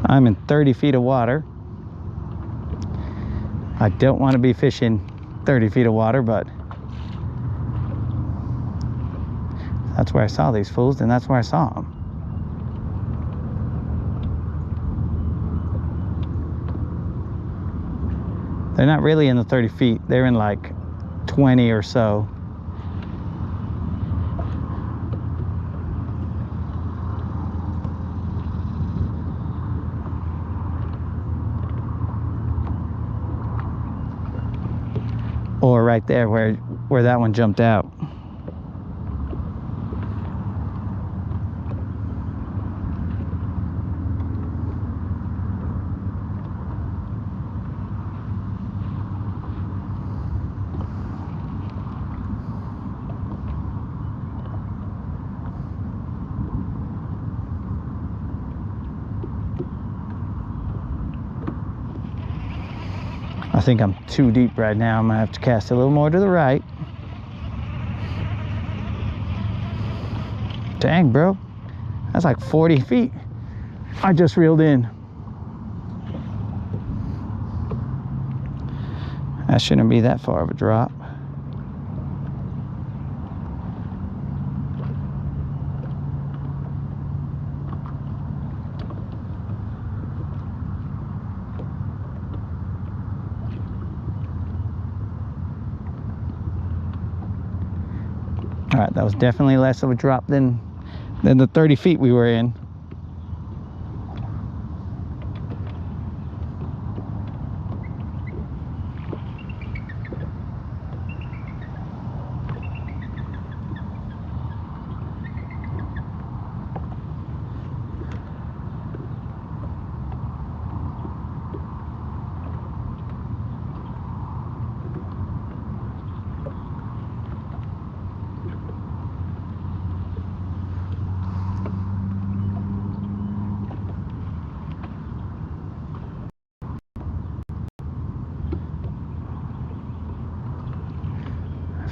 I'm in 30 feet of water. I don't want to be fishing 30 feet of water, but that's where I saw these fools, and that's where I saw them. They're not really in the 30 feet. They're in like 20 or so. Or right there where that one jumped out. I think I'm too deep right now. I'm gonna have to cast a little more to the right. Dang, bro. That's like 40 feet. I just reeled in. That shouldn't be that far of a drop. All right, that was definitely less of a drop than the 30 feet we were in.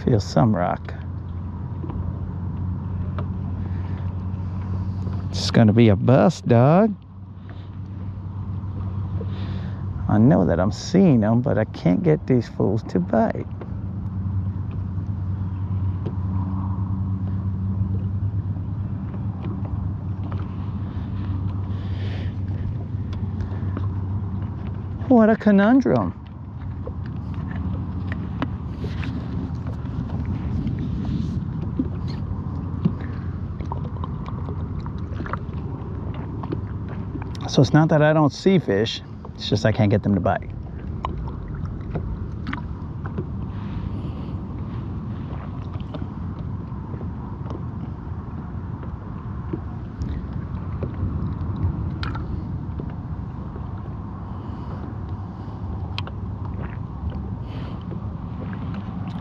Feel some rock. It's gonna be a bust, dog. I know that I'm seeing them, but I can't get these fools to bite. What a conundrum. So it's not that I don't see fish, it's just I can't get them to bite.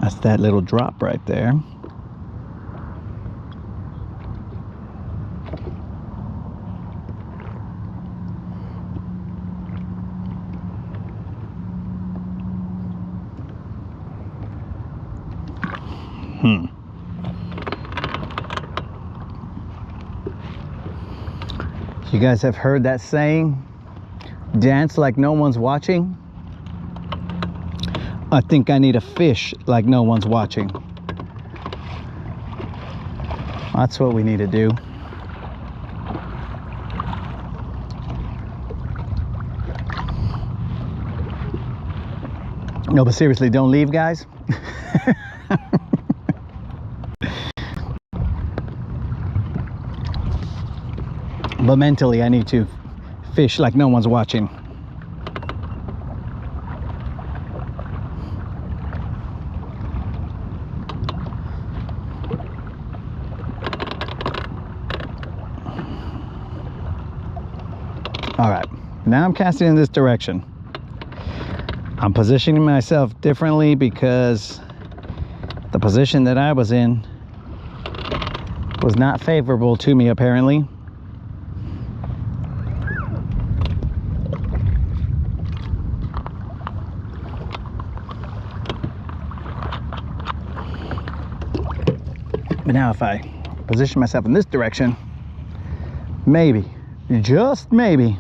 That's that little drop right there. You guys have heard that saying, dance like no one's watching? I think I need a fish like no one's watching. That's what we need to do. No, but seriously, don't leave, guys. But mentally, I need to fish like no one's watching. All right, now I'm casting in this direction. I'm positioning myself differently because The position that I was in was not favorable to me, apparently. But now if I position myself in this direction, maybe, just maybe,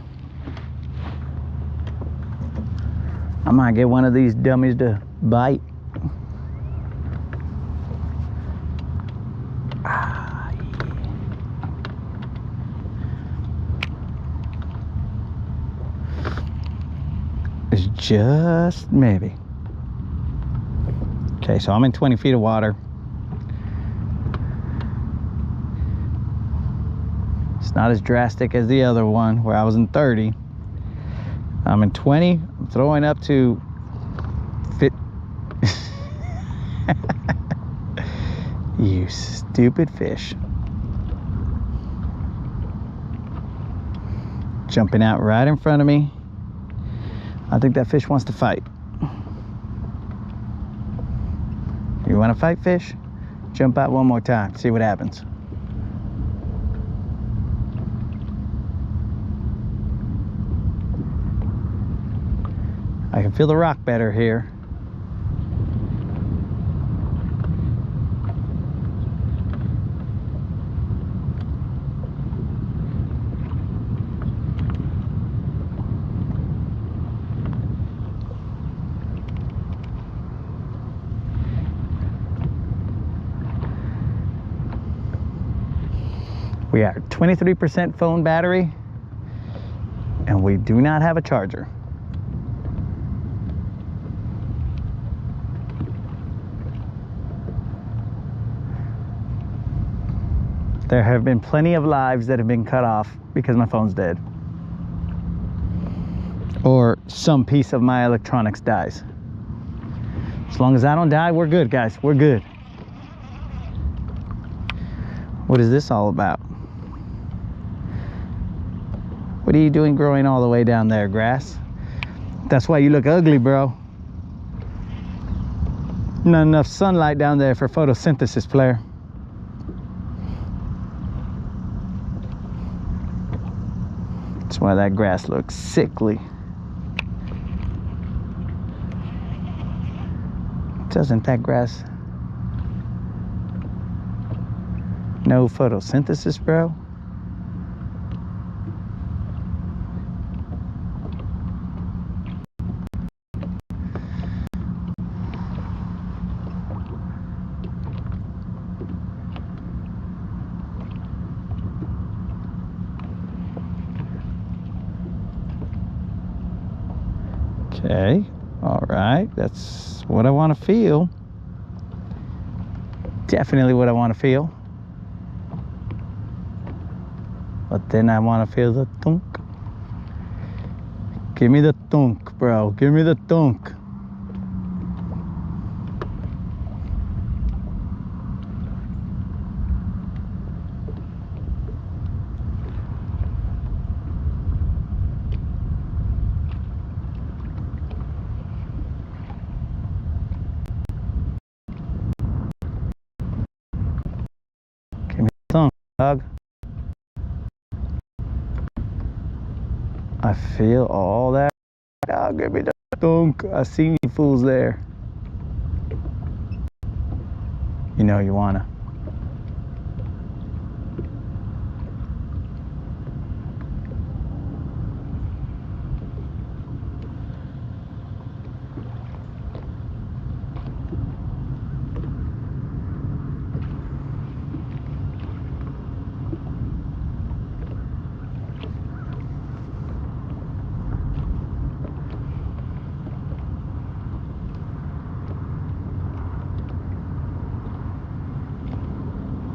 I might get one of these dummies to bite. Ah, yeah. It's just maybe. Okay, so I'm in 20 feet of water. It's not as drastic as the other one where I was in 30. I'm in 20. I'm throwing up to fit. You stupid fish. Jumping out right in front of me. I think that fish wants to fight. You want to fight, fish? Jump out one more time. See what happens. I can feel the rock better here. We are 23% phone battery, and we do not have a charger. There have been plenty of lives that have been cut off because my phone's dead. Or some piece of my electronics dies. As long as I don't die, we're good, guys. We're good. What is this all about? What are you doing growing all the way down there, grass? That's why you look ugly, bro. Not enough sunlight down there for photosynthesis, player. That's why that grass looks sickly. Doesn't that grass know photosynthesis, bro? Okay, all right, that's what I want to feel. Definitely what I want to feel. But then I want to feel the thunk. Give me the thunk, bro. Give me the thunk. Give me the thunk, dog. I feel all that. Oh, give me the thunk. I see you fools there. You know you wanna.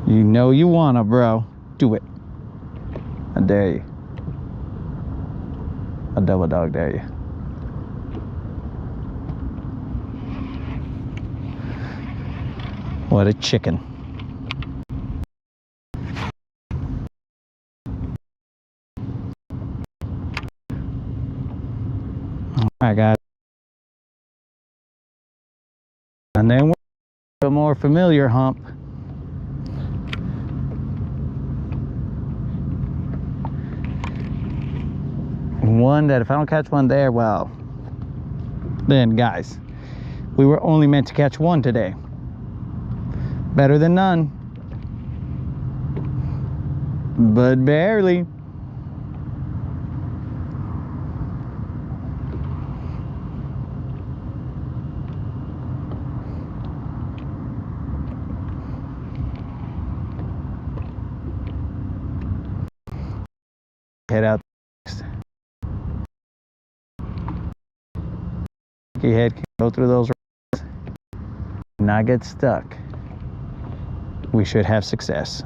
You know you wanna, bro. Do it. I dare you. I double dog dare you. What a chicken. All right, guys. And then a more familiar hump. One that if I don't catch one there, well, then guys, we were only meant to catch one today. Better than none, but barely. Head out. Your head can go through those rocks, not get stuck. We should have success.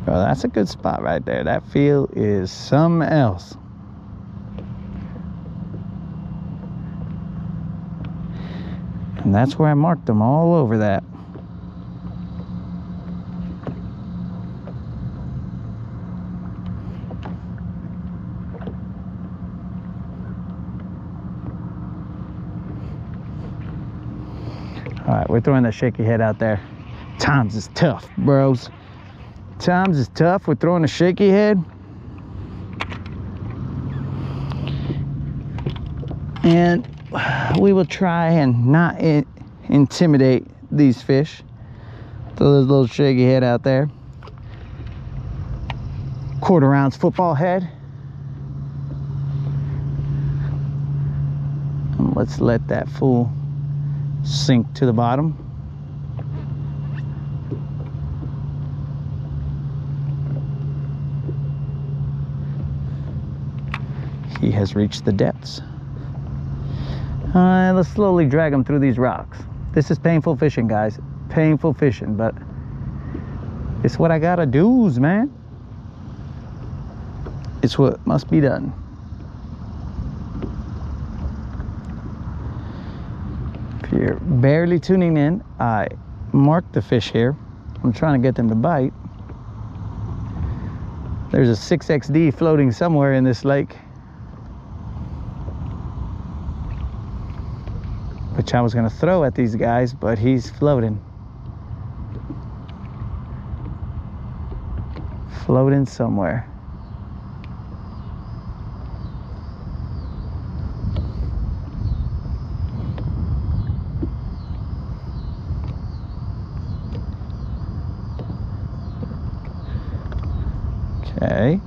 Well, that's a good spot right there. That field is something else. And that's where I marked them all over that. All right, we're throwing that shaky head out there. Times is tough, bros. Times is tough. We're throwing a shaky head. And we will try and not intimidate these fish. Throw this little shaky head out there. Quarter ounce football head. And let's let that fool sink to the bottom. He has reached the depths. Let's slowly drag him through these rocks. This is painful fishing, guys. Painful fishing, but it's what I gotta do, man. It's what must be done. If you're barely tuning in, I marked the fish here. I'm trying to get them to bite. There's a 6XD floating somewhere in this lake, which I was gonna throw at these guys, but he's floating. Floating somewhere. Okay.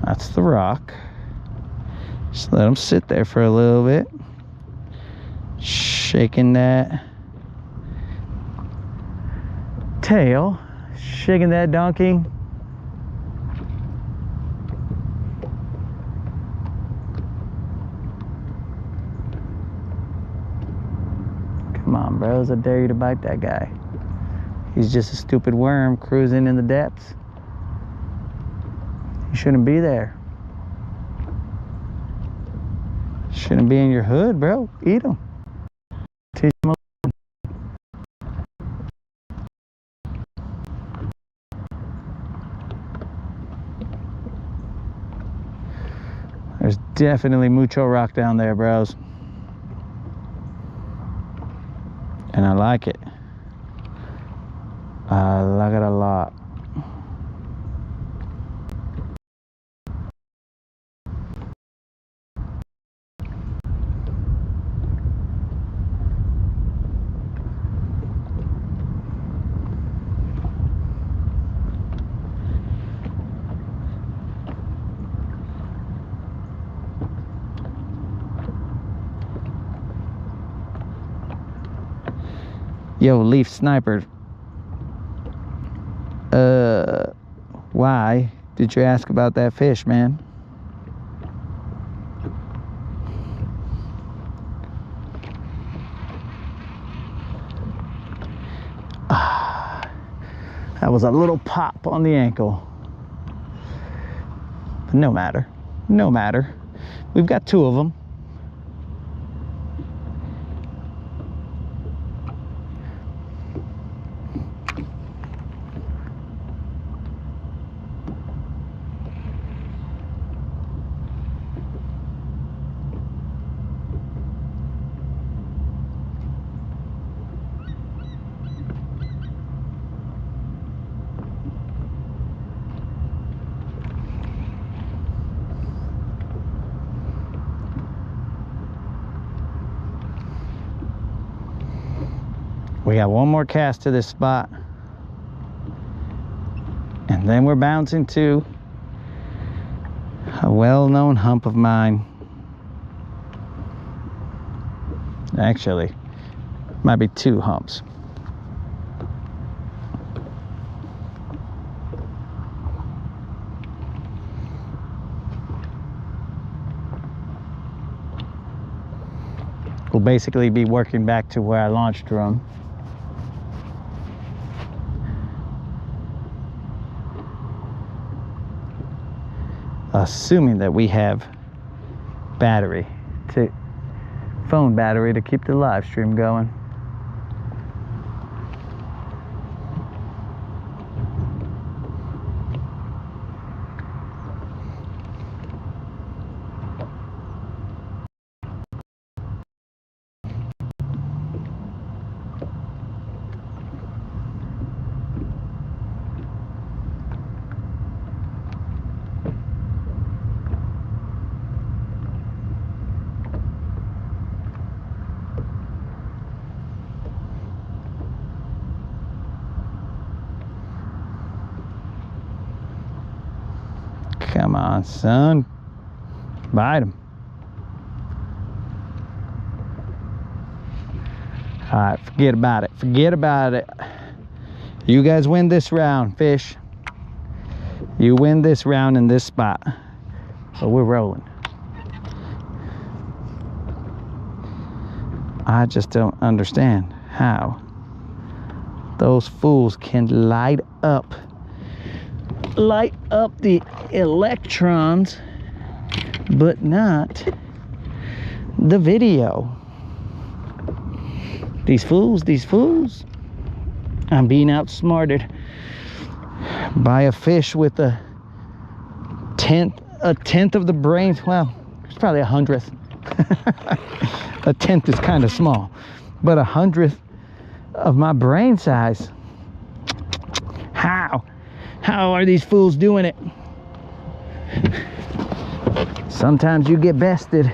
That's the rock. Just let them sit there for a little bit. Shaking that tail, shaking that donkey. Come on, bros, I dare you to bite that guy. He's just a stupid worm cruising in the depths. You shouldn't be there. Shouldn't be in your hood, bro. Eat them. Teach them. There's definitely mucho rock down there, bros. And I like it. I like it a lot. Yo, Leaf Sniper. Why did you ask about that fish, man? That was a little pop on the ankle. But no matter. No matter. We've got 2 of them. We got one more cast to this spot, and then we're bouncing to a well-known hump of mine. Actually, might be 2 humps. We'll basically be working back to where I launched from. Assuming that we have phone battery to keep the live stream going. Come on, son. Bite him. All right, forget about it. Forget about it. You guys win this round, fish. You win this round in this spot. But we're rolling. I just don't understand how those fools can light up the electrons, but not the video. These fools. I'm being outsmarted by a fish with a tenth of the brains. Well, it's probably 100th. A tenth is kind of small, but 100th of my brain size. How are these fools doing it? Sometimes you get bested.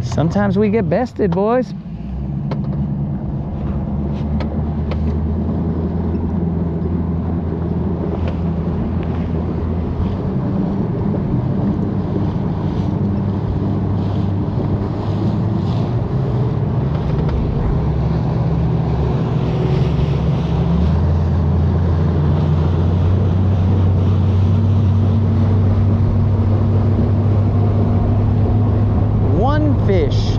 Sometimes we get bested, boys. Fish.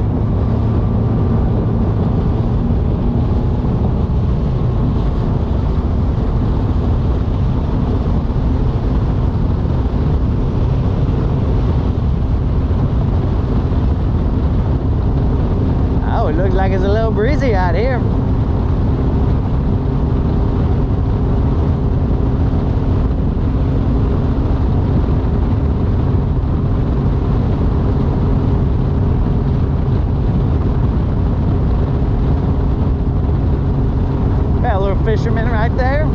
Oh, it looks like it's a little breezy out here. Fisherman right there.